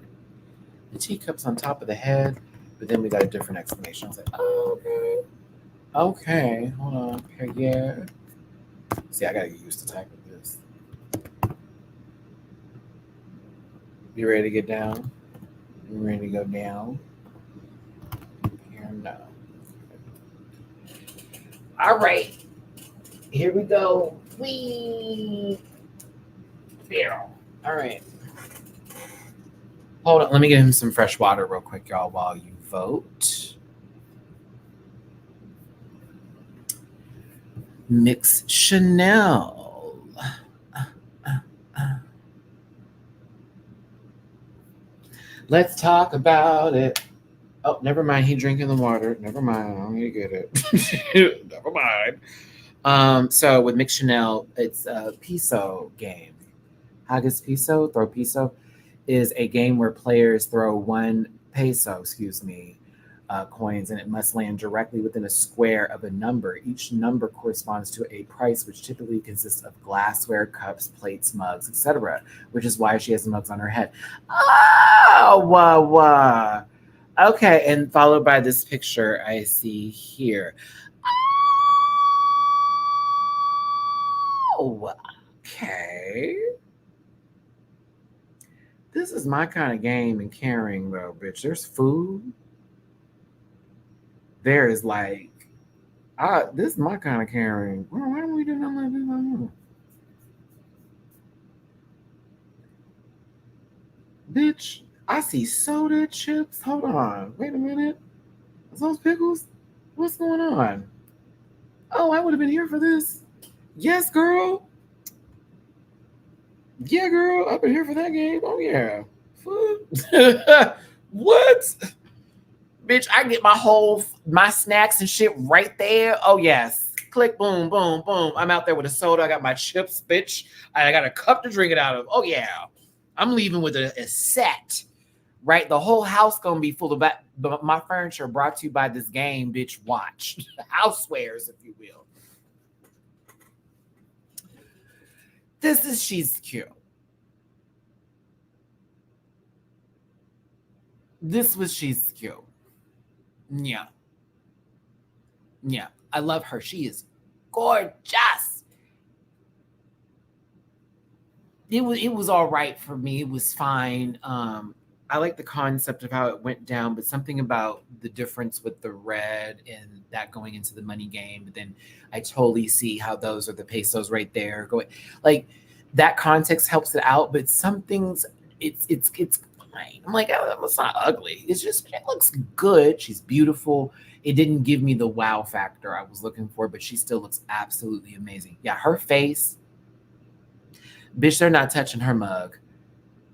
The teacups on top of the head? But then we got a different explanation. I was like, oh, okay. Okay, hold on. Yeah. See, I got to get used to typing this. You ready to get down? You ready to go down? Here, no. All right. Here we go. Whee! All right. Hold on. Let me get him some fresh water real quick, y'all, while you vote. Mix Chanel. Let's talk about it. Oh, never mind. He drinking the water. Never mind. I don't need to get it. Never mind. So with Mix Chanel, it's a piso game. Haggis piso, throw piso, is a game where players throw 1 peso, coins, and it must land directly within a square of a number. Each number corresponds to a price, which typically consists of glassware, cups, plates, mugs, etc., which is why she has the mugs on her head. Oh, wow. Okay, and followed by this picture I see here. Oh, okay. This is my kind of game and caring, though, bitch. There's food. There is like, this is my kind of caring. Why don't we do nothing like this? Bitch, I see soda chips. Hold on. Wait a minute. Is those pickles? What's going on? Oh, I would have been here for this. Yes, girl. Yeah, girl. I've been here for that game. Oh, yeah. Food. What? Bitch, I get my snacks and shit right there. Oh, yes. Click, boom, boom, boom. I'm out there with a soda. I got my chips, bitch. I got a cup to drink it out of. Oh, yeah. I'm leaving with a set, right? The whole house gonna be full of that. But my furniture brought to you by this game, bitch. Watch. Housewares, if you will. This is She's Cute. This was She's Cute. Yeah. Yeah. I love her. She is gorgeous. It was all right for me. It was fine. I like the concept of how it went down, but something about the difference with the red and that going into the money game. But then I totally see how those are the pesos right there going. Like that context helps it out, but some things it's fine. I'm like, oh, it's not ugly. It's just it looks good. She's beautiful. It didn't give me the wow factor I was looking for, but she still looks absolutely amazing. Yeah, her face. Bitch, they're not touching her mug.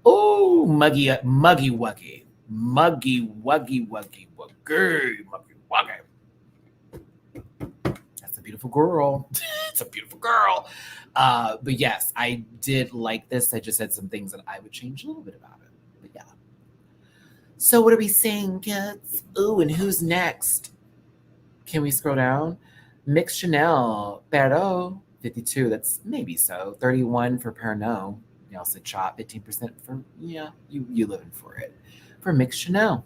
Oh, muggy wuggy. Muggy wuggy. That's a beautiful girl. It's a beautiful girl. But yes, I did like this. I just had some things that I would change a little bit about it. But yeah. So what are we saying, kids? Ooh, and who's next? Can we scroll down? Mix Chanel, Pero, 52. That's maybe so. 31 for Pernod. You also chop 15% for, yeah, you living for it. For Mix Chanel.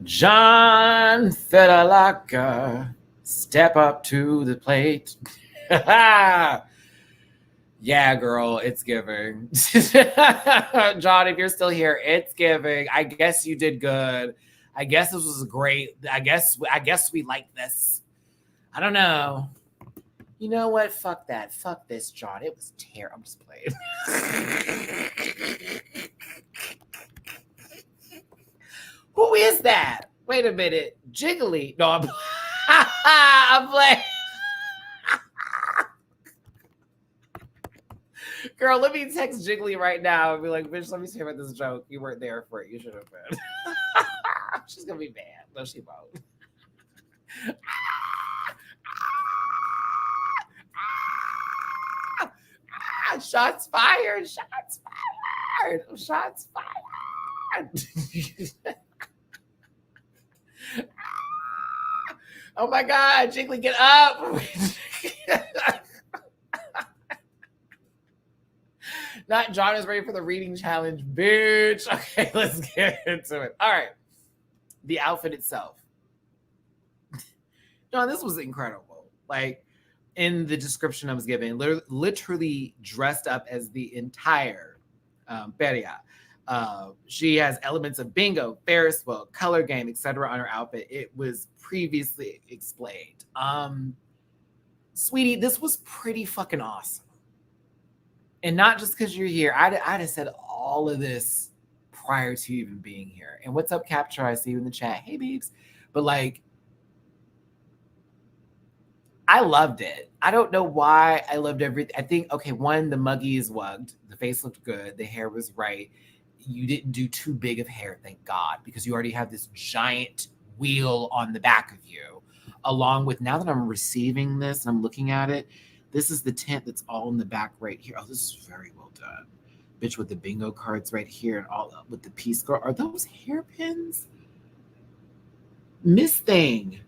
John Fedalaka, step up to the plate. Yeah, girl, it's giving. John, if you're still here, it's giving. I guess you did good. I guess this was great. I guess we like this. I don't know. You know what? Fuck that. Fuck this, John. It was terrible. I'm just playing. Who is that? Wait a minute. Jiggly. No, I'm playing. Girl, let me text Jiggly right now and be like, bitch, let me hear about this joke. You weren't there for it. You should have been. She's going to be mad. No, she won't. Shots fired. Shots fired. Shots fired. Oh my God, Jiggly, get up. Not John is ready for the reading challenge, bitch. Okay, let's get into it. All right. The outfit itself. John, this was incredible. Like, in the description I was given, literally dressed up as the entire Feria. She has elements of bingo, Ferris wheel, color game, etc. on her outfit. It was previously explained. Sweetie, this was pretty fucking awesome. And not just because you're here. I'd have said all of this prior to even being here. And what's up, Capture? I see you in the chat. Hey, babes. But like, I loved it. I don't know why I loved everything. I think, okay, one, the muggy is wugged. The face looked good. The hair was right. You didn't do too big of hair, thank God, because you already have this giant wheel on the back of you. Along with, now that I'm receiving this and I'm looking at it, this is the tint that's all in the back right here. Oh, this is very well done. Bitch, with the bingo cards right here and all with the Peace Girl. Are those hairpins? Miss Thing.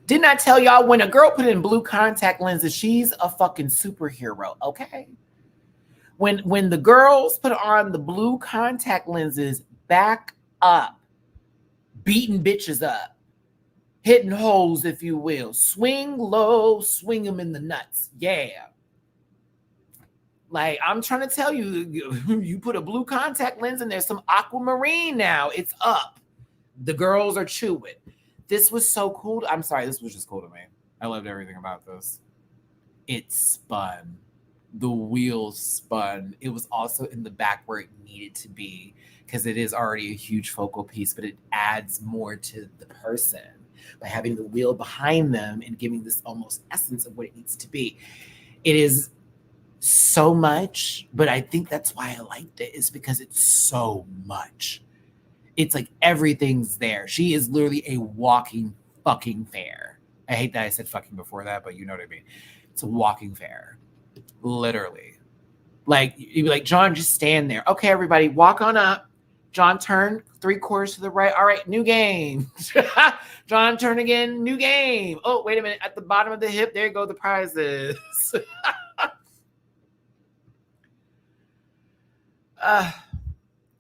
Didn't I tell y'all when a girl put in blue contact lenses, she's a fucking superhero, okay? When the girls put on the blue contact lenses, back up, beating bitches up. hitting holes, if you will. Swing low, swing them in the nuts. Yeah. Like, I'm trying to tell you, you put a blue contact lens in there, some aquamarine now. It's up. The girls are chewing. This was so cool. I'm sorry, this was just cool to me. I loved everything about this. It spun. The wheels spun. It was also in the back where it needed to be because it is already a huge focal piece, but it adds more to the person by having the wheel behind them and giving this almost essence of what it needs to be. It is so much, but I think that's why I liked it, is because it's so much. It's like everything's there. She is literally a walking fucking fair. I hate that I said fucking before that, but you know what I mean. It's a walking fair. Literally. Like, you'd be like, John, just stand there. Okay, everybody, walk on up. John, turn 3/4 to the right. All right, new game. John, turn again, new game. Oh, wait a minute. At the bottom of the hip, there go the prizes.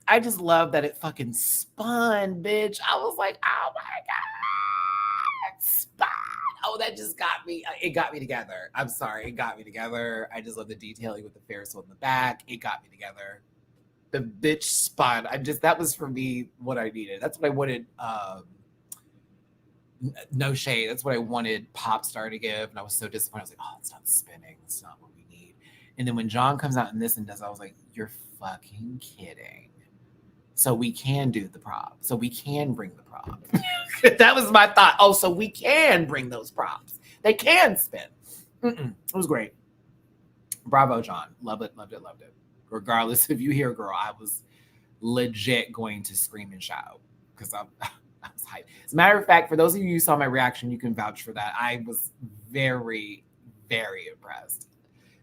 I just love that it fucking spun, bitch. I was like, oh my God, it spun. Oh, that just got me. It got me together. I'm sorry. It got me together. I just love the detailing with the Ferris wheel in the back. It got me together. The bitch spun. That was for me what I needed. That's what I wanted. No shade. That's what I wanted Popstar to give. And I was so disappointed. I was like, oh, it's not spinning. It's not what we need. And then when John comes out in this and does, I was like, you're fucking kidding. So we can do the prop. So we can bring the prop. That was my thought. Oh, so we can bring those props. They can spin. It was great. Bravo, John. Love it, loved it, loved it. Regardless if you hear girl, I was legit going to scream and shout because I was hyped. As a matter of fact, for those of you who saw my reaction, you can vouch for that. I was very, very impressed.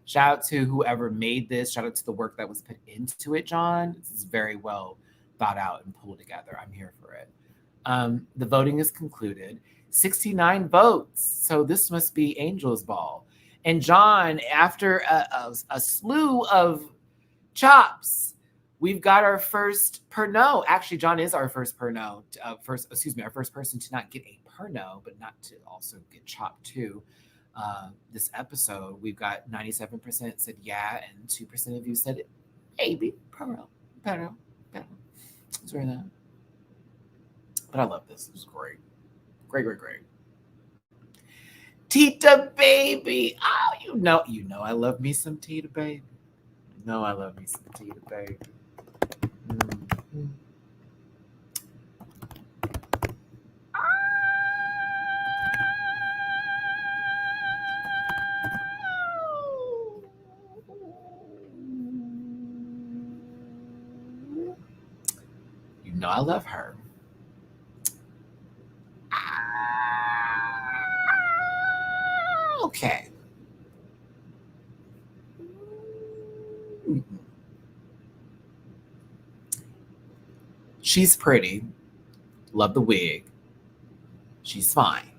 Shout out to whoever made this. Shout out to the work that was put into it, John. This is very well thought out and pulled together. I'm here for it. The voting is concluded. 69 votes. So this must be Angel's Ball. And John, after a slew of chops, we've got our first Pernod. Actually, John is our first Pernod. Our first person to not get a Pernod, but not to also get chopped too. This episode, we've got 97% said yeah, and 2% of you said maybe Pernod. It's very that. But I love this. It was great. Great. Tita Baby. Oh, you know I love me some Tita Baby. I love me some Tita Baby. Mm-hmm. I love her. Okay. She's pretty. Love the wig. She's fine.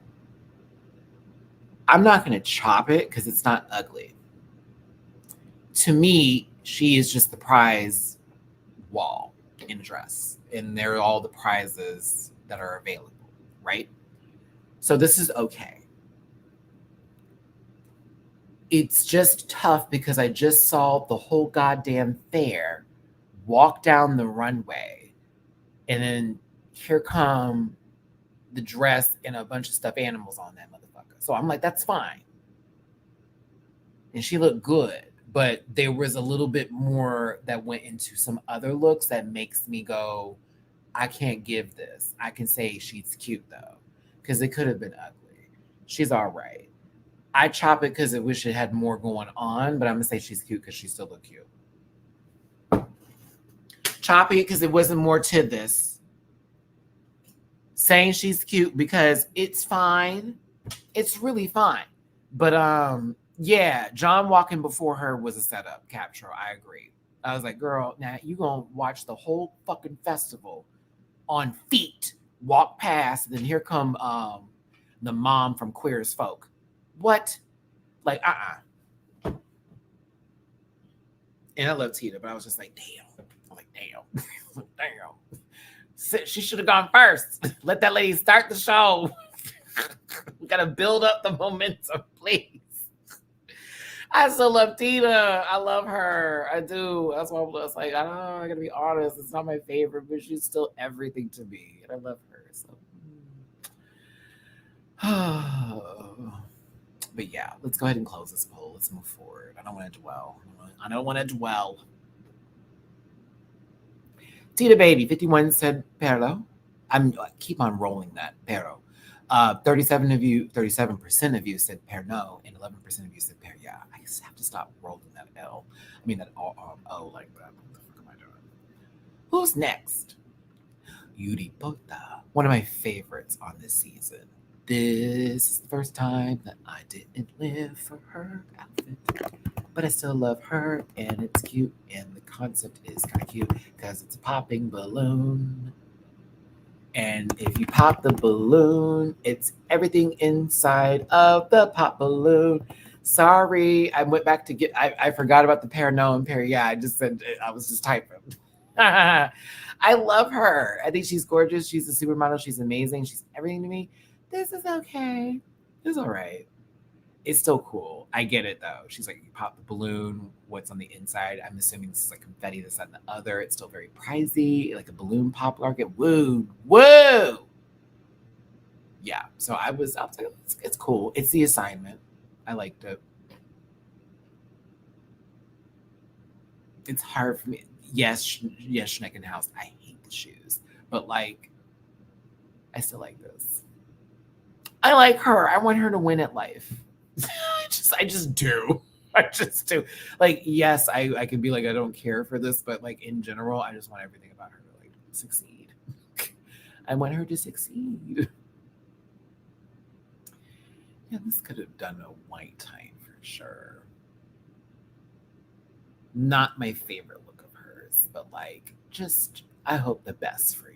I'm not going to chop it because it's not ugly. To me, she is just the prize wall in a dress. And they're all the prizes that are available, right? So this is okay. It's just tough because I just saw the whole goddamn fair walk down the runway. And then here come the dress and a bunch of stuffed animals on that motherfucker. So I'm like, that's fine. And she looked good. But there was a little bit more that went into some other looks that makes me go, I can't give this. I can say she's cute, though, because it could have been ugly. She's all right. I chop it because I wish it had more going on, but I'm going to say she's cute because she still look cute. Chop it because it wasn't more to this. Saying she's cute because it's fine. It's really fine. But, yeah, John walking before her was a setup capture. I agree. I was like, girl, now you gonna watch the whole fucking festival on feet, walk past, and then here come the mom from Queer as Folk. What? Like, And I love Tita, but I was just like, damn. I'm like, damn. She should have gone first. Let that lady start the show. We gotta build up the momentum, please. I still love Tina. I love her. I do. That's why I was like, I don't know, I gotta be honest. It's not my favorite, but she's still everything to me. And I love her. So but yeah, let's go ahead and close this poll. Let's move forward. I don't want to dwell. I don't want to dwell. Tina Baby 51 said Perlo. Keep on rolling that Perro. 37% of you said Perno, and 11% of you said Per. Yeah, I just have to stop rolling that L. I mean that O like that. What the fuck am I doing? Who's next? Yuri Bota, one of my favorites on this season. This is the first time that I didn't live for her outfit, but I still love her, and it's cute, and the concept is kind of cute because it's a popping balloon. And if you pop the balloon, it's everything inside of the pop balloon. Sorry, I went back to get, I forgot about the pair no and pair yeah. I just said, I was just typing. I love her. I think she's gorgeous. She's a supermodel. She's amazing. She's everything to me. This is okay. It's all right. It's still cool. I get it though. She's like, you pop the balloon, what's on the inside? I'm assuming this is like confetti, this, that, and the other. It's still very pricey, like a balloon pop rocket. Woo, woo. Yeah. So I was like, it's cool. It's the assignment. I liked it. It's hard for me. Yes, Schnecken House. I hate the shoes, but like, I still like this. I like her. I want her to win at life. I just do. I just do. Like, yes, I could be like, I don't care for this, but like in general, I just want everything about her to like succeed. I want her to succeed. Yeah, this could have done a white tie for sure. Not my favorite look of hers, but like, just I hope the best for you.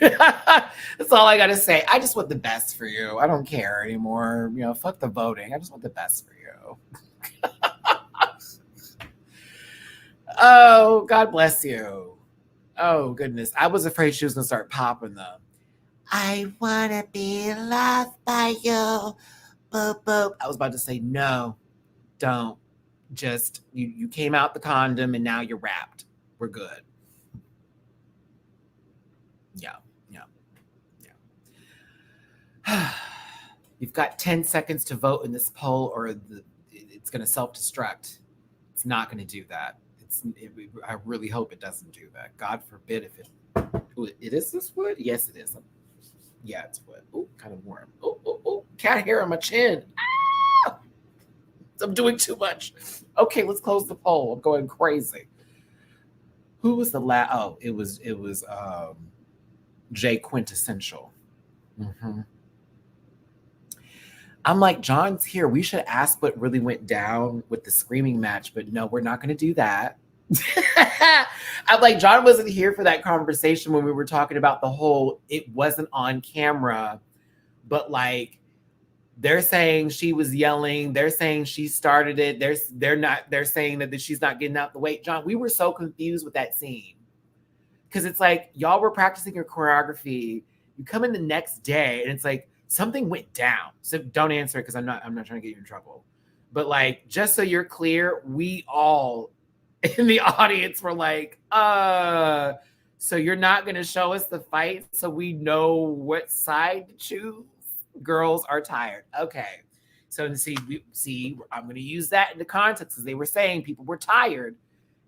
That's all I gotta say. I just want the best for you. I don't care anymore. You know, fuck the voting. I just want the best for you. Oh, God bless you. Oh, goodness. I was afraid she was gonna start popping them. I wanna be loved by you. Boop, boop. I was about to say, no, don't. Just, you came out the condom and now you're wrapped. We're good. Yeah. You've got 10 seconds to vote in this poll or it's going to self-destruct. It's not going to do that. I really hope it doesn't do that. God forbid if it is this wood? Yes, it is. Yeah, it's wood. Oh, kind of warm. Oh, cat hair on my chin. Ah! I'm doing too much. Okay, let's close the poll. I'm going crazy. Who was the last? Oh, it was Jay Quintessential. Mm-hmm. I'm like, John's here. We should ask what really went down with the screaming match, but no, we're not going to do that. I'm like, John wasn't here for that conversation when we were talking about the whole, it wasn't on camera, but like, they're saying she was yelling. They're saying she started it. They're saying that she's not getting out the way. John, we were so confused with that scene. Because it's like, y'all were practicing your choreography. You come in the next day and it's like, something went down. So don't answer it because I'm not trying to get you in trouble. But like, just so you're clear, we all in the audience were like, so you're not going to show us the fight so we know what side to choose? Girls are tired. Okay. So see, I'm going to use that in the context because they were saying people were tired.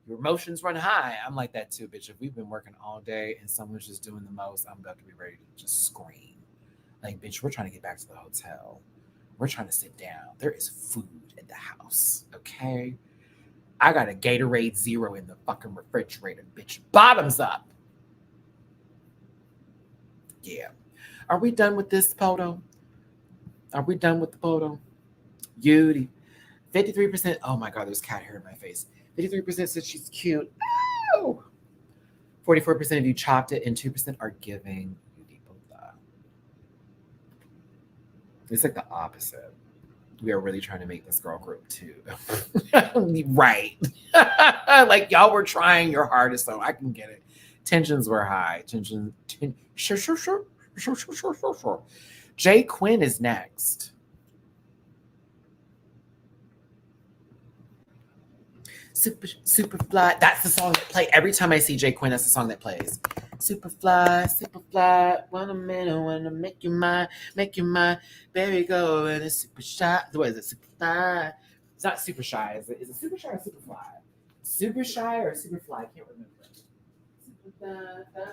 Your emotions run high. I'm like that too, bitch. If we've been working all day and someone's just doing the most, I'm about to be ready to just scream. Like, bitch, we're trying to get back to the hotel. We're trying to sit down. There is food in the house, okay? I got a Gatorade Zero in the fucking refrigerator, bitch. Bottoms up. Yeah. Are we done with this photo? Are we done with the photo? Beauty. 53%. Oh my God, there's cat hair in my face. 53% said she's cute. Oh! 44% of you chopped it, and 2% are giving. It's like the opposite. We are really trying to make this girl group too. Right. Like y'all were trying your hardest, so I can get it. Tensions were high. Sure. Jay Quinn is next. Super fly. That's the song that plays every time I see Jay Quinn. That's the song that plays. Super fly, wanna minute, wanna make you mine, baby go and it's super shy. What is it? Super fly. It's not super shy. Is it super shy or super fly? Super shy or super fly? I can't remember. Super fly.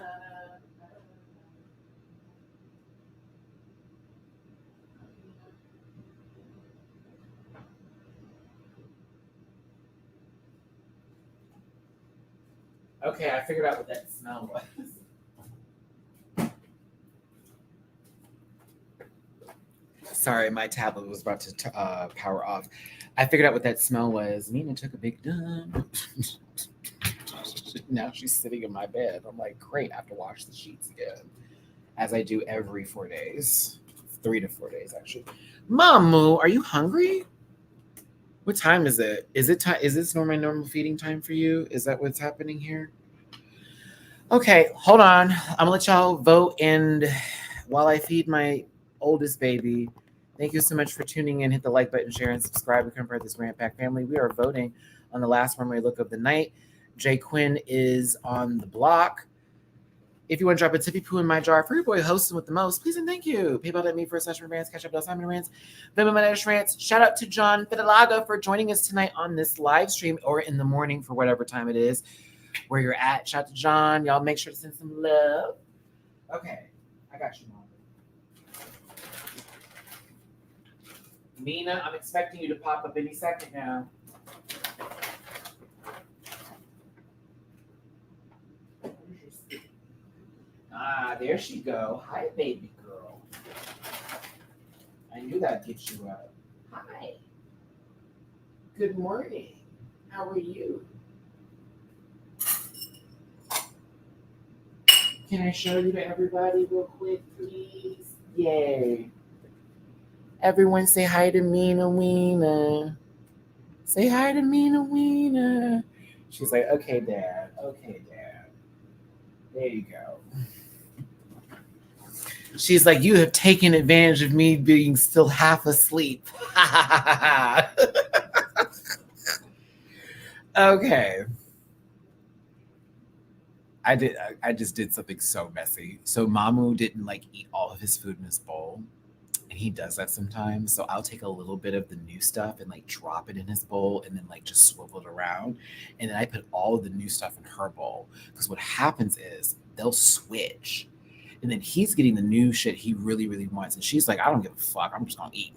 Okay, I figured out what that smell was. Sorry, my tablet was about to power off. I figured out what that smell was. Nina took a big dump. Now she's sitting in my bed. I'm like, great, I have to wash the sheets again. As I do every 4 days. 3 to 4 days, actually. Mamu, are you hungry? What time is it? Is this normal feeding time for you? Is that what's happening here? Okay, hold on. I'm gonna let y'all vote, and while I feed my oldest baby, thank you so much for tuning in. Hit the like button, share, and subscribe. Become part of this Rant Pack family. We are voting on the last runway look of the night. Jay Quinn is on the block. If you want to drop a tippy poo in my jar for your boy hosting with the most, please and thank you. PayPal.me for /rants, Cash App /MattyRants, Venmo MattyRants. Shout out to John Fidelaga for joining us tonight on this live stream or in the morning for whatever time it is where you're at. Shout out to John. Y'all make sure to send some love. Okay, I got you, Mom. Nina, I'm expecting you to pop up any second now. Ah, there she go. Hi, baby girl. I knew that'd get you up. Hi. Good morning. How are you? Can I show you to everybody real quick, please? Yay. Everyone say hi to Mina Weena. Say hi to Mina Weena. She's like, okay, Dad. Okay, Dad. There you go. She's like, you have taken advantage of me being still half asleep. Okay. I just did something so messy. So Mamu didn't like eat all of his food in his bowl. And he does that sometimes. So I'll take a little bit of the new stuff and like drop it in his bowl and then like just swivel it around. And then I put all of the new stuff in her bowl. Because what happens is they'll switch. And then he's getting the new shit he really, really wants. And she's like, I don't give a fuck. I'm just going to eat.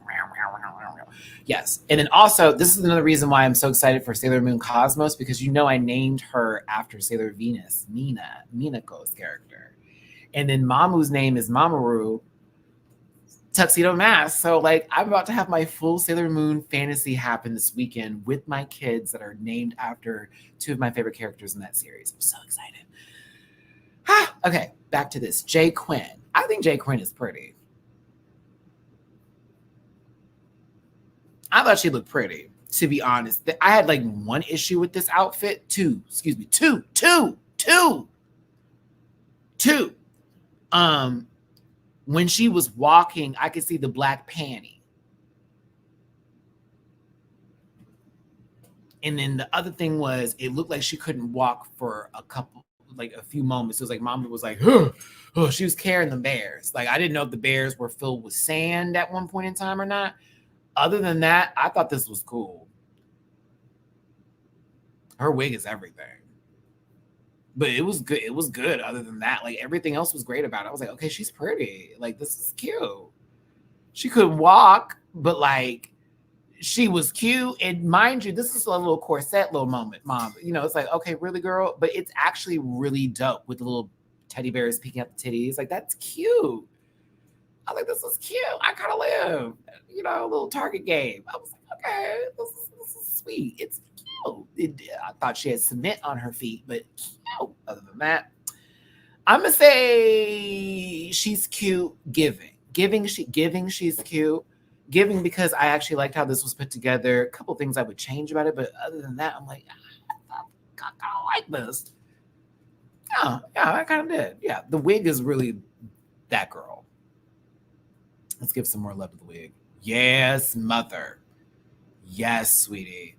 Yes. And then also, this is another reason why I'm so excited for Sailor Moon Cosmos, because you know I named her after Sailor Venus, Minako's character. And then Mamu's name is Mamoru, Tuxedo Mask. So like I'm about to have my full Sailor Moon fantasy happen this weekend with my kids that are named after two of my favorite characters in that series. I'm so excited. Okay, back to this. Jay Quinn. I think Jay Quinn is pretty. I thought she looked pretty, to be honest. I had like one issue with this outfit. Two. When she was walking, I could see the black panty. And then the other thing was, it looked like she couldn't walk for a few moments. It was like Mama was like, oh, she was carrying the bears. Like I didn't know if the bears were filled with sand at one point in time or not. Other than that, I thought this was cool. Her wig is everything. But it was good. It was good. Other than that, like everything else was great about it. I was like, okay, she's pretty. Like this is cute. She couldn't walk, but like she was cute. And mind you, this is a little corset little moment, Mom. You know, it's like, okay, really, girl? But it's actually really dope with the little teddy bears peeking out the titties. Like, that's cute. I was like, this is cute. I kind of live, you know, a little Target game. I was like, okay, this is sweet. It's cute. I thought she had cement on her feet, but cute. Other than that, I'm going to say she's cute giving. She's cute. Giving because I actually liked how this was put together. A couple things I would change about it, but other than that, I'm like, I kind of like this. Yeah, I kind of did. Yeah, the wig is really that girl. Let's give some more love to the wig. Yes, mother. Yes, sweetie.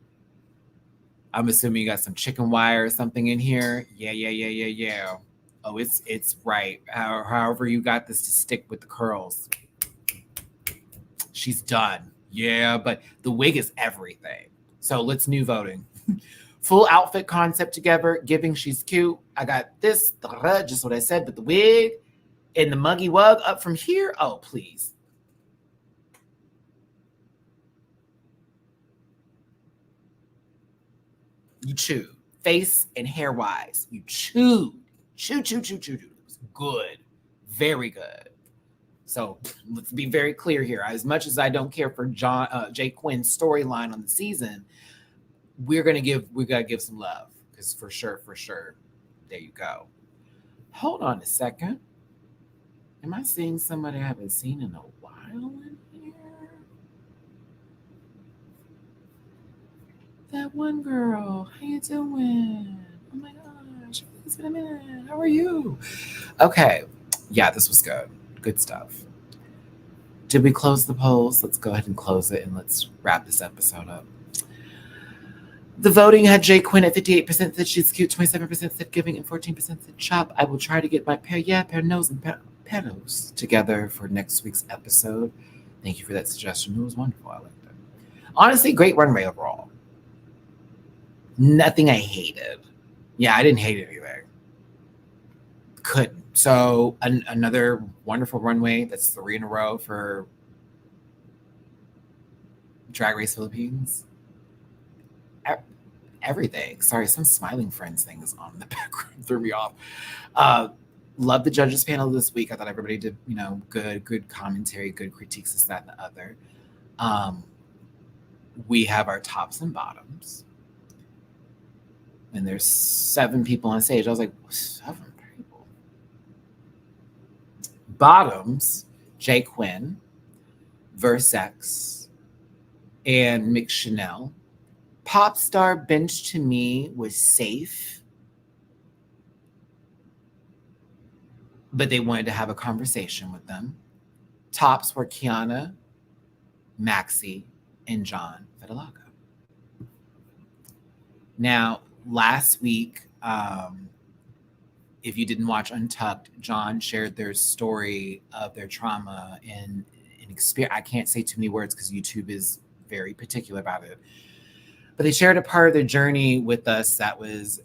I'm assuming you got some chicken wire or something in here. Yeah. Oh, it's right. However you got this to stick with the curls. She's done. Yeah, but the wig is everything. So let's new voting. Full outfit concept together, giving she's cute. I got this, just what I said, but the wig and the muggy wug up from here. Oh, please. You chewed. Face and hair wise. You chewed. Chew. It was good. Very good. So let's be very clear here. As much as I don't care for Jay Quinn's storyline on the season, we gotta give some love. Because for sure, there you go. Hold on a second. Am I seeing somebody I haven't seen in a while in here? That one girl. How you doing? Oh my gosh. It's been a minute. How are you? Okay. Yeah, this was good. Good stuff. Did we close the polls? Let's go ahead and close it and let's wrap this episode up. The voting had Jay Quinn at 58% said she's cute, 27% said giving, and 14% said chop. I will try to get my pair nose and peros together for next week's episode. Thank you for that suggestion. It was wonderful. I liked it. Honestly, great runway overall. Nothing I hated. Yeah, I didn't hate anything. Couldn't. So another wonderful runway. That's 3 in a row for Drag Race Philippines. Everything. Sorry, some smiling friends thing is on in the background. Threw me off. Love the judges panel this week. I thought everybody did, good commentary, good critiques, this, that, and the other. We have our tops and bottoms. And there's 7 people on stage. I was like, 7 people. Bottoms, Jay Quinn, Versex, and Mick Chanel. Pop star bench to me was safe, but they wanted to have a conversation with them. Tops were Kiana, Maxi, and John Fedelago. Now, last week, if you didn't watch Untucked, John shared their story of their trauma and experience. I can't say too many words because YouTube is very particular about it. But they shared a part of their journey with us that was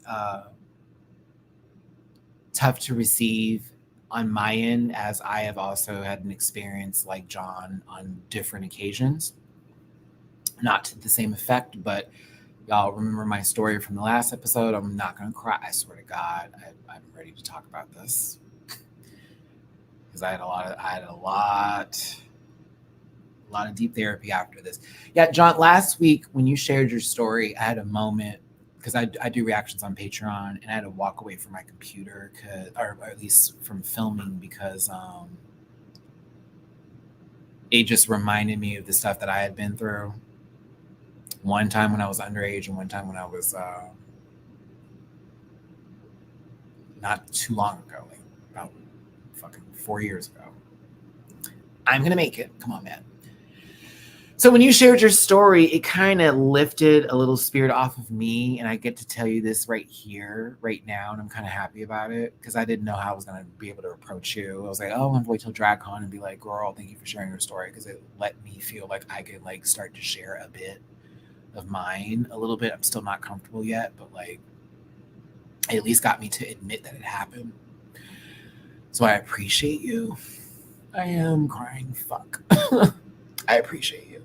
tough to receive on my end, as I have also had an experience like John on different occasions. Not to the same effect, but y'all remember my story from the last episode. I'm not going to cry. I swear to God, I'm ready to talk about this. Because I had a lot of deep therapy after this. Yeah, John, last week when you shared your story, I had a moment, because I do reactions on Patreon, and I had to walk away from my computer, or at least from filming, because it just reminded me of the stuff that I had been through. One time when I was underage, and one time when I was not too long ago, like about fucking 4 years ago. I'm going to make it. Come on, man. So when you shared your story, it kind of lifted a little spirit off of me, and I get to tell you this right here, right now, and I'm kind of happy about it because I didn't know how I was going to be able to approach you. I was like, oh, I'm going to wait till DragCon and be like, girl, thank you for sharing your story, because it let me feel like I could like start to share a bit of mine a little bit. I'm still not comfortable yet, but like it at least got me to admit that it happened. So I appreciate you. I am crying. Fuck. I appreciate you.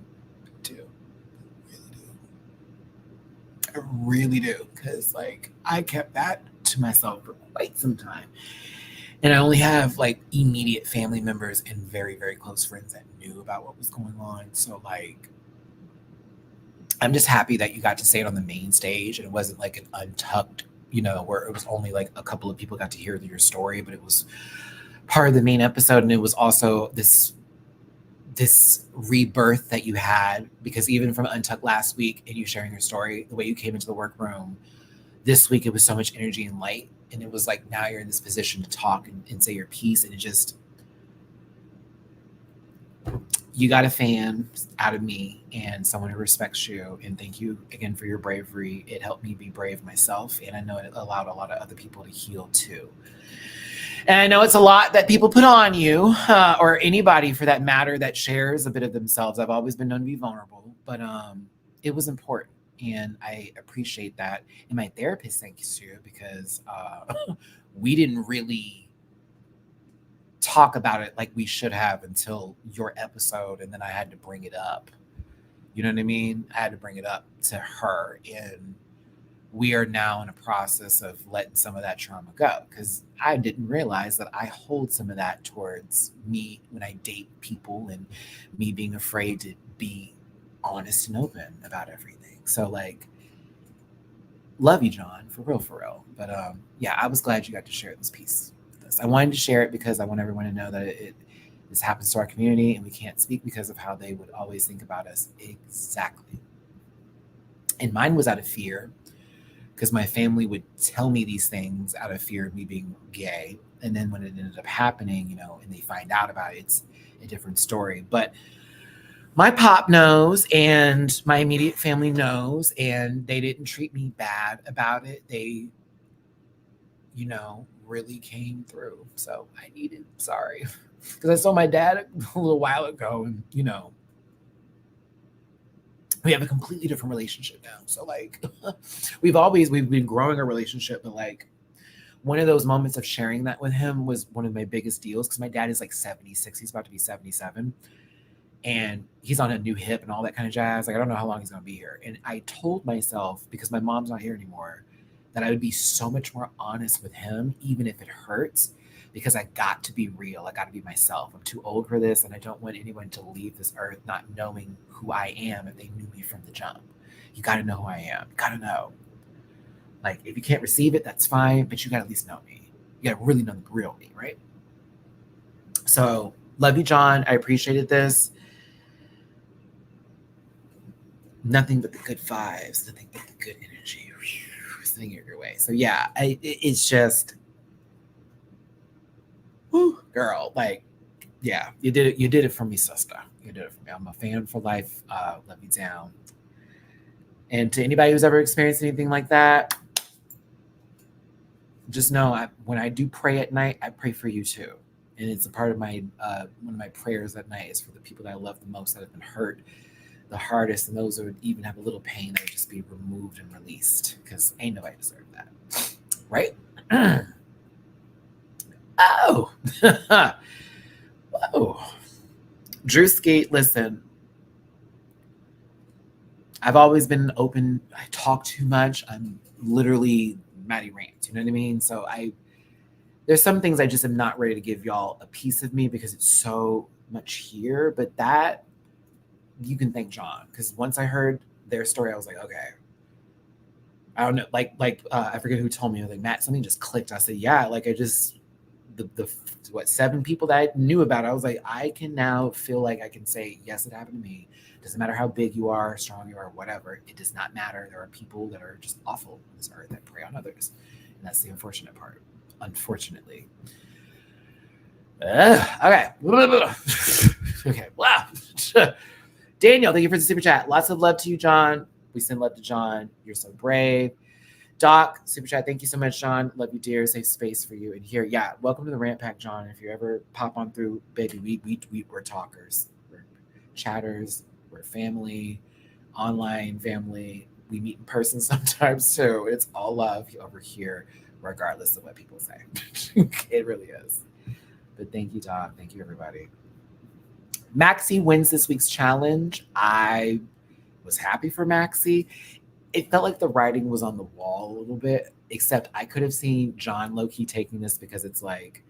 I really do, because like I kept that to myself for quite some time, and I only have like immediate family members and very, very close friends that knew about what was going on. So like I'm just happy that you got to say it on the main stage, and it wasn't like an Untucked, where it was only like a couple of people got to hear your story, but it was part of the main episode, and it was also this rebirth that you had, because even from Untucked last week and you sharing your story, the way you came into the workroom this week, it was so much energy and light, and it was like now you're in this position to talk and say your piece, and you got a fan out of me and someone who respects you. And thank you again for your bravery. It helped me be brave myself. And I know it allowed a lot of other people to heal too. And I know it's a lot that people put on you, or anybody for that matter that shares a bit of themselves. I've always been known to be vulnerable, but it was important. And I appreciate that. And my therapist thanks you because we didn't really talk about it like we should have until your episode. And then I had to bring it up. You know what I mean? I had to bring it up to her. And we are now in a process of letting some of that trauma go because I didn't realize that I hold some of that towards me when I date people and me being afraid to be honest and open about everything. So like, love you, John, for real. But yeah, I was glad you got to share this piece with us. I wanted to share it because I want everyone to know that this happens to our community and we can't speak because of how they would always think about us. Exactly. And mine was out of fear because my family would tell me these things out of fear of me being gay. And then when it ended up happening, you know, and they find out about it, it's a different story. But my pop knows and my immediate family knows, and they didn't treat me bad about it. They, you know, really came through. So I needed, sorry. Because I saw my dad a little while ago and, you know, we have a completely different relationship now. So like we've been growing our relationship, but like one of those moments of sharing that with him was one of my biggest deals because my dad is like 76. He's about to be 77. And he's on a new hip and all that kind of jazz. Like, I don't know how long he's going to be here. And I told myself, because my mom's not here anymore, that I would be so much more honest with him, even if it hurts, because I got to be real. I got to be myself. I'm too old for this, and I don't want anyone to leave this earth not knowing who I am if they knew me from the jump. You got to know who I am. You got to know. Like, if you can't receive it, that's fine, but you got to at least know me. You got to really know the real me, right? So, love you, John. I appreciated this. Nothing but the good vibes, nothing but the good energy sending it your way. So yeah, it's just, whew, girl, like, yeah, you did it for me, sister. You did it for me. I'm a fan for life. Love you down. And to anybody who's ever experienced anything like that, just know when I do pray at night, I pray for you too. And it's a part of my one of my prayers at night is for the people that I love the most that have been hurt the hardest, and those that would even have a little pain that would just be removed and released because ain't nobody deserve that, right? Oh, whoa, Drewski, listen, I've always been open. I talk too much. I'm literally Matty-Rants, you know what I mean? So there's some things I just am not ready to give y'all a piece of me because it's so much here, but that you can thank John, because once I heard their story, I was like, okay. I don't know, like I forget who told me, I was like, Matt, something just clicked. I said, yeah, like I just the 7 people that I knew about, I was like, I can now feel like I can say, yes, it happened to me. Doesn't matter how big you are, strong you are, whatever. It does not matter. There are people that are just awful on this earth that prey on others, and that's the unfortunate part. Unfortunately. Okay. Okay. Wow. Daniel, thank you for the super chat. Lots of love to you, John. We send love to John. You're so brave. Doc, super chat. Thank you so much, John. Love you, dear. Safe space for you in here. Yeah, welcome to the Rant Pack, John. If you ever pop on through, baby, we're talkers. We're chatters. We're family, online family. We meet in person sometimes too. It's all love over here, regardless of what people say. It really is. But thank you, Doc. Thank you, everybody. Maxi wins this week's challenge. I was happy for Maxi. It felt like the writing was on the wall a little bit, except I could have seen John low-key taking this because it's like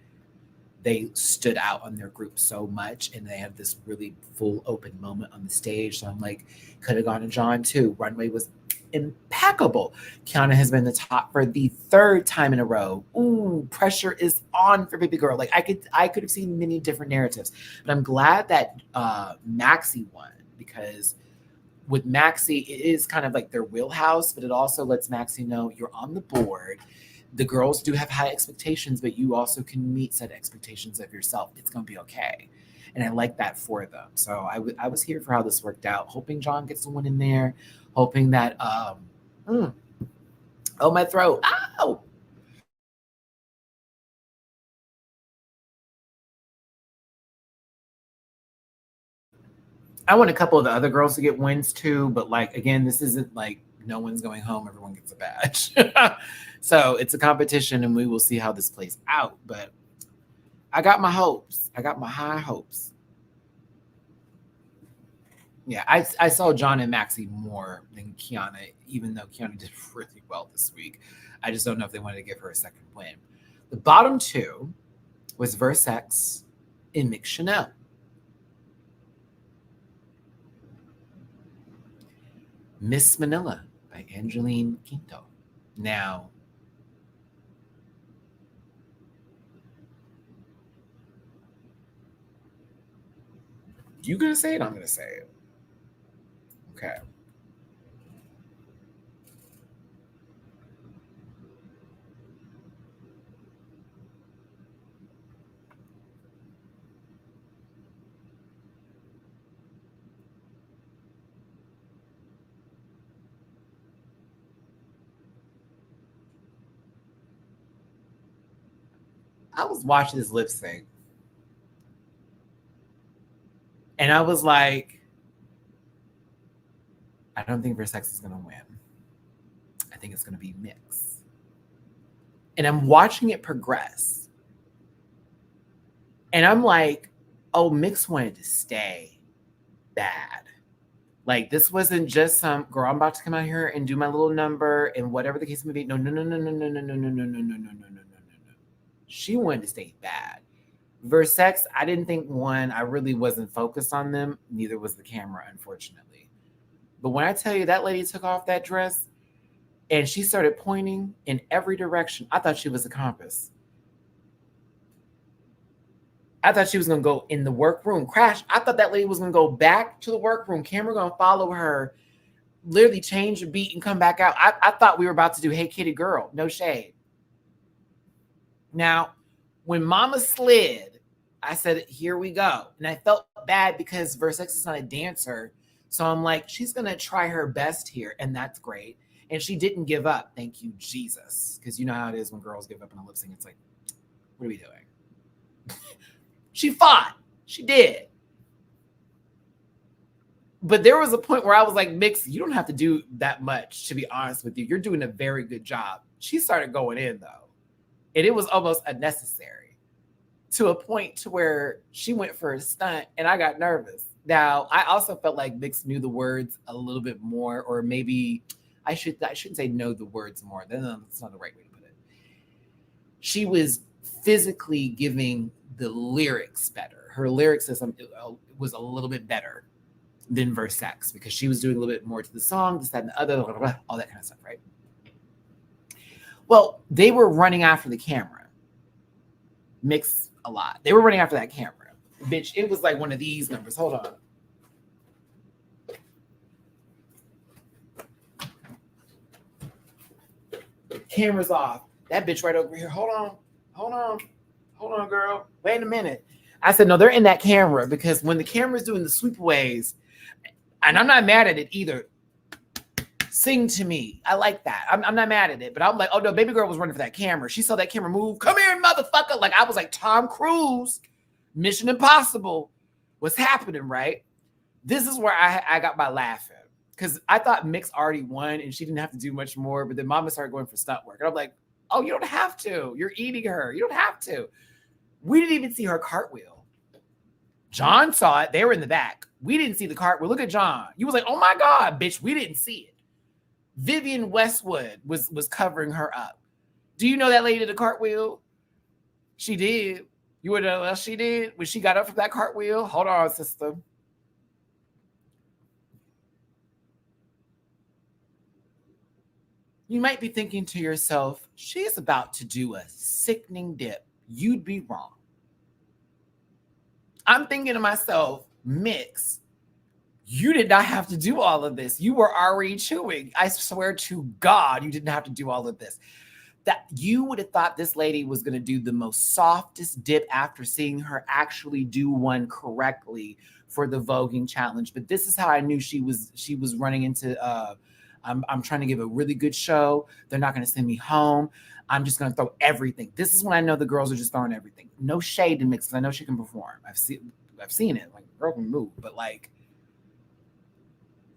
they stood out on their group so much and they had this really full open moment on the stage. So I'm like, could have gone to John too. Runway was impeccable. Kiana has been the top for the 3rd time in a row. Ooh, pressure is on for baby girl. Like I could have seen many different narratives, but I'm glad that Maxi won, because with Maxi, it is kind of like their wheelhouse, but it also lets Maxi know you're on the board. The girls do have high expectations, but you also can meet said expectations of yourself. It's going to be okay. And I like that for them. So I was here for how this worked out, hoping John gets the one in there, hoping that, oh, my throat. Ow! I want a couple of the other girls to get wins too, but like, again, this isn't like no one's going home, everyone gets a badge. So it's a competition and we will see how this plays out. But I got my hopes. I got my high hopes. Yeah, I saw John and Maxi more than Kiana, even though Kiana did really well this week. I just don't know if they wanted to give her a second win. The bottom two was Versex and Mick Chanel. Miss Manila by Angeline Quinto. Now, you gonna say it? I'm gonna say it. Okay. I was watching this lip sync and I was like, I don't think Versex is gonna win. I think it's gonna be Mix. And I'm watching it progress. And I'm like, oh, Mix wanted to stay bad. Like, this wasn't just some girl, I'm about to come out here and do my little number and whatever the case may be. No. She wanted to stay bad. Versex, I didn't think one, I really wasn't focused on them. Neither was the camera, unfortunately. But when I tell you that lady took off that dress and she started pointing in every direction, I thought she was a compass. I thought she was going to go in the workroom. Crash. I thought that lady was going to go back to the workroom. Camera going to follow her, literally change the beat and come back out. I thought we were about to do Hey Kitty Girl. No shade. Now, when Mama slid, I said, here we go. And I felt bad because Versex is not a dancer. So I'm like, she's going to try her best here. And that's great. And she didn't give up. Thank you, Jesus. Because you know how it is when girls give up in a lip sync. It's like, what are we doing? She fought. She did. But there was a point where I was like, Mix, you don't have to do that much, to be honest with you. You're doing a very good job. She started going in, though. And it was almost unnecessary to a point to where she went for a stunt and I got nervous. Now, I also felt like Mix knew the words a little bit more, or maybe I shouldn't say know the words more. That's not the right way to put it. She was physically giving the lyrics better. Her lyricism was a little bit better than Versex because she was doing a little bit more to the song, this, that, and the other, blah, blah, blah, all that kind of stuff, right? Well, they were running after the camera. Mix a lot. They were running after that camera. Bitch, it was like one of these numbers. Hold on. Camera's off. That bitch right over here. Hold on, girl. Wait a minute. I said, no, they're in that camera because when the camera's doing the sweepaways, and I'm not mad at it either. Sing to me. I like that. I'm not mad at it, but I'm like, oh no, baby girl was running for that camera. She saw that camera move. Come here, motherfucker. Like I was like Tom Cruise, Mission Impossible. What's happening, right? This is where I got my laughing because I thought Mix already won and she didn't have to do much more, but then Mama started going for stunt work. And I'm like, oh, you don't have to. You're eating her. You don't have to. We didn't even see her cartwheel. John saw it. They were in the back. We didn't see the cartwheel. Look at John. You was like, oh my God, bitch, we didn't see it. Vivian Westwood was covering her up. Do you know that lady did a cartwheel? She did. You would know what else she did when she got up from that cartwheel? Hold on, sister. You might be thinking to yourself, she's about to do a sickening dip. You'd be wrong. I'm thinking to myself, Mix, you did not have to do all of this. You were already chewing. I swear to God, you didn't have to do all of this. that you would have thought this lady was going to do the most softest dip after seeing her actually do one correctly for the voguing challenge. But this is how I knew she was running into I'm trying to give a really good show. They're not going to send me home. I'm just going to throw everything. This is when I know the girls are just throwing everything. No shade to Mix, because I know she can perform. I've seen it. Like, girl can move. But like,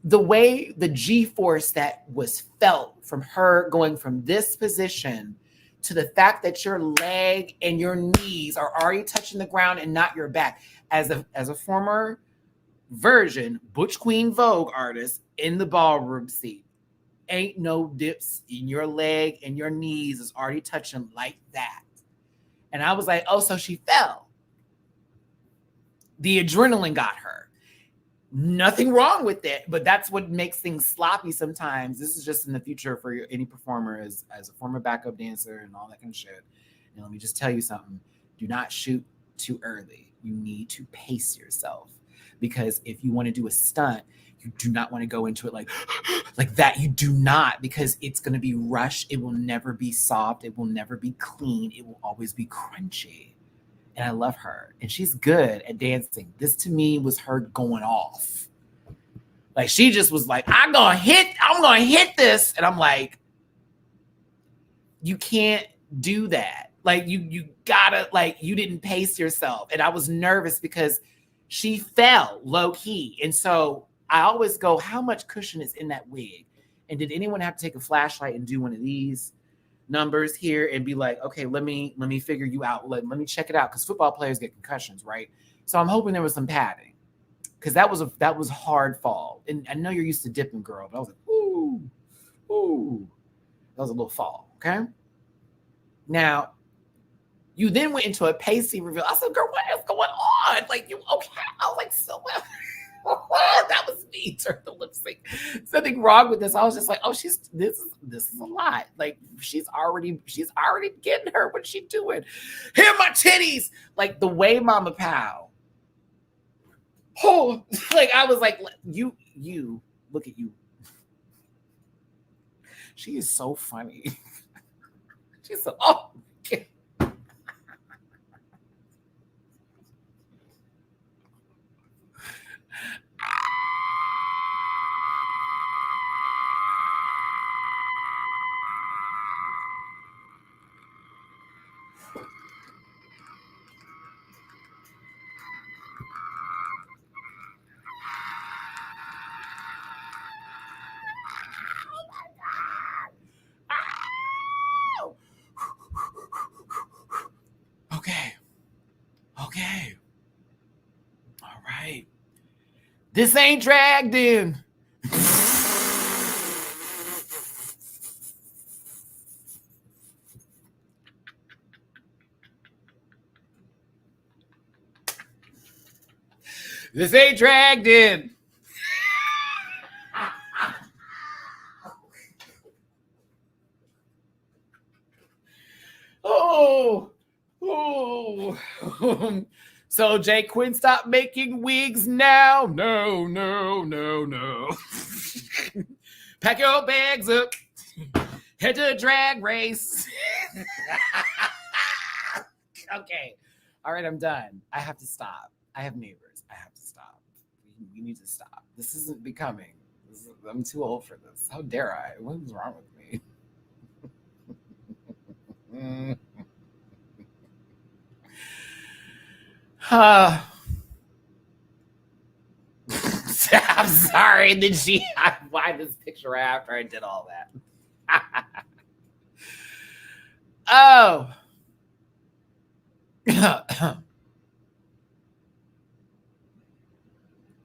the way the G-force that was felt from her going from this position to the fact that your leg and your knees are already touching the ground and not your back. As a former version, Butch Queen Vogue artist in the ballroom seat, ain't no dips in your leg and your knees is already touching like that. And I was like, oh, so she fell. The adrenaline got her. Nothing wrong with it, but that's what makes things sloppy sometimes. This is just in the future for any performer as a former backup dancer and all that kind of shit. And let me just tell you something. Do not shoot too early. You need to pace yourself, because if you want to do a stunt, you do not want to go into it like that. You do not, because it's going to be rushed. It will never be soft. It will never be clean. It will always be crunchy. And I love her. And she's good at dancing. This to me was her going off. Like, she just was like, I'm going to hit this. And I'm like, you can't do that. Like, you gotta, like, you didn't pace yourself. And I was nervous because she fell low key. And so I always go, how much cushion is in that wig? And did anyone have to take a flashlight and do one of these numbers here and be like, okay, let me figure you out. Let me check it out. Because football players get concussions, right? So I'm hoping there was some padding, because that was a hard fall. And I know you're used to dipping, girl, but I was like, ooh, that was a little fall. Okay. Now, you then went into a pacey reveal. I said, girl, what is going on? Like, you okay? I was like, so what? That was me. Turn the lip sync. Something wrong with this. I was just like, oh, this is a lot. Like, she's already getting her. What's she doing? Here are my titties. Like, the way Mama Pow. Oh, like, I was like, you look at you. She is so funny. She's so okay. Okay. All right. This ain't dragged in. This ain't dragged in. Oh. So Jay Quinn, stop making wigs now. No. Pack your bags up. Head to a drag race. Okay. All right, I'm done. I have to stop. I have neighbors. I have to stop. You need to stop. This isn't becoming. I'm too old for this. How dare I? What is wrong with me? I'm sorry that I why this picture after I did all that. Oh.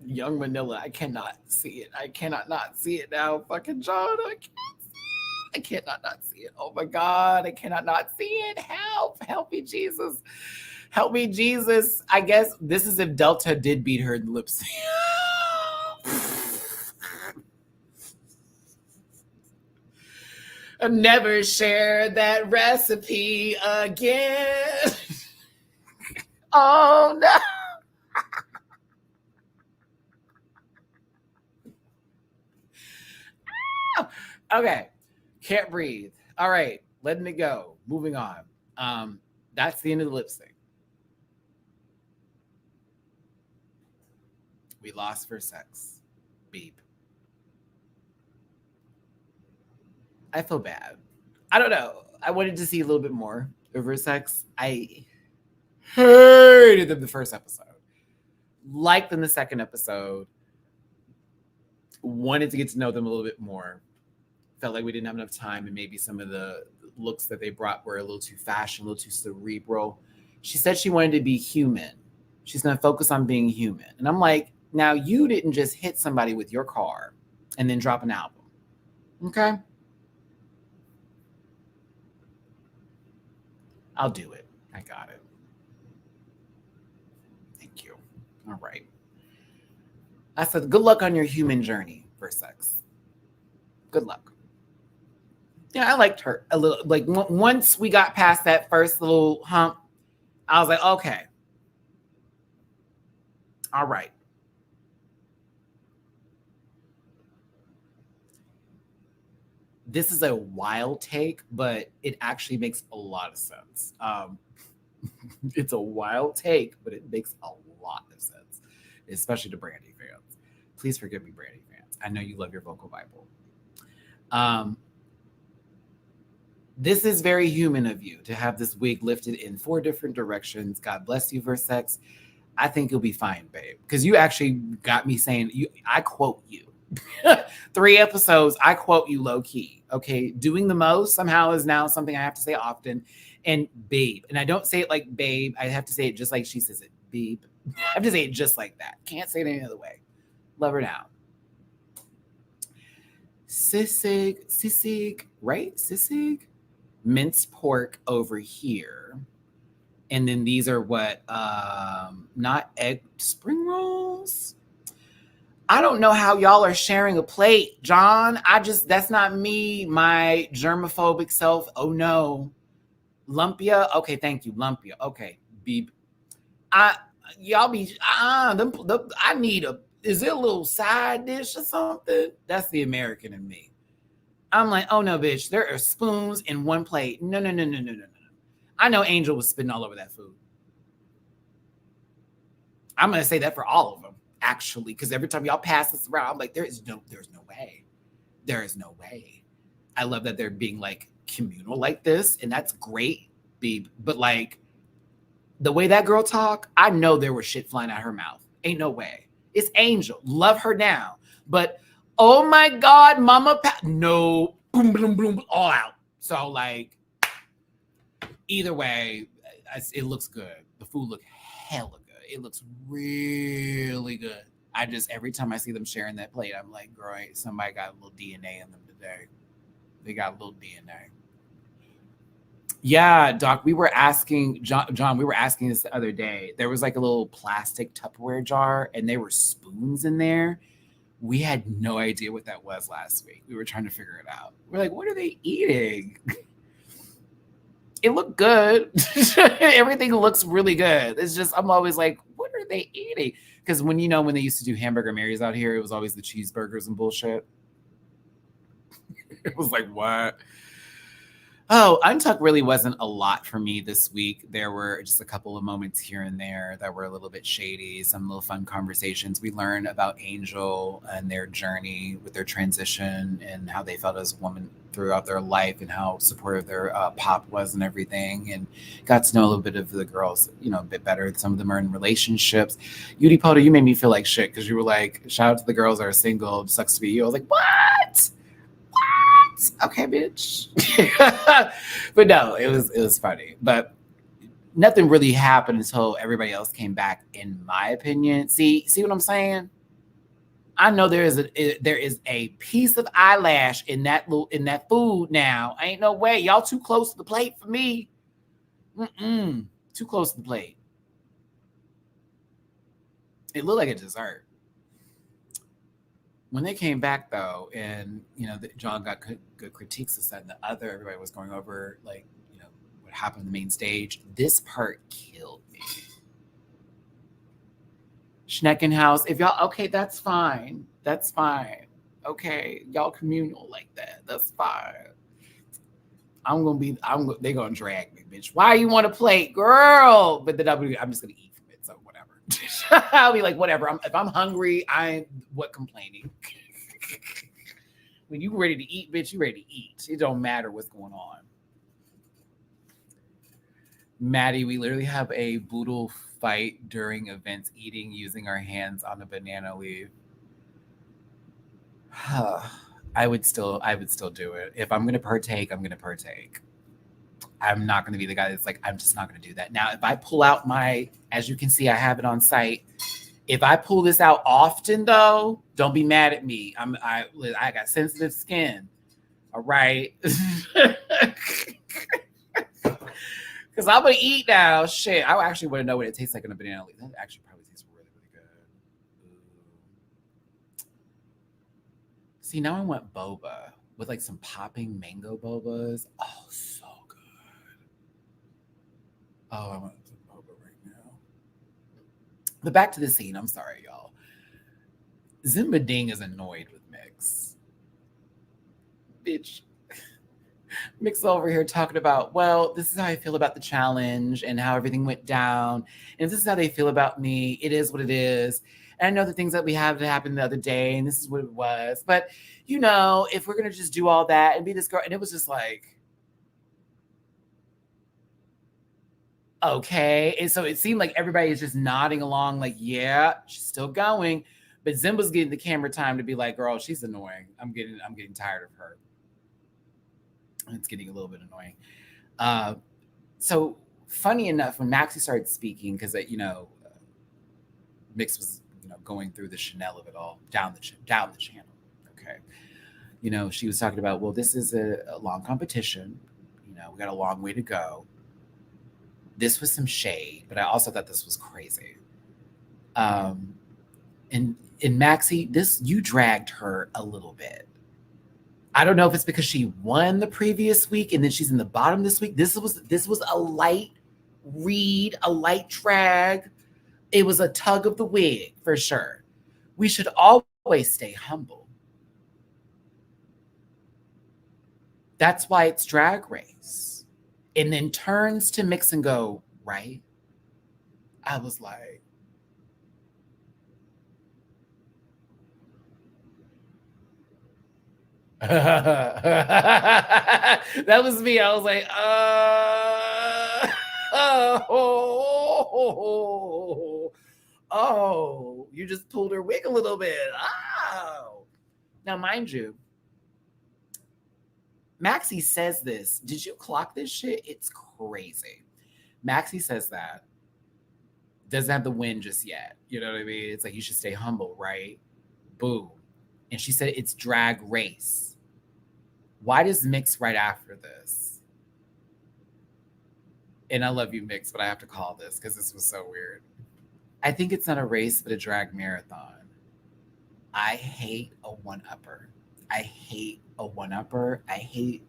Young Manila, I cannot see it. I cannot not see it now. Fucking John, I can't see it. I cannot not see it. Oh my God, I cannot not see it. Help me, Jesus. Help me, Jesus. I guess this is if Delta did beat her in the lip sync. I'll never share that recipe again. Oh no. Okay. Can't breathe. All right. letting it go, moving on. That's the end of the lip sync. We lost for sex. Beep. I feel bad. I don't know. I wanted to see a little bit more of her sex. I hated them the first episode. Liked them the second episode. Wanted to get to know them a little bit more. Felt like we didn't have enough time, and maybe some of the looks that they brought were a little too fashion, a little too cerebral. She said she wanted to be human. She's going to focus on being human. And I'm like, now you didn't just hit somebody with your car and then drop an album. Okay? I'll do it. I got it. Thank you. All right. I said, good luck on your human journey for sex. Good luck. Yeah, I liked her a little. Like once we got past that first little hump, I was like, okay. All right. This is a wild take, but it actually makes a lot of sense. It's a wild take, but it makes a lot of sense, especially to Brandy fans. Please forgive me, Brandy fans. I know you love your vocal Bible. This is very human of you to have this wig lifted in 4 different directions. God bless you for sex. I think you'll be fine, babe. Because you actually got me saying, I quote you. 3 episodes, I quote you low key. Okay. Doing the most somehow is now something I have to say often. And babe. And I don't say it like babe. I have to say it just like she says it. Babe. I have to say it just like that. Can't say it any other way. Love her now. Sissig, right? Sissig? Minced pork over here. And then these are what? Not egg spring rolls? I don't know how y'all are sharing a plate, John. That's not me, my germophobic self. Oh no. Lumpia? Okay, thank you. Lumpia. Okay. Beep. I need is it a little side dish or something? That's the American in me. I'm like, oh no, bitch, there are spoons in one plate. No. I know Angel was spitting all over that food. I'm going to say that for all of them, actually, because every time y'all pass this around, I'm like, there's no way. There is no way. I love that they're being like communal like this, and that's great, Beeb. But like the way that girl talk, I know there was shit flying out her mouth. Ain't no way. It's Angel. Love her now. But oh my God, Mama no, boom, boom, boom, all out. So like, either way, it looks good. The food look hella good. It looks really good. Every time I see them sharing that plate, I'm like, great, somebody got a little DNA in them today. They got a little DNA. Yeah, Doc, we were asking, John, we were asking this the other day. There was like a little plastic Tupperware jar and there were spoons in there. We had no idea what that was last week. We were trying to figure it out. We're like, what are they eating? It looked good. Everything looks really good. It's just, I'm always like, what are they eating? Because when they used to do Hamburger Marys out here, it was always the cheeseburgers and bullshit. It was like, what? Oh, Untucked really wasn't a lot for me this week. There were just a couple of moments here and there that were a little bit shady, some little fun conversations. We learned about Angel and their journey with their transition and how they felt as a woman throughout their life and how supportive their pop was and everything, and got to know a little bit of the girls, a bit better. Some of them are in relationships. Yudi Poto, you made me feel like shit because you were like, shout out to the girls that are single. It sucks to be you. I was like, what? Okay, bitch. But no, it was funny. But nothing really happened until everybody else came back, in my opinion. See what I'm saying? I know there is a piece of eyelash in that food now. Ain't no way. Y'all too close to the plate for me. Too close to the plate. It looked like a dessert. When they came back, though, and, John got good critiques of that and the other, everybody was going over, like, what happened on the main stage. This part killed me. Schneckenhaus, if y'all, okay, that's fine. Okay, y'all communal like that. That's fine. They're gonna drag me, bitch. Why you want to play, girl? But then I'm just gonna eat from it, so whatever. I'll be like, whatever. If I'm hungry, what complaining? When you ready to eat, bitch, you ready to eat. It don't matter what's going on. Maddie, we literally have a brutal fight during events, eating using our hands on a banana leaf. I would still do it. If I'm gonna partake, I'm gonna partake. I'm not gonna be the guy that's like, I'm just not gonna do that. Now, if I pull out as you can see, I have it on site. If I pull this out often, though, don't be mad at me. I got sensitive skin. All right. Because I'm gonna eat now. Shit, I actually want to know what it tastes like on a banana leaf. That actually probably tastes really, really good. Ooh. See, now I want boba with like some popping mango bobas. Oh, so good. Oh, I want some boba right now. But back to the scene. I'm sorry, y'all. Zimba Ding is annoyed with Mix. Bitch. Mix over here talking about, well, this is how I feel about the challenge and how everything went down. And if this is how they feel about me, it is what it is. And I know the things that we had to happen the other day, and this is what it was. But, if we're going to just do all that and be this girl, and it was just like, okay. And so it seemed like everybody is just nodding along, like, yeah, she's still going. But Zimba's getting the camera time to be like, girl, she's annoying. I'm getting tired of her. It's getting a little bit annoying. So funny enough, when Maxi started speaking, because Mix was going through the Chanel of it all down the channel. Okay, she was talking about, well, this is a long competition. We got a long way to go. This was some shade, but I also thought this was crazy. And Maxi, you dragged her a little bit. I don't know if it's because she won the previous week and then she's in the bottom this week. This was a light read, a light drag. It was a tug of the wig for sure. We should always stay humble. That's why it's Drag Race. And then turns to Mix and go, right? I was like, that was me. I was like, oh, you just pulled her wig a little bit. Oh. Now, mind you, Maxi says this. Did you clock this shit? It's crazy. Maxi says that. Doesn't have the win just yet. You know what I mean? It's like, you should stay humble, right? Boom. And she said it's Drag Race. Why does Mix right after this? And I love you, Mix, but I have to call this because this was so weird. I think it's not a race, but a drag marathon. I hate a one-upper. I hate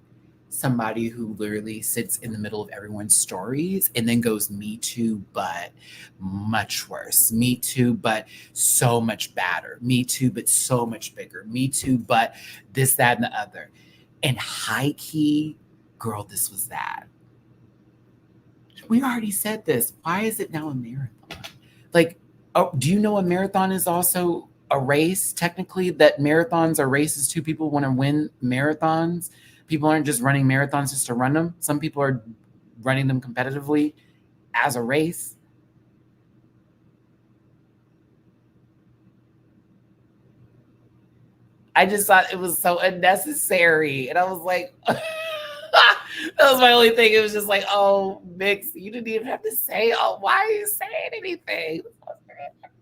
somebody who literally sits in the middle of everyone's stories and then goes, me too, but much worse. Me too, but so much badder. Me too, but so much bigger. Me too, but this, that, and the other. And high key, girl, this was that. We already said this. Why is it now a marathon? Like, do you know a marathon is also a race? Technically, that marathons are races too. People want to win marathons. People aren't just running marathons just to run them. Some people are running them competitively as a race. I just thought it was so unnecessary. And I was like, that was my only thing. It was just like, oh, Mix, you didn't even have to say, oh, why are you saying anything? It was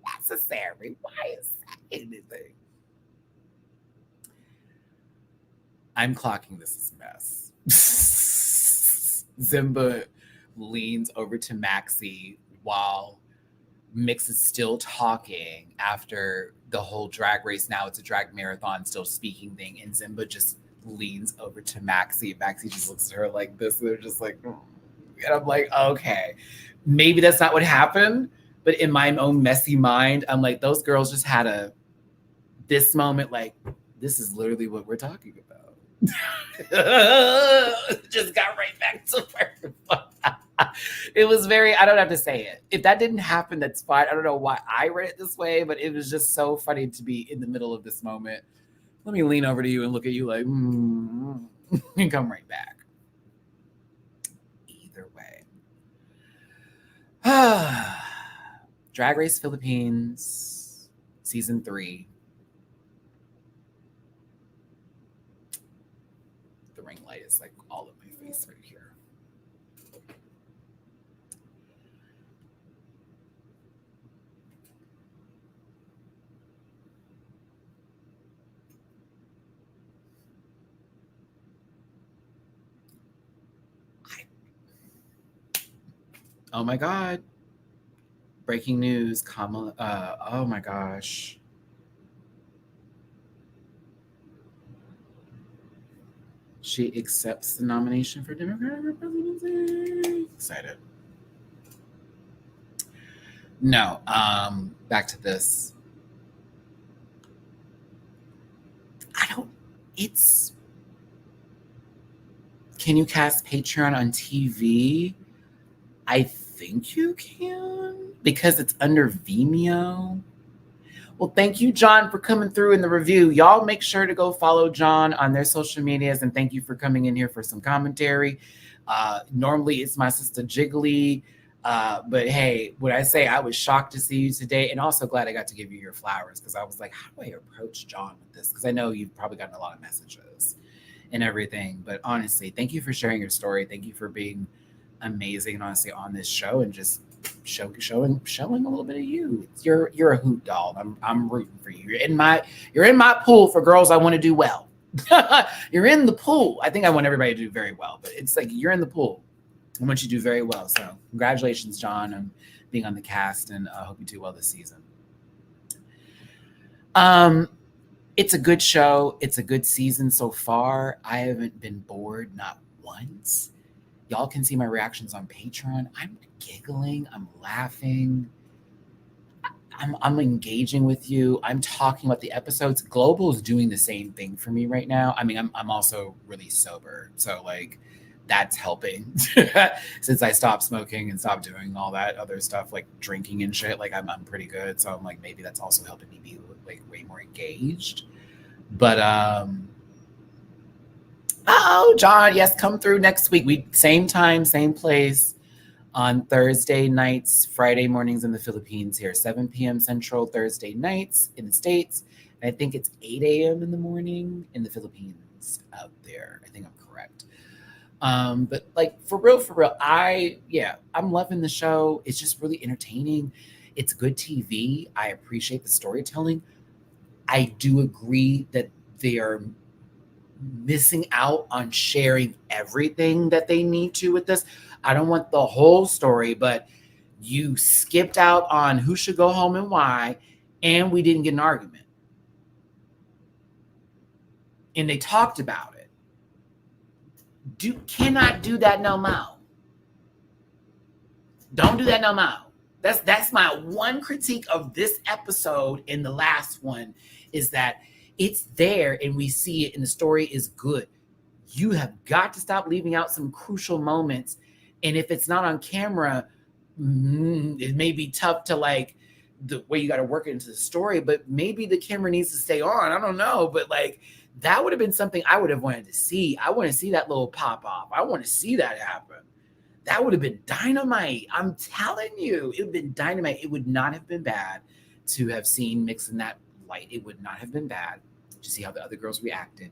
unnecessary. Why are you saying anything? I'm clocking this as a mess. Zimba leans over to Maxi while Mix is still talking after the whole drag race. Now it's a drag marathon, still speaking thing. And Zimba just leans over to Maxi. Maxi just looks at her like this. And they're just like, and I'm like, okay, maybe that's not what happened. But in my own messy mind, I'm like, those girls just had this moment, like, this is literally what we're talking about. Just got right back to work. It was very, I don't have to say it. If that didn't happen, that's fine. I don't know why I read it this way, but it was just so funny to be in the middle of this moment. Let me lean over to you and look at you like, and come right back. Either way. Drag Race Philippines, season 3. The ring light is like all of my face right here. Oh my God. Breaking news, Kamala. Oh my gosh. She accepts the nomination for Democratic presidency. Excited. No, back to this. Can you cast Patreon on TV? I think you can, because it's under Vimeo. Well, thank you, John, for coming through in the review. Y'all make sure to go follow John on their social medias, and thank you for coming in here for some commentary. Normally, it's my sister Jiggly, but hey, when I say I was shocked to see you today, and also glad I got to give you your flowers, because I was like, how do I approach John with this? Because I know you've probably gotten a lot of messages and everything, but honestly, thank you for sharing your story. Thank you for being amazing, honestly, on this show, and just showing a little bit of you. You're a hoot doll. I'm rooting for you. You're in my pool for girls I want to do well. You're in the pool. I think I want everybody to do very well, but it's like you're in the pool. I want you to do very well. So congratulations, John, on being on the cast, and I hope you do well this season. It's a good show. It's a good season so far. I haven't been bored, not once. Y'all can see my reactions on Patreon. I'm giggling. I'm laughing. I'm engaging with you. I'm talking about the episodes. Global is doing the same thing for me right now. I mean, I'm also really sober. So, like, that's helping. Since I stopped smoking and stopped doing all that other stuff, like drinking and shit, like, I'm pretty good. So, I'm like, maybe that's also helping me be, like, way more engaged. But, oh, John, yes, come through next week. Same time, same place on Thursday nights, Friday mornings in the Philippines here, 7 p.m. Central, Thursday nights in the States. And I think it's 8 a.m. in the morning in the Philippines out there. I think I'm correct. But like, for real, I'm loving the show. It's just really entertaining. It's good TV. I appreciate the storytelling. I do agree that they are missing out on sharing everything that they need to with this. I don't want the whole story, but you skipped out on who should go home and why, and we didn't get an argument. And they talked about it. Cannot do that no more. Don't do that no more. That's my one critique of this episode and the last one, is that it's there and we see it and the story is good. You have got to stop leaving out some crucial moments. And if it's not on camera, it may be tough to, like, the way you got to work it into the story, but maybe the camera needs to stay on. I don't know. But, like, that would have been something I would have wanted to see. I want to see that little pop off. I want to see that happen. That would have been dynamite. I'm telling you, it would have been dynamite. It would not have been bad to have seen Mix in that light. It would not have been bad to see how the other girls reacted.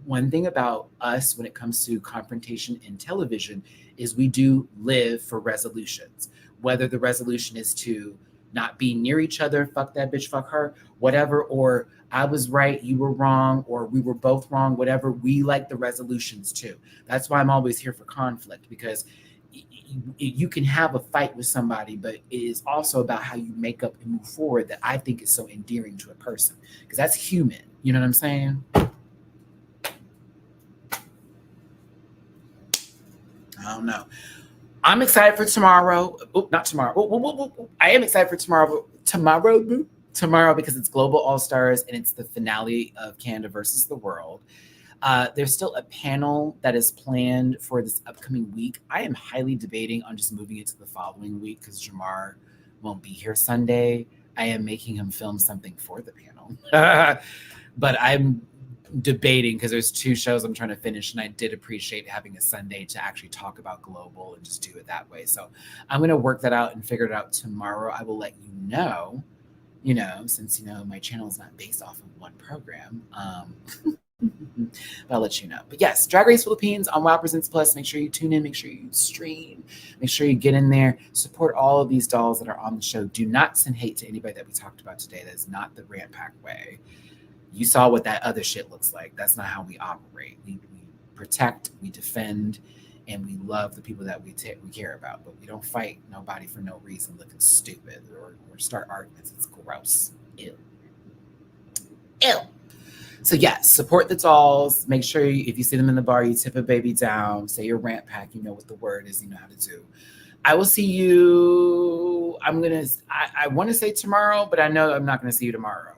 One thing about us when it comes to confrontation in television is we do live for resolutions. Whether the resolution is to not be near each other, fuck that bitch, fuck her, whatever, or I was right, you were wrong, or we were both wrong, whatever, we like the resolutions too. That's why I'm always here for conflict, because you can have a fight with somebody, but it is also about how you make up and move forward, that I think is so endearing to a person, because that's human. You know what I'm saying? I don't know. I'm excited for tomorrow. Not tomorrow. I am excited for tomorrow. Tomorrow because it's Global All Stars and it's the finale of Canada versus the World. There's still a panel that is planned for this upcoming week. I am highly debating on just moving it to the following week because Jamar won't be here Sunday. I am making him film something for the panel. But I'm debating because there's 2 shows I'm trying to finish, and I did appreciate having a Sunday to actually talk about global and just do it that way. So I'm going to work that out and figure it out tomorrow. I will let you know, since, my channel is not based off of one program. But I'll let you know. But yes, Drag Race Philippines on Wow Presents Plus. Make sure you tune in. Make sure you stream. Make sure you get in there. Support all of these dolls that are on the show. Do not send hate to anybody that we talked about today. That is not the Rant Pack way. You saw what that other shit looks like. That's not how we operate. We protect, we defend, and we love the people that we care about. But we don't fight nobody for no reason looking stupid or start arguments. It's gross. Ew. Ew. So yes, support the dolls. Make sure if you see them in the bar, you tip a baby down. Say your Rant Pack. You know what the word is. You know how to do. I will see you. I want to say tomorrow, but I know I'm not going to see you tomorrow.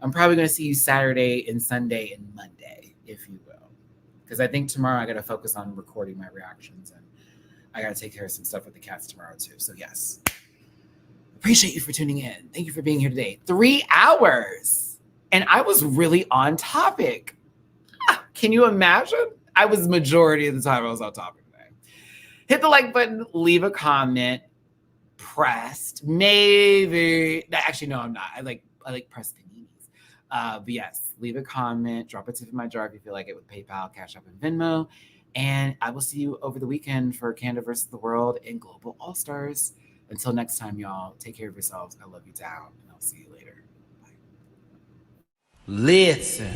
I'm probably going to see you Saturday and Sunday and Monday, if you will. Because I think tomorrow I got to focus on recording my reactions, and I got to take care of some stuff with the cats tomorrow too. So yes, appreciate you for tuning in. Thank you for being here today. 3 hours. And I was really on topic. Can you imagine? I was majority of the time I was on topic today. Hit the like button, leave a comment, pressed. Maybe. Actually, no, I'm not. I like pressed paninis. But yes, leave a comment, drop a tip in my jar if you feel like it with PayPal, Cash App, and Venmo. And I will see you over the weekend for Canada versus the World and Global All-Stars. Until next time, y'all, take care of yourselves. I love you down, and I'll see you later. Bye. Listen.